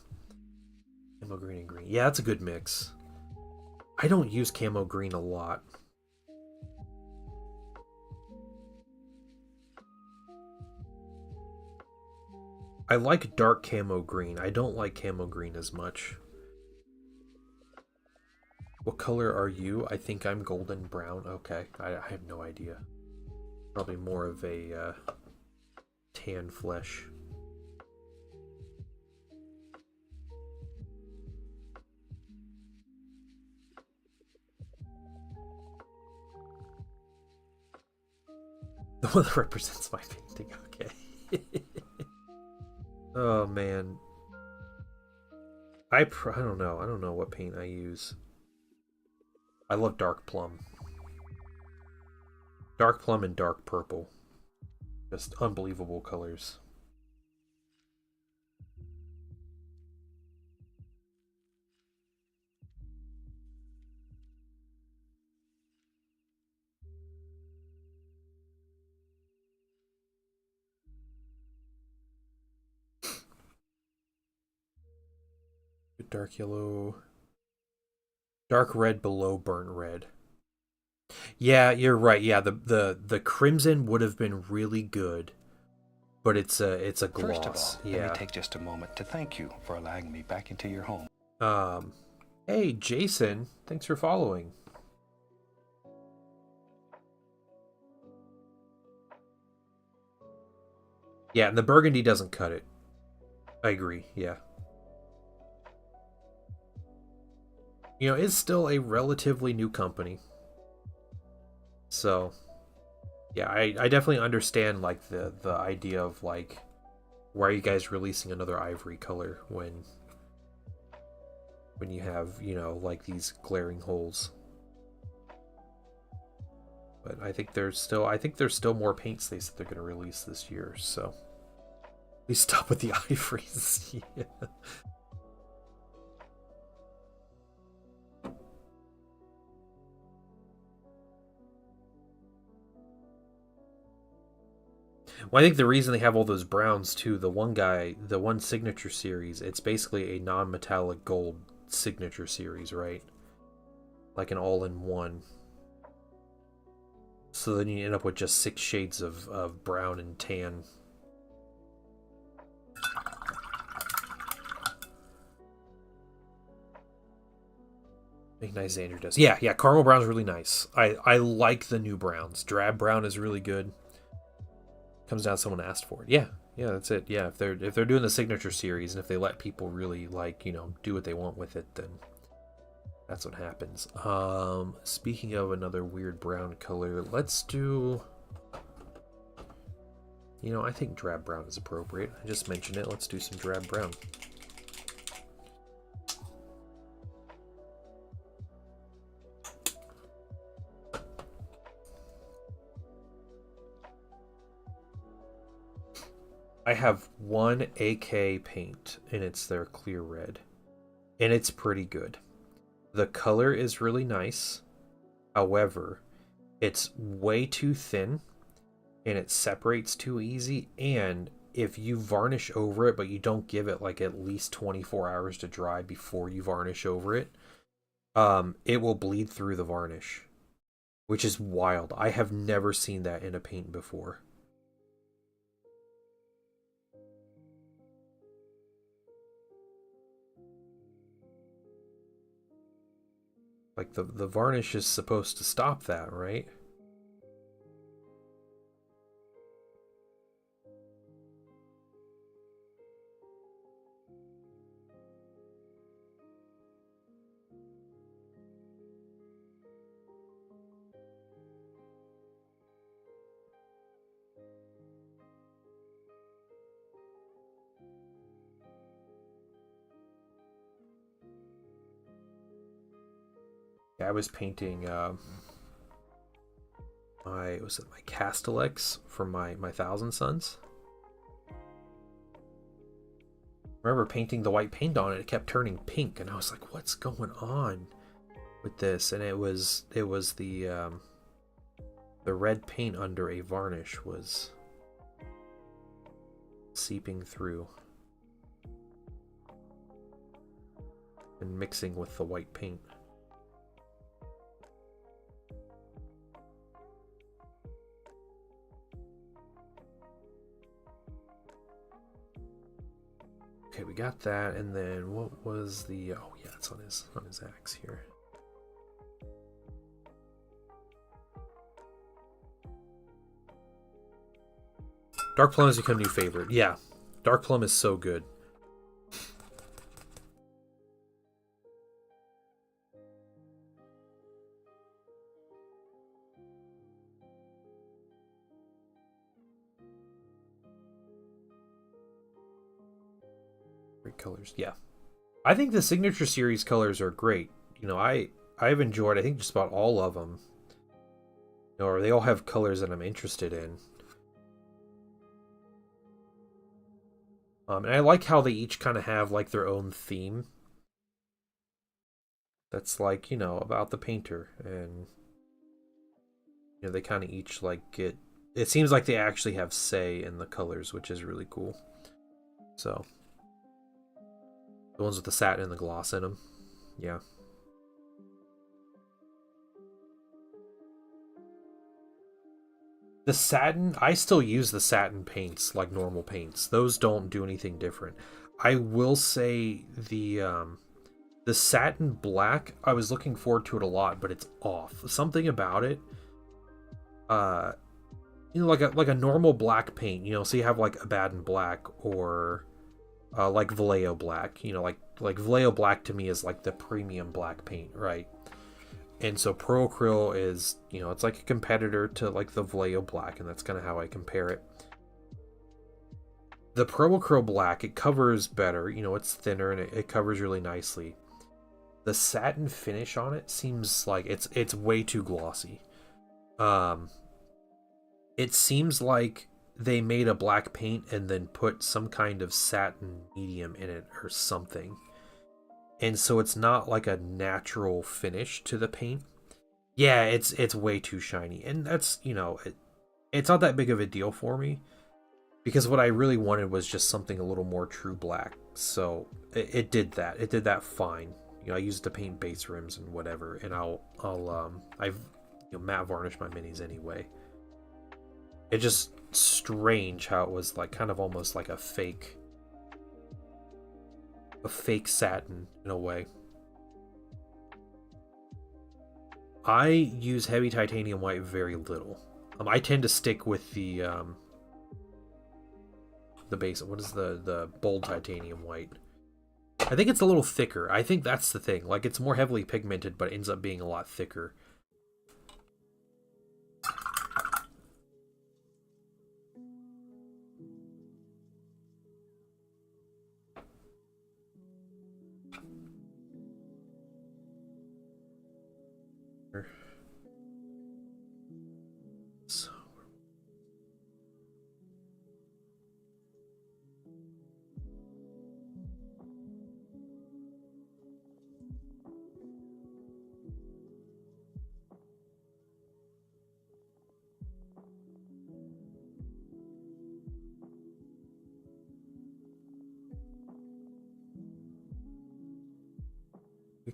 camo green and green. Yeah, that's a good mix. I don't use camo green a lot. I like dark camo green. I don't like camo green as much. What color are you? I think I'm golden brown. Okay, I have no idea. Probably more of a tan flesh. The one that represents my painting. Okay. Oh man. I don't know. I don't know what paint I use. I love dark plum. Dark plum and dark purple. Just unbelievable colors. Dark yellow. Dark red below burnt red. Yeah, you're right. Yeah, the crimson would have been really good, but it's a gloss. First of all, yeah. let me take just a moment to thank you for allowing me back into your home. Hey Jason, thanks for following. Yeah, and the burgundy doesn't cut it. I agree. Yeah. You know, it's still a relatively new company. So, yeah, I definitely understand, like, the idea of, like, why are you guys releasing another ivory color when you have, you know, like, these glaring holes. But I think there's still more paints they said they're going to release this year, so please stop with the ivories. Yeah. Well, I think the reason they have all those browns too, the one signature series, it's basically a non-metallic gold signature series, right? Like an all-in-one. So then you end up with just 6 shades of brown and tan. Nice Xander does. Yeah, caramel brown's really nice. I like the new browns. Drab brown is really good. Comes down to someone asked for it. Yeah, that's it. Yeah, if they're doing the signature series and if they let people really, like, you know, do what they want with it, then that's what happens. Speaking of another weird brown color, let's do, you know, I think drab brown is appropriate. I just mentioned it. Let's do some drab brown. I have one AK paint, and it's their clear red. And it's pretty good. The color is really nice. However, it's way too thin, and it separates too easy. And if you varnish over it, but you don't give it like at least 24 hours to dry before you varnish over it, it will bleed through the varnish. Which is wild. I have never seen that in a paint before. Like, the varnish is supposed to stop that, right? Yeah, I was painting my Castellax for my Thousand Suns. I remember painting the white paint on it. It kept turning pink, and I was like, "What's going on with this?" And it was the red paint under a varnish was seeping through and mixing with the white paint. Okay, we got that, and then what was the... Oh yeah, it's on his axe here. Dark Plum has become new favorite. Yeah, Dark Plum is so good. Great colors. Yeah, I think the Signature Series colors are great. You know, I've enjoyed, I think, just about all of them. You know, or they all have colors that I'm interested in. And I like how they each kind of have like their own theme. That's like, you know, about the painter, and you know, they kind of each like get. It seems like they actually have say in the colors, which is really cool. So the ones with the satin and the gloss in them, yeah. The satin, I still use the satin paints like normal paints. Those don't do anything different. I will say the satin black, I was looking forward to it a lot, but it's off. Something about it, you know, like a normal black paint. You know, so you have like Abaddon black or like Vallejo black. You know, like Vallejo black to me is like the premium black paint, right? And so Pro Acryl is, you know, it's like a competitor to like the Vallejo black, and that's kind of how I compare it. The Pro Acryl black, it covers better, you know, it's thinner and it covers really nicely. The satin finish on it seems like it's way too glossy. It seems like they made a black paint and then put some kind of satin medium in it or something. And so it's not like a natural finish to the paint. Yeah, it's way too shiny. And that's, you know, it's not that big of a deal for me, because what I really wanted was just something a little more true black. So it did that. It did that fine. You know, I used it to paint base rims and whatever, and I've matte varnished my minis anyway. It's just strange how it was like kind of almost like a fake satin in a way. I use heavy titanium white very little. I tend to stick with the base. What is the bold titanium white? I think it's a little thicker. I think that's the thing. Like, it's more heavily pigmented, but ends up being a lot thicker.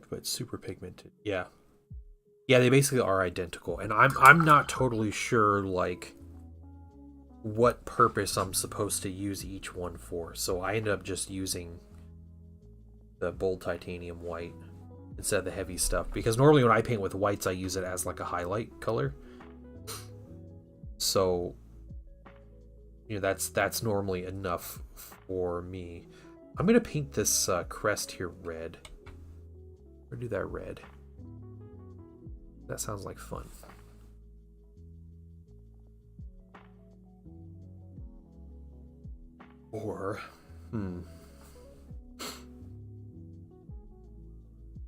But super pigmented. Yeah, they basically are identical, and I'm not totally sure like what purpose I'm supposed to use each one for. So I ended up just using the bold titanium white instead of the heavy stuff, because normally when I paint with whites, I use it as like a highlight color. So you know, that's normally enough for me. I'm gonna paint this crest here red. Or do that red. That sounds like fun. Or,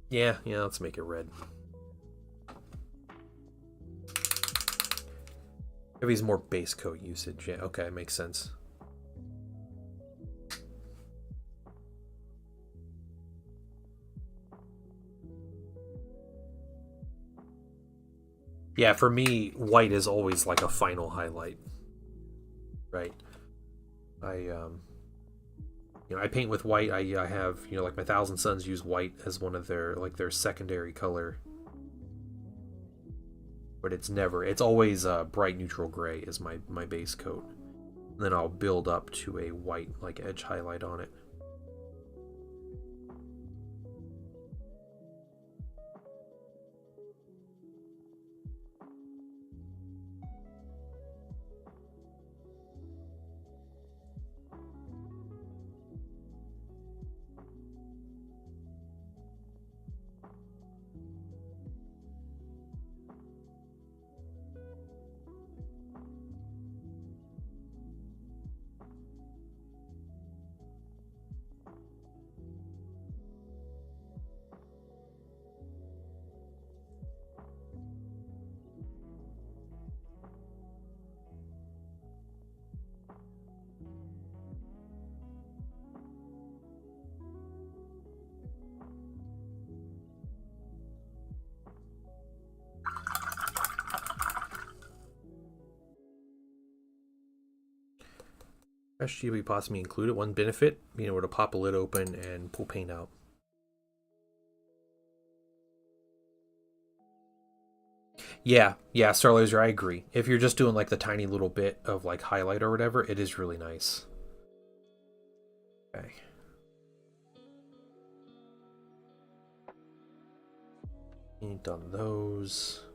yeah, let's make it red. Maybe it's more base coat usage. Yeah, okay, makes sense. Yeah, for me, white is always like a final highlight, right? I paint with white. I have, like my Thousand Suns use white as one of their secondary color. But it's always bright neutral gray is my base coat. And then I'll build up to a white like edge highlight on it. Should we possibly include it? One benefit, were to pop a lid open and pull paint out. Yeah, Star Laser, I agree. If you're just doing like the tiny little bit of like highlight or whatever, it is really nice. Okay. Paint on those.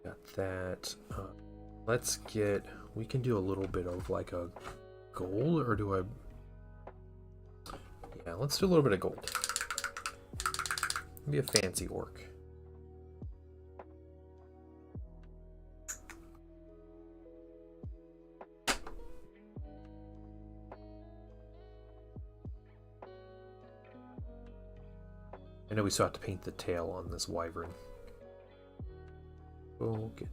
Got that. We can do a little bit of like a gold, or do I? Yeah, let's do a little bit of gold. Be a fancy orc. I know we still have to paint the tail on this wyvern. We'll get.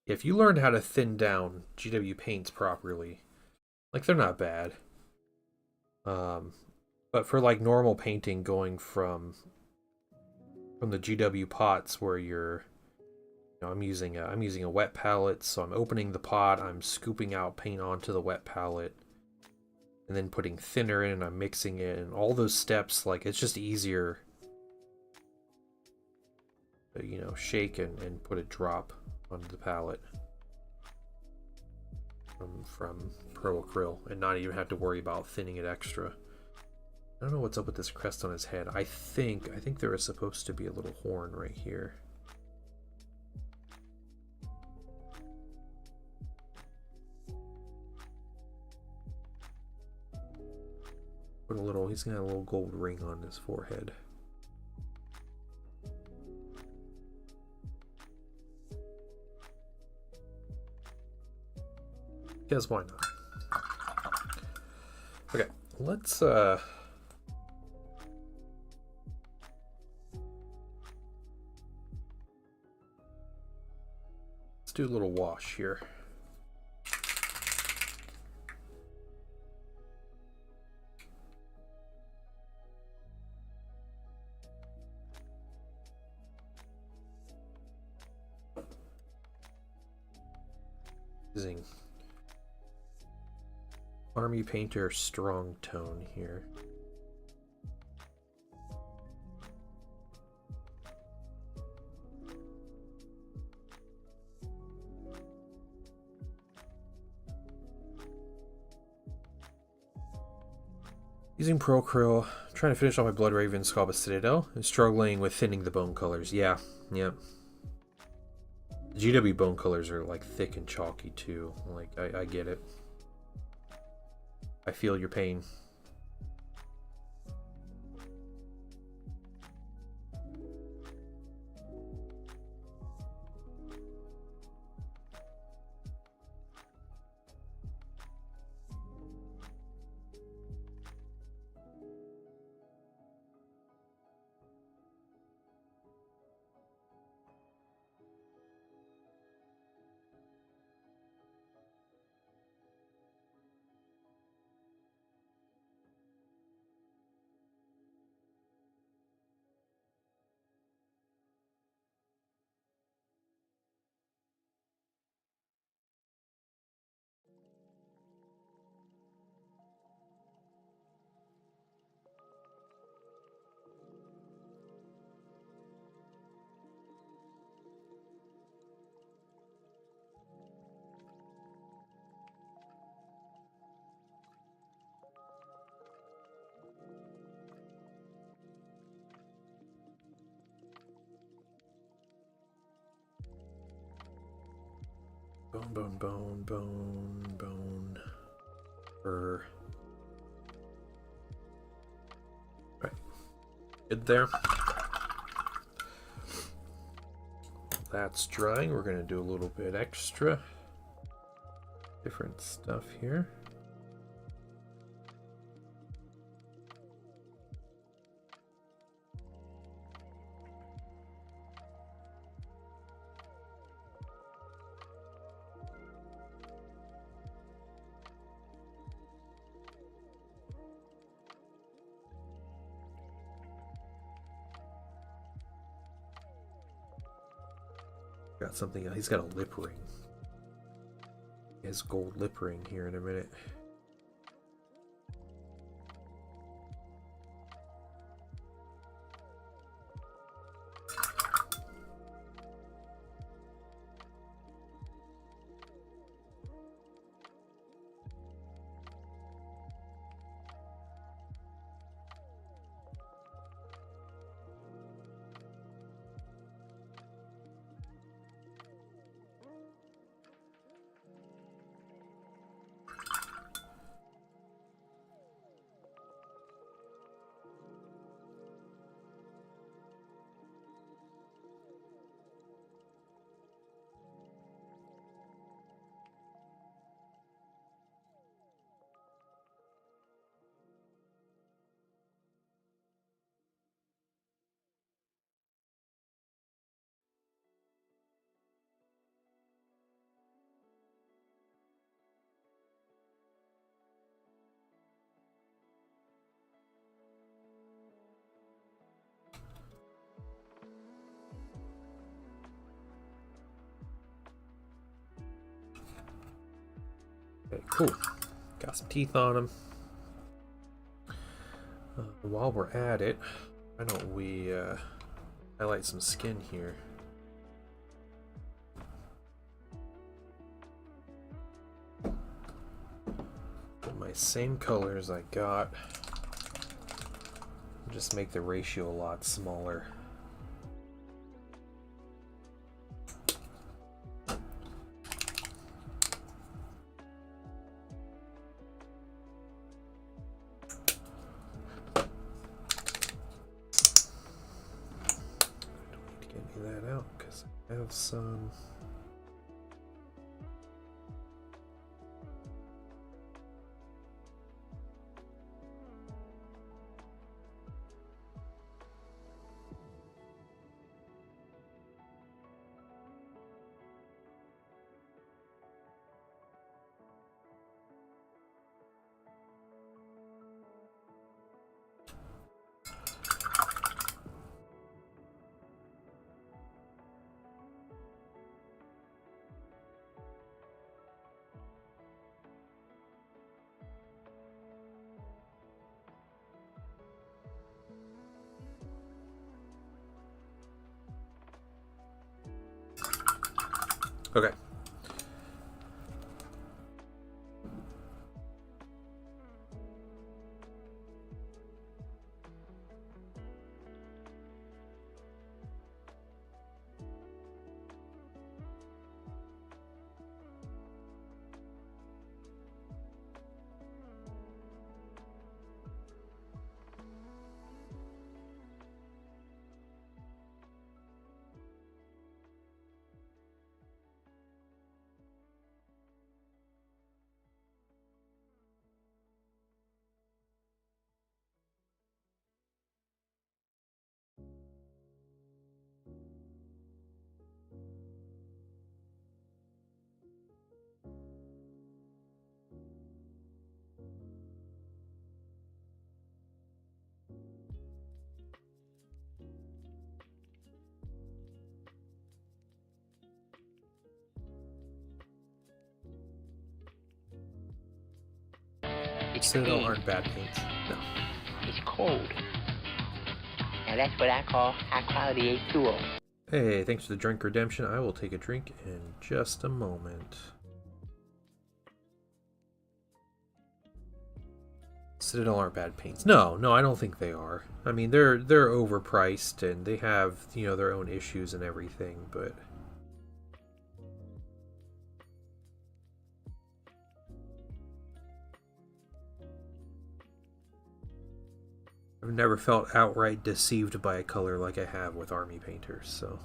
If you learned how to thin down GW paints properly, like they're not bad. But for like normal painting, going from the GW pots where I'm using a wet palette, so I'm opening the pot, I'm scooping out paint onto the wet palette, and then putting thinner in, and I'm mixing it, and all those steps, like it's just easier to, shake and put a drop onto the palette from Pro Acryl and not even have to worry about thinning it extra. I don't know what's up with this crest on his head. I think there is supposed to be a little horn right here. He's gonna have a little gold ring on his forehead. Guess why not? Okay, let's do a little wash here. Using Army Painter Strong Tone here. Using Pro Krill, trying to finish off my Blood Raven Scalpa Citadel, and struggling with thinning the bone colors. Yeah, yep. GW bone colors are like thick and chalky too. Like, I get it. I feel your pain. Bone. Fur. Right. Good there. That's drying. We're going to do a little bit extra. Different stuff here. Got something. He's got a lip ring. He has gold lip ring here in a minute. Okay, cool. Got some teeth on him. While we're at it, why don't we highlight some skin here? Put my same colors I got. Just make the ratio a lot smaller. Have some. Okay. It's Citadel clean. aren't bad paints. No. It's cold. Now that's what I call high-quality H2O. Hey, thanks for the drink redemption. I will take a drink in just a moment. Citadel aren't bad paints. No, I don't think they are. I mean, they're overpriced and they have, their own issues and everything, but I've never felt outright deceived by a color like I have with army painters, so.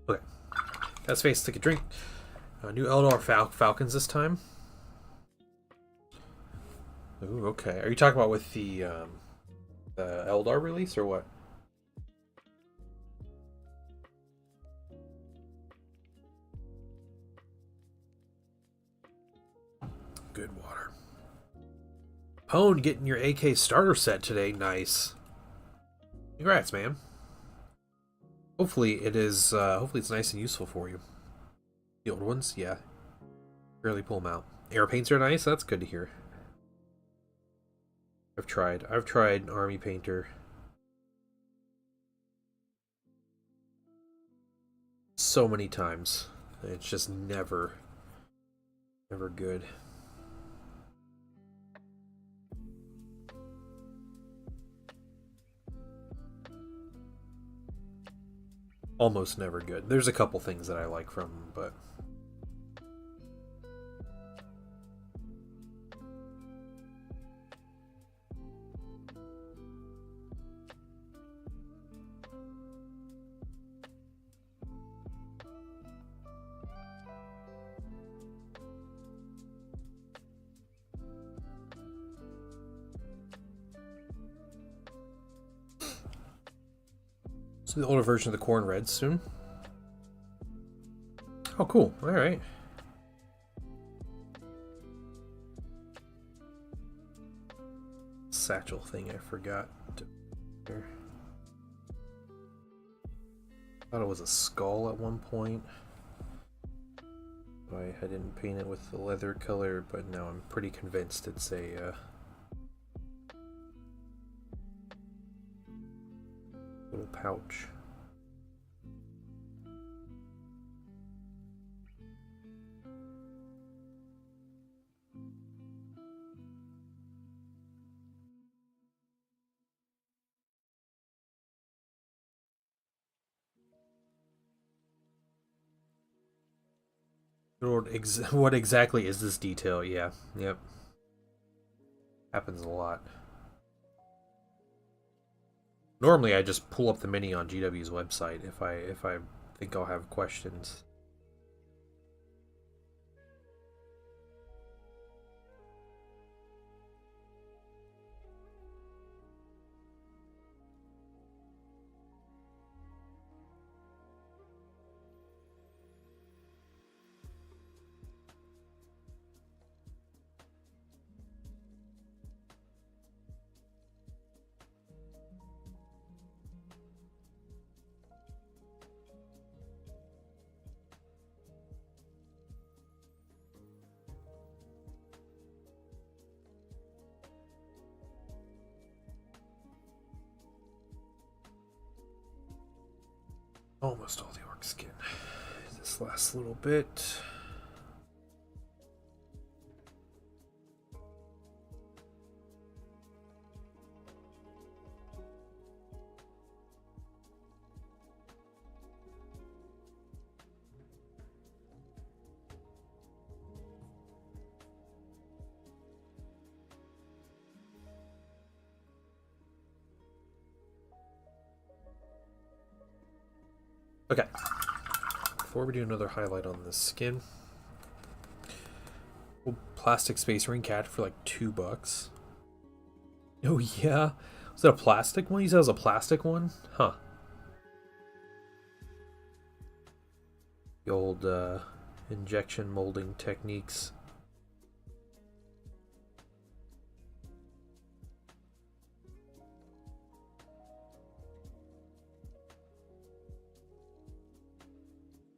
Okay. That's face, take a drink. New Eldar Falcons this time. Ooh, okay. Are you talking about with the Eldar release or what? Good water. Pone getting your AK starter set today. Nice. Congrats, man. Hopefully it is. Hopefully it's nice and useful for you. The old ones, yeah. Barely pull them out. Air paints are nice. That's good to hear. I've tried Army Painter so many times. It's just never good. Almost never good. There's a couple things that I like from them, but so the older version of the Corn Reds soon. Oh, cool. All right. Satchel thing I forgot. Thought it was a skull at one point. I didn't paint it with the leather color, but now I'm pretty convinced it's a little pouch. What exactly is this detail? Yeah, yep. Happens a lot. Normally I just pull up the mini on GW's website if I think I'll have questions. Almost all the orc skin. This last little bit. Okay. Before we do another highlight on this skin, plastic Space Marine cat for like $2. Oh yeah, was that a plastic one? You said it was a plastic one, huh? The old injection molding techniques.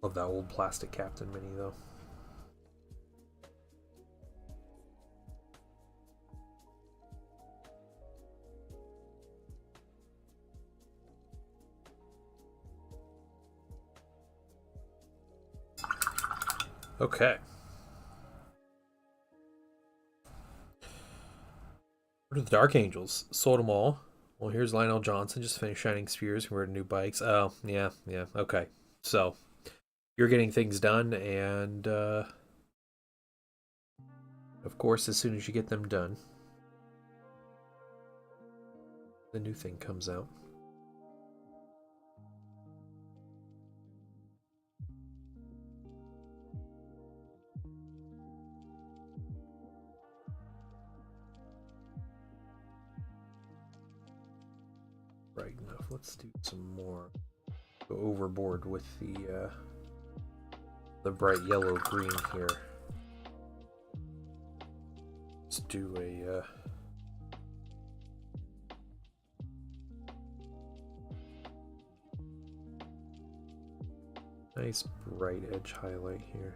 Love that old plastic Captain mini though. Okay. What are the Dark Angels? Sold them all. Well, here's Lionel Johnson. Just finished Shining Spears. We're new bikes. Oh, yeah. Okay. So, you're getting things done, and, of course, as soon as you get them done, the new thing comes out. Right enough. Let's do some more. Go overboard with the bright yellow green here. Let's do a nice bright edge highlight here.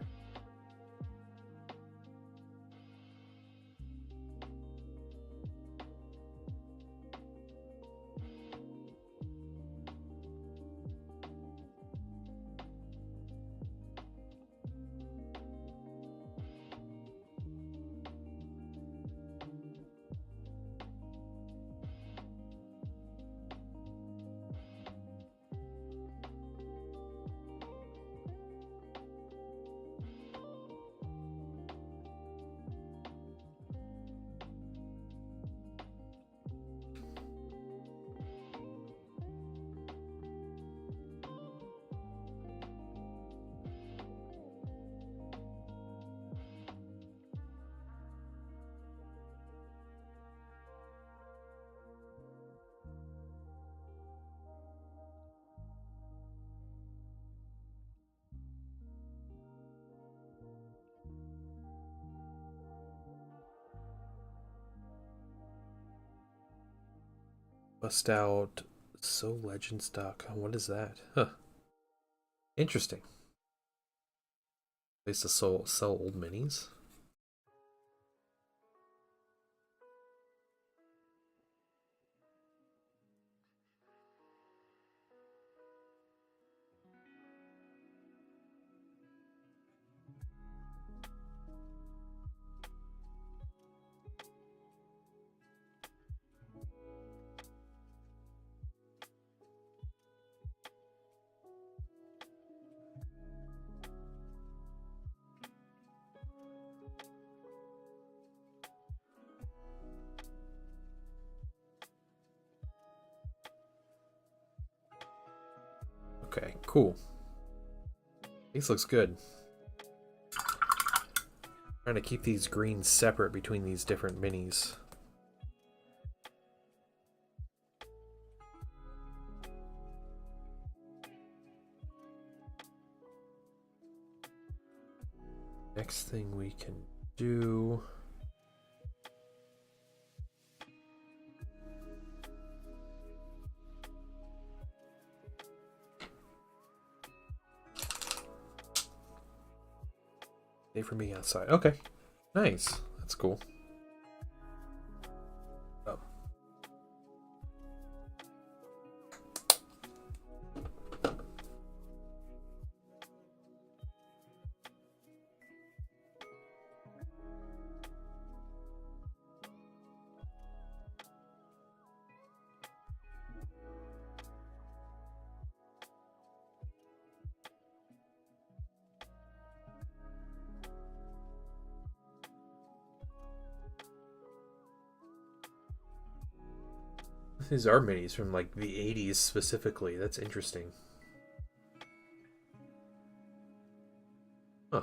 Bust out So Legend stock. What is that? Huh. Interesting. Place to sell old minis. Okay, cool. This looks good. Trying to keep these greens separate between these different minis. Next thing we can do... Stay for me outside. Okay. Nice. That's cool. Oh. These are minis from like the 80s specifically. That's interesting. Huh.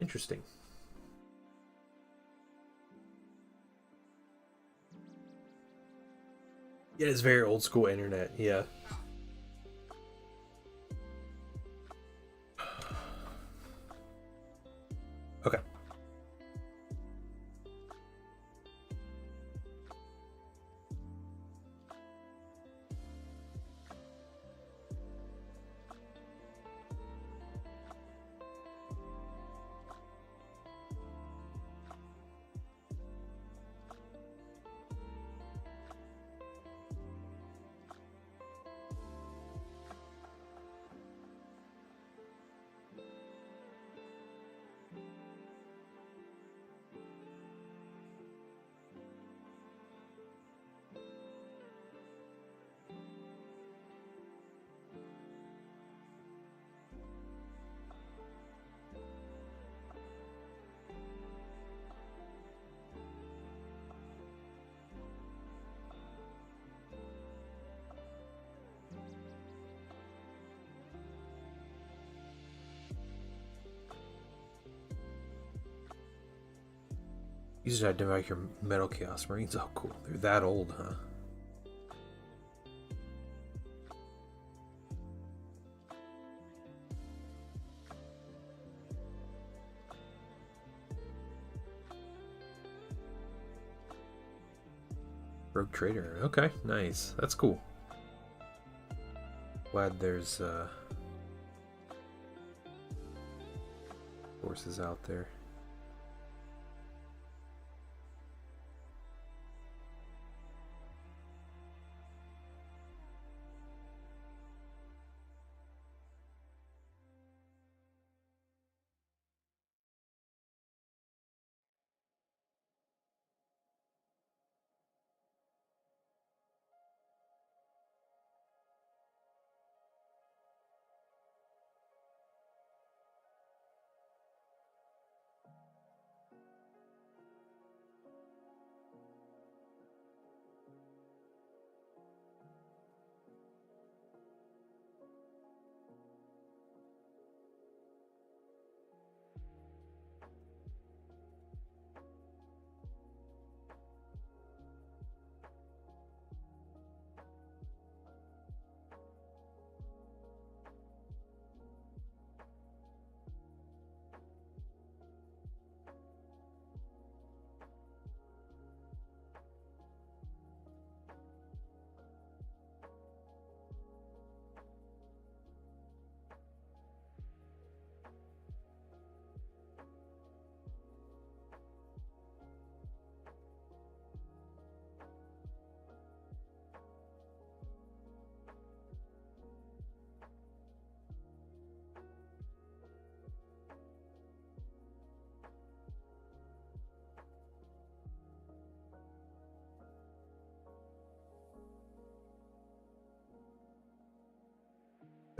Interesting. Yeah, it's very old school internet. Yeah. Okay. Use it to identify your metal chaos marines. Oh, cool. They're that old, huh? Rogue trader. Okay, nice. That's cool. Glad there's forces out there.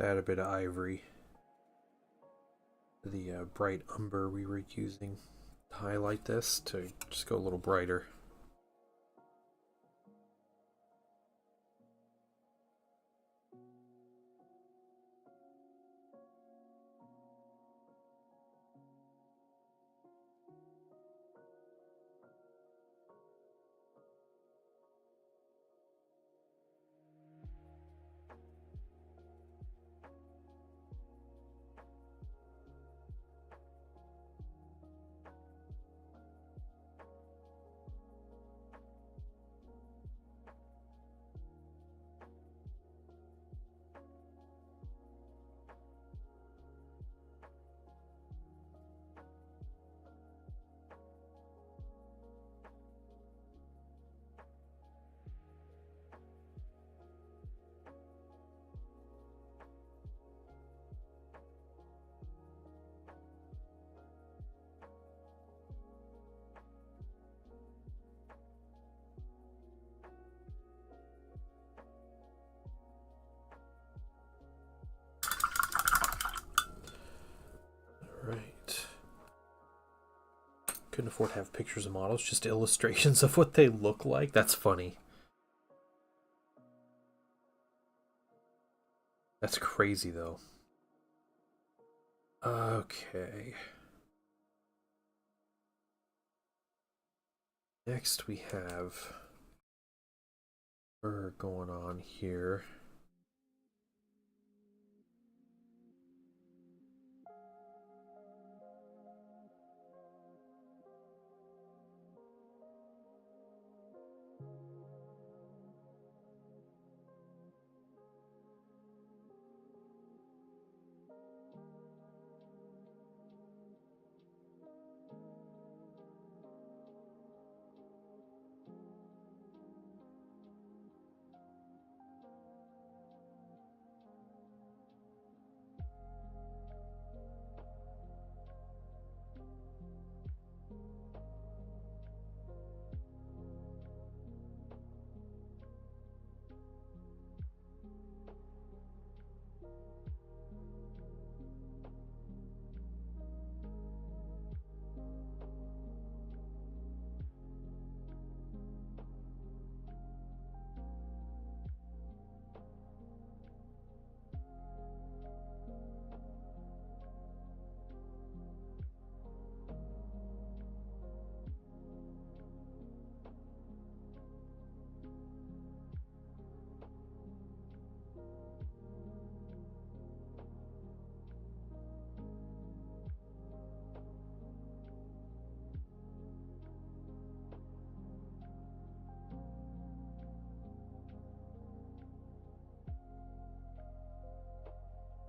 Add a bit of ivory. The bright umber we were using to highlight this to just go a little brighter. Right. Couldn't afford to have pictures of models, just illustrations of what they look like. That's funny. That's crazy, though. Okay. Next we have... We're going on here.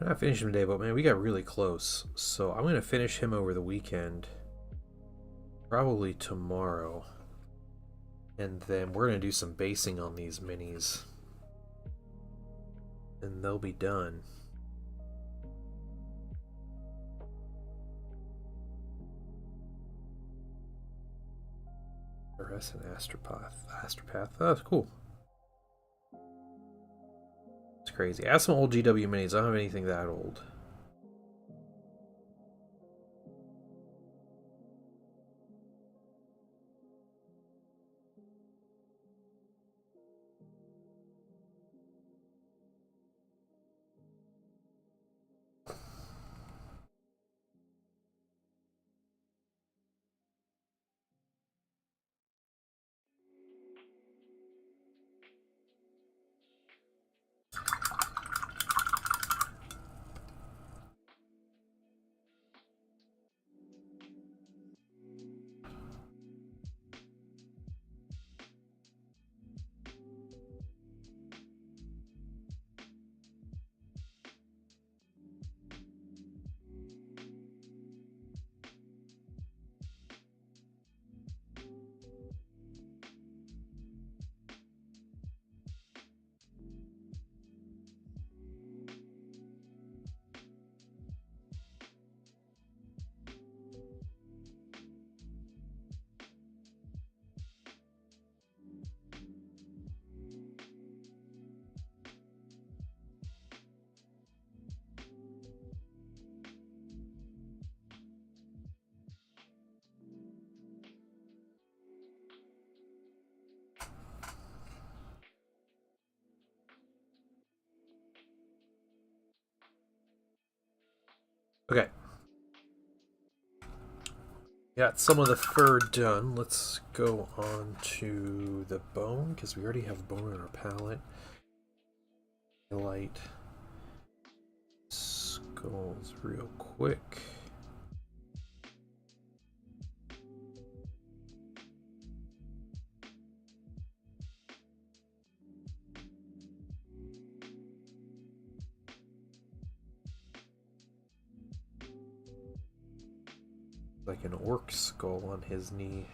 I'm not finishing him today, but man, we got really close. So I'm gonna finish him over the weekend. Probably tomorrow. And then we're gonna do some basing on these minis. And they'll be done. RS and Astropath. Oh, that's cool. It's crazy. Ask some old GW minis. I don't have anything that old. Okay. Got some of the fur done. Let's go on to the bone, because we already have bone in our palette. Light skulls real quick. Like an orc skull on his knee.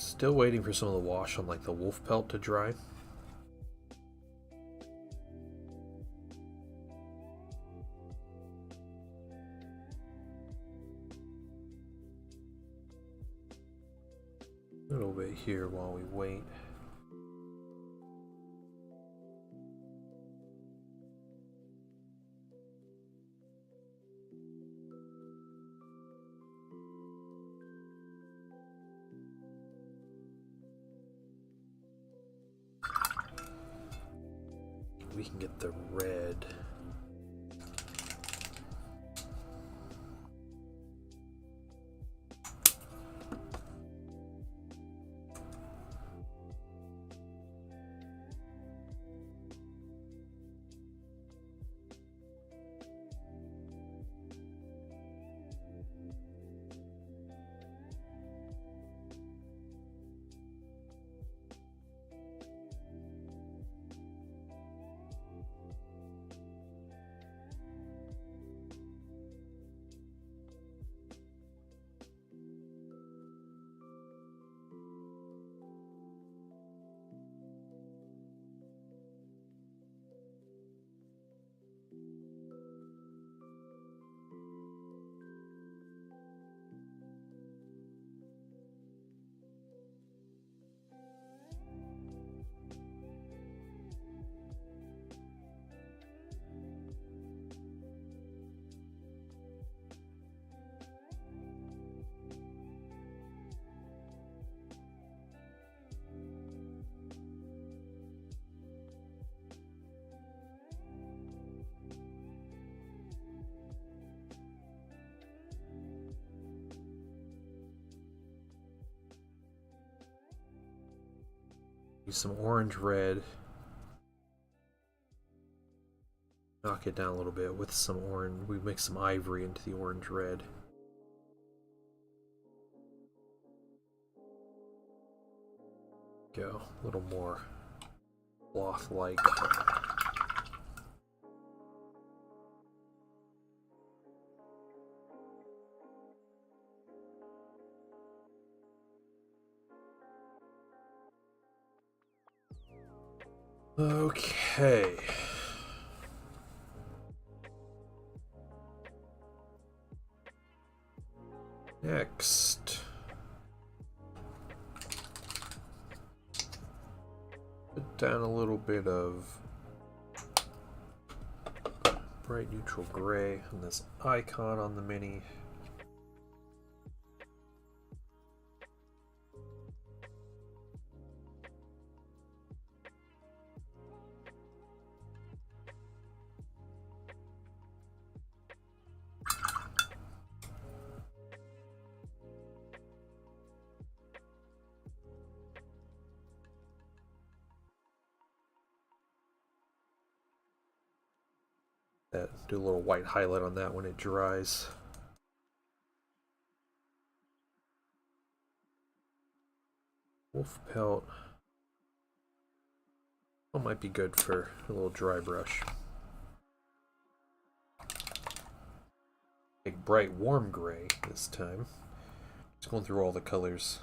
Still waiting for some of the wash on like the wolf pelt to dry. A little bit here while we wait. We can get the red. Use some orange red. Knock it down a little bit with some orange. We mix some ivory into the orange red. Go a little more cloth-like. Okay. Next. Put down a little bit of bright neutral gray on this icon on the mini. Do a little white highlight on that when it dries. Wolf pelt. That might be good for a little dry brush. Big bright warm gray this time. Just going through all the colors.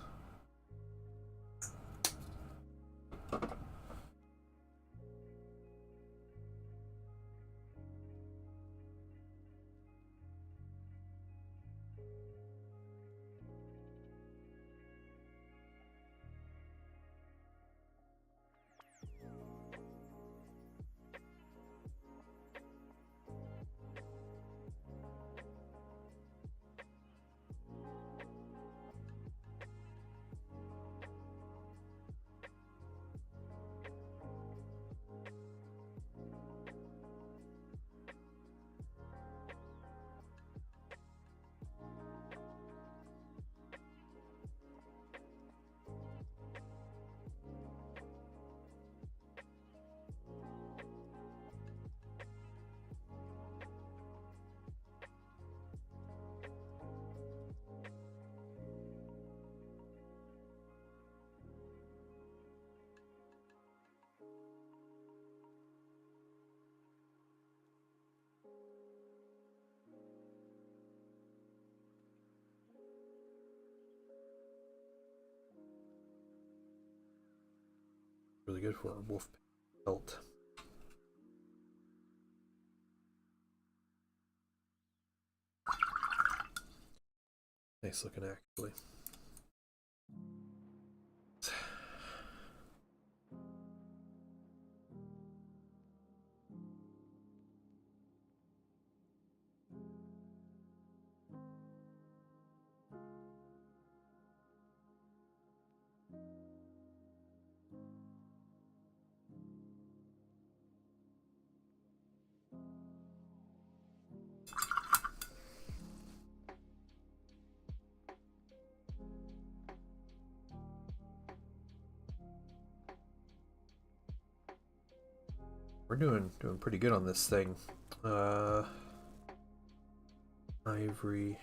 Really good for our wolf pelt. Nice looking, actually. We're doing pretty good on this thing. Ivory.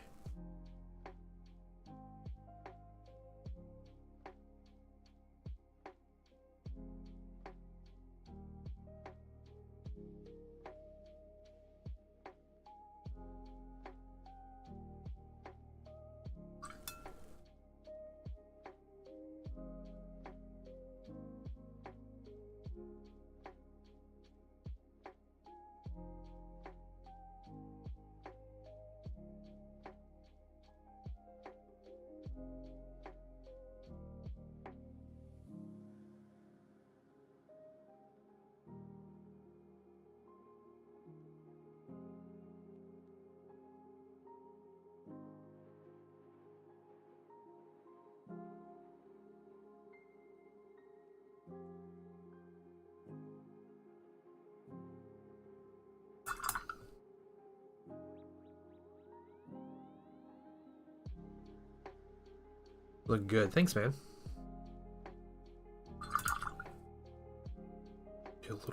Look good. Thanks, man.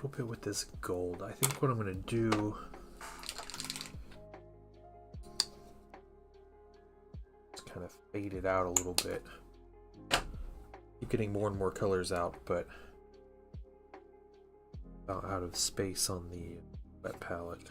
little bit with this gold. I think what I'm going to do is kind of fade it out a little bit. Keep getting more and more colors out, but about out of space on the wet palette.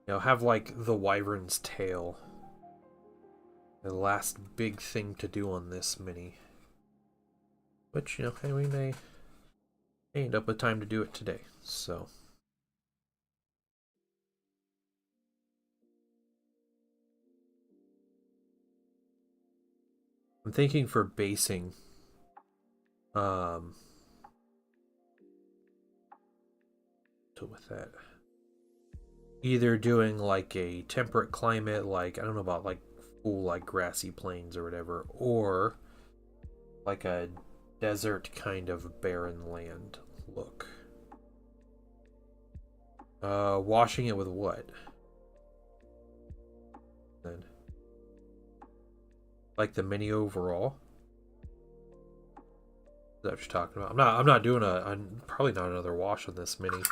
You know, have like the Wyvern's tail. The last big thing to do on this mini. But, you know, hey, we may end up with time to do it today, so. I'm thinking for basing, so with that, either doing like a temperate climate, like, I don't know about like full like grassy plains or whatever, or like a desert kind of barren land look. Washing it with what? Then, like the mini overall. Is that what you're talking about? I'm not doing probably not another wash on this mini.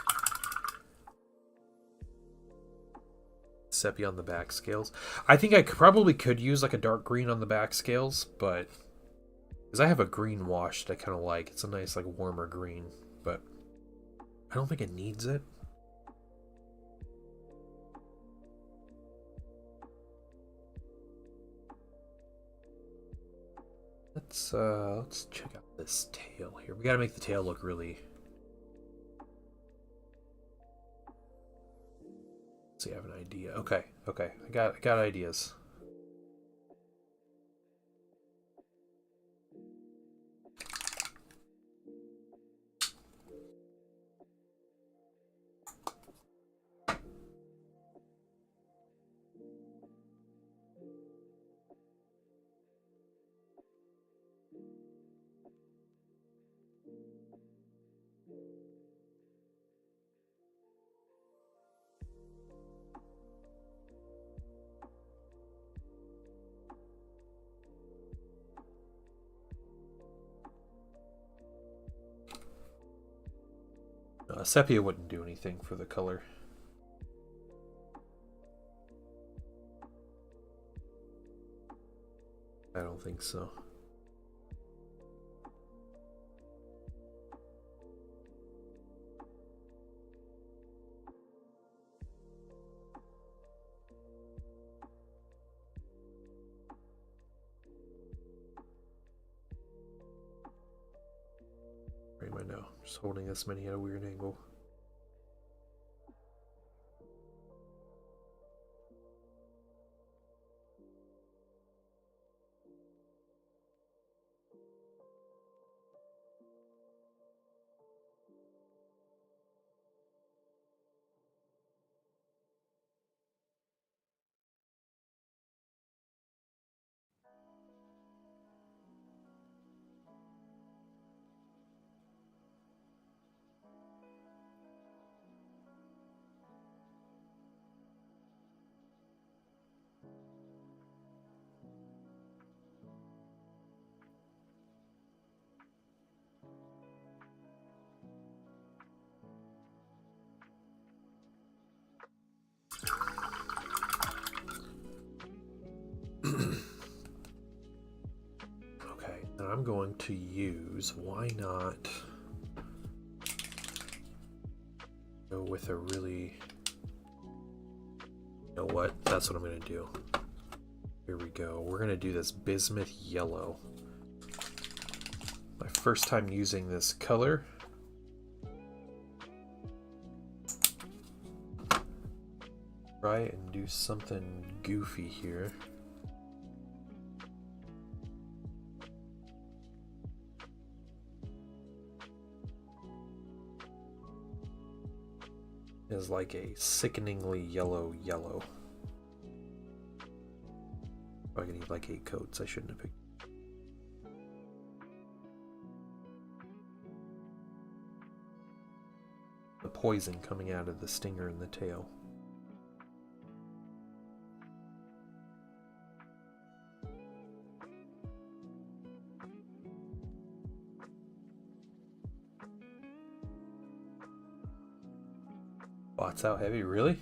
Sepia on the back scales. I think I probably could use like a dark green on the back scales, but because I have a green wash that I kind of like. It's a nice like warmer green, but I don't think it needs it. Let's check out this tail here. We gotta make the tail look really. Let's see, I have an idea. Okay. I got ideas. Sepia wouldn't do anything for the color. I don't think so. Where am I now? Just holding this mini at a weird angle. Okay, and I'm going to use, why not go with a really, you know what, that's what I'm going to do. Here we go. We're going to do this bismuth yellow. My first time using this color. Try and do something goofy here. Is like a sickeningly yellow. I need like 8 coats. I shouldn't have picked. The poison coming out of the stinger and the tail. Bots out heavy, really?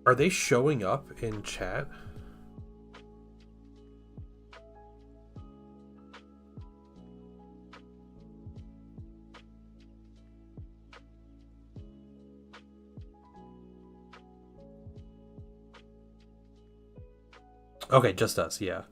Are they showing up in chat? Okay, just us, yeah.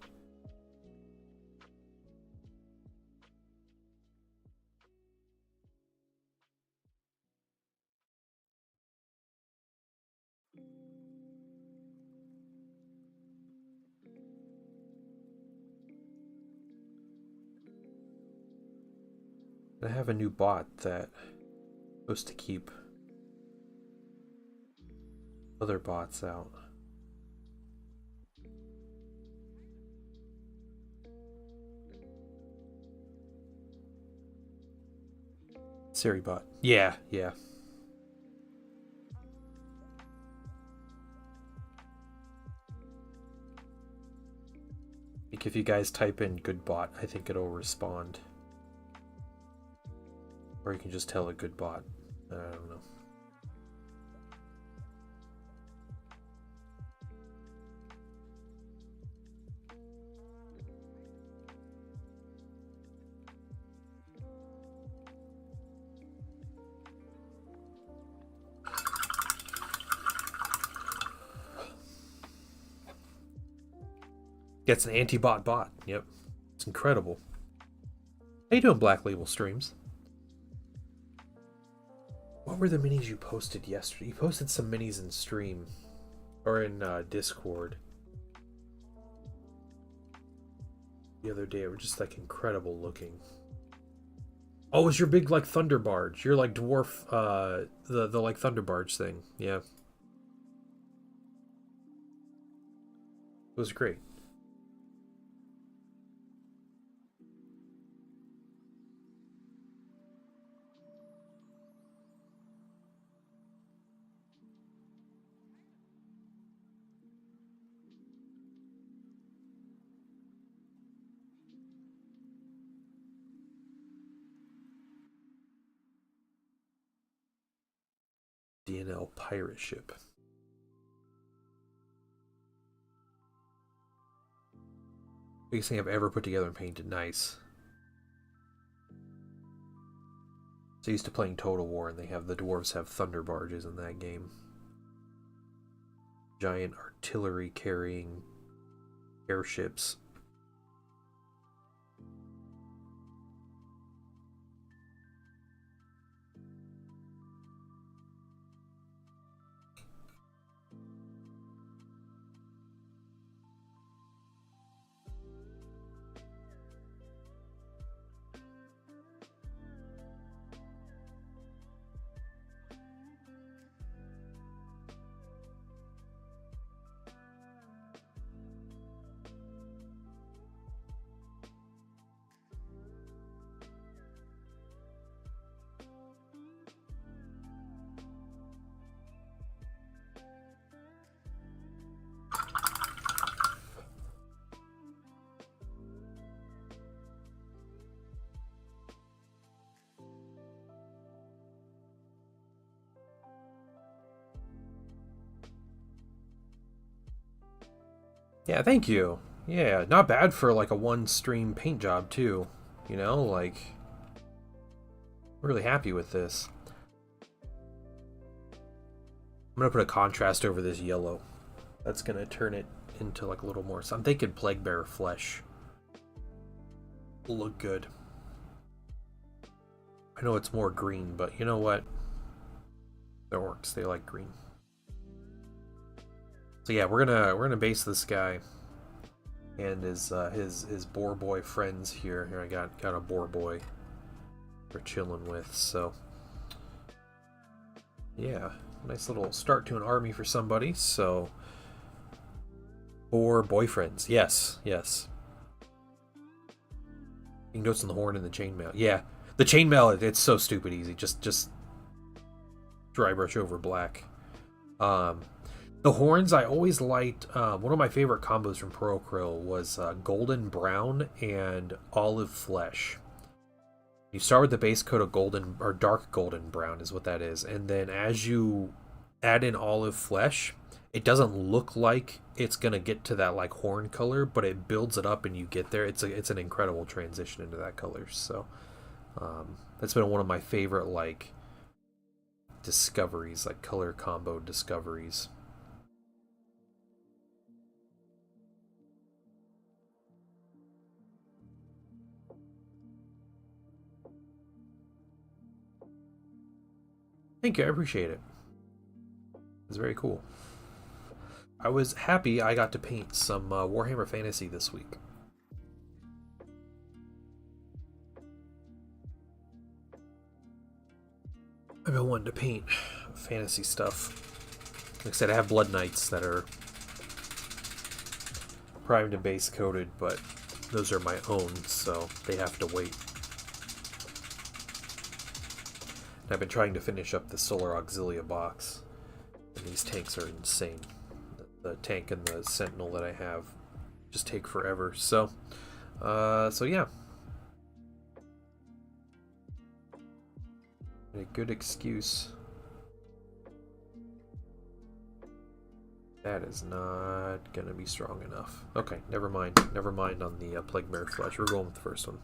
I have a new bot that supposed to keep other bots out. Siri bot. Yeah. Like if you guys type in good bot, I think it'll respond. Or you can just tell a good bot. I don't know. Gets an anti-bot bot. Yep. It's incredible. How you doing, Black Label Streams? What were the minis you posted yesterday? You posted some minis in stream. Or in Discord. The other day. They were just like incredible looking. Oh, it was your big like thunder barge. Your like dwarf the like thunder barge thing. Yeah. It was great. DNL pirate ship. Biggest thing I've ever put together and painted. Nice. So used to playing Total War, and they have the dwarves have thunder barges in that game. Giant artillery carrying airships. Yeah, thank you. Yeah, not bad for like a one stream paint job too. You know, like I'm really happy with this. I'm gonna put a contrast over this yellow. That's gonna turn it into like a little more. So I'm thinking Plague Bearer flesh will look good. I know it's more green, but you know what? The orcs, they like green. So yeah, we're gonna base this guy and his boar boy friends here. Here I got a boar boy we're chilling with. So yeah, nice little start to an army for somebody. So boar boyfriends, yes. Notes on the horn and the chainmail. Yeah, the chainmail, it's so stupid easy. Just dry brush over black. The horns, I always liked. One of my favorite combos from Pro Krill was golden brown and olive flesh. You start with the base coat of golden, or dark golden brown is what that is, and then as you add in olive flesh, it doesn't look like it's gonna get to that like horn color, but it builds it up and you get there. It's an incredible transition into that color. So that's been one of my favorite like discoveries, like color combo discoveries. Thank you, I appreciate it. It's very cool. I was happy I got to paint some Warhammer Fantasy this week. I've been wanting to paint fantasy stuff. Like I said, I have Blood Knights that are primed and base coated, but those are my own, so they have to wait. And I've been trying to finish up the Solar Auxilia box, and these tanks are insane. The tank and the Sentinel that I have just take forever. So yeah. A good excuse. That is not gonna be strong enough. Okay, never mind. Never mind on the Plague Bear Flesh. We're going with the first one.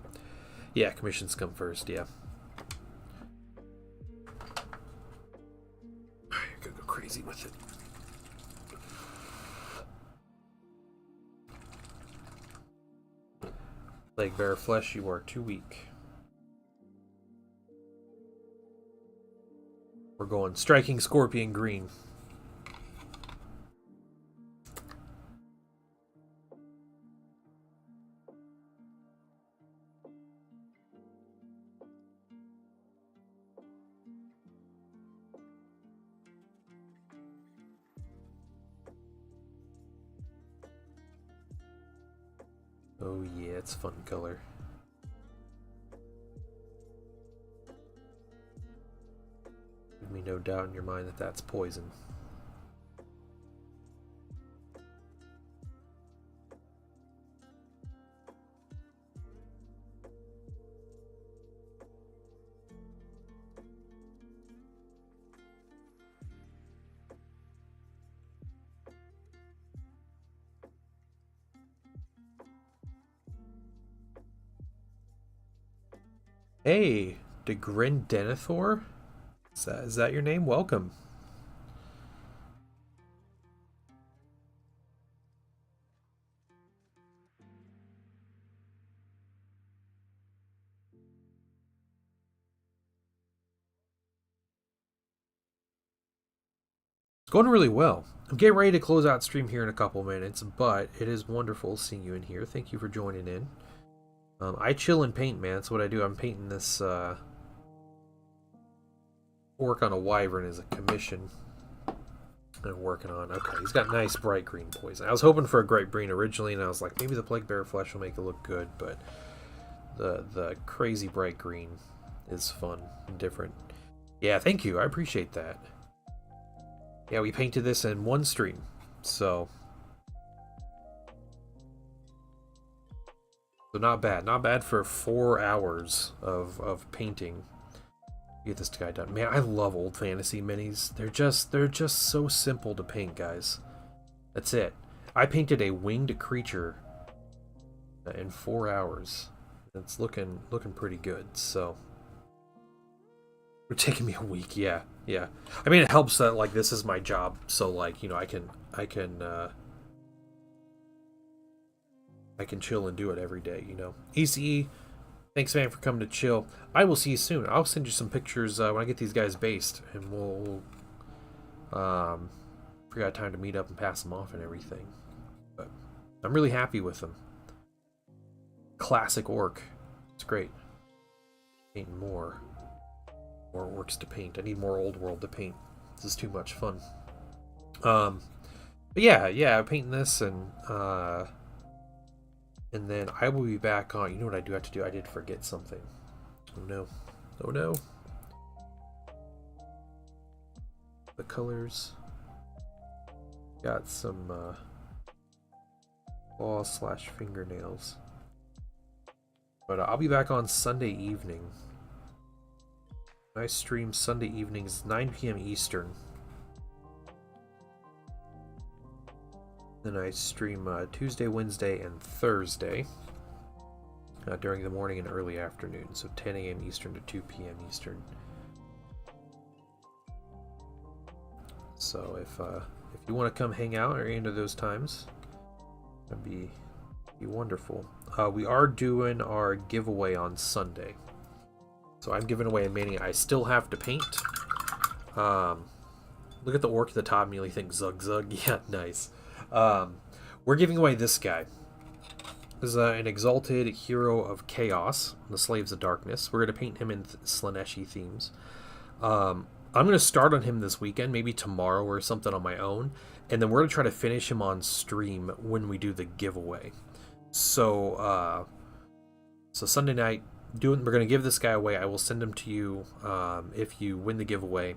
Yeah, commissions come first, yeah. You're gonna go crazy with it. Plague Bear Flesh, you are too weak. We're going Striking Scorpion Green. Oh yeah, it's a fun color. Give me no doubt in your mind that that's poison. Hey, Degrin Denethor? Is that your name? Welcome. It's going really well. I'm getting ready to close out stream here in a couple minutes, but it is wonderful seeing you in here. Thank you for joining in. I chill and paint, man. That's what I do. I'm painting this work on a Wyvern as a commission. I'm working on. Okay, he's got nice bright green poison. I was hoping for a bright green originally, and I was like, maybe the Plague Bear Flesh will make it look good, but the crazy bright green is fun and different. Yeah, thank you. I appreciate that. Yeah, we painted this in one stream, so not bad. Not bad for 4 hours of painting. Get this guy done. Man, I love old fantasy minis. They're just so simple to paint, guys. That's it. I painted a winged creature in 4 hours. It's looking pretty good. So it's taking me a week. Yeah. I mean, it helps that like this is my job, so like, you know, I can chill and do it every day, you know. ECE, thanks man for coming to chill. I will see you soon. I'll send you some pictures when I get these guys based, and we'll Forgot time to meet up and pass them off and everything. But I'm really happy with them. Classic orc. It's great. Paint more. More orcs to paint. I need more old world to paint. This is too much fun. But yeah, painting this and then I will be back on. You know what I do have to do? I did forget something. Oh no. The colors. Got some claws/fingernails. But I'll be back on Sunday evening. I stream Sunday evenings, 9 p.m. Eastern. Then I stream Tuesday, Wednesday, and Thursday during the morning and early afternoon. So 10 a.m. Eastern to 2 p.m. Eastern. So if you want to come hang out or any of those times, that'd be wonderful. We are doing our giveaway on Sunday. So I'm giving away a mini I still have to paint. Look at the orc at the top, immediately think Zug Zug. Yeah, nice. We're giving away this guy. This is an exalted hero of chaos, the Slaves of Darkness. We're going to paint him in Slaneshi themes. I'm going to start on him this weekend, maybe tomorrow or something on my own. And then we're going to try to finish him on stream when we do the giveaway. So Sunday night, we're going to give this guy away. I will send him to you if you win the giveaway.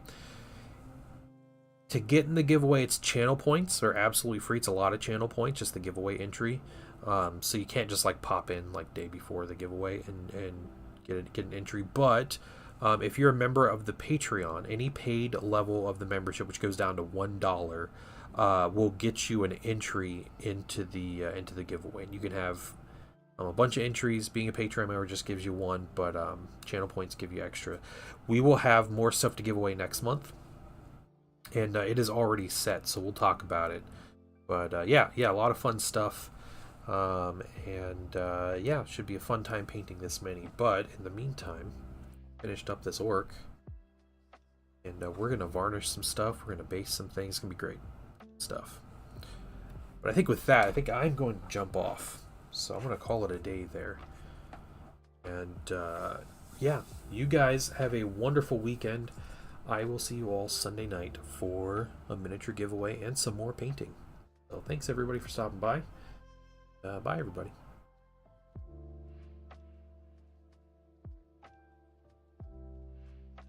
To get in the giveaway, it's channel points. They're absolutely free. It's a lot of channel points, just the giveaway entry. So you can't just like pop in like day before the giveaway and get an entry. But if you're a member of the Patreon, any paid level of the membership, which goes down to $1, will get you an entry into the giveaway. And you can have a bunch of entries. Being a Patreon member just gives you one, but channel points give you extra. We will have more stuff to give away next month, and it is already set, so we'll talk about it. But yeah, a lot of fun stuff, and yeah, should be a fun time painting this mini. But in the meantime, finished up this orc, and we're gonna varnish some stuff. We're gonna base some things. It's gonna be great stuff. But I think with that, I'm going to jump off. So I'm going to call it a day there. And yeah, you guys have a wonderful weekend. I will see you all Sunday night for a miniature giveaway and some more painting. So thanks everybody for stopping by. Bye everybody.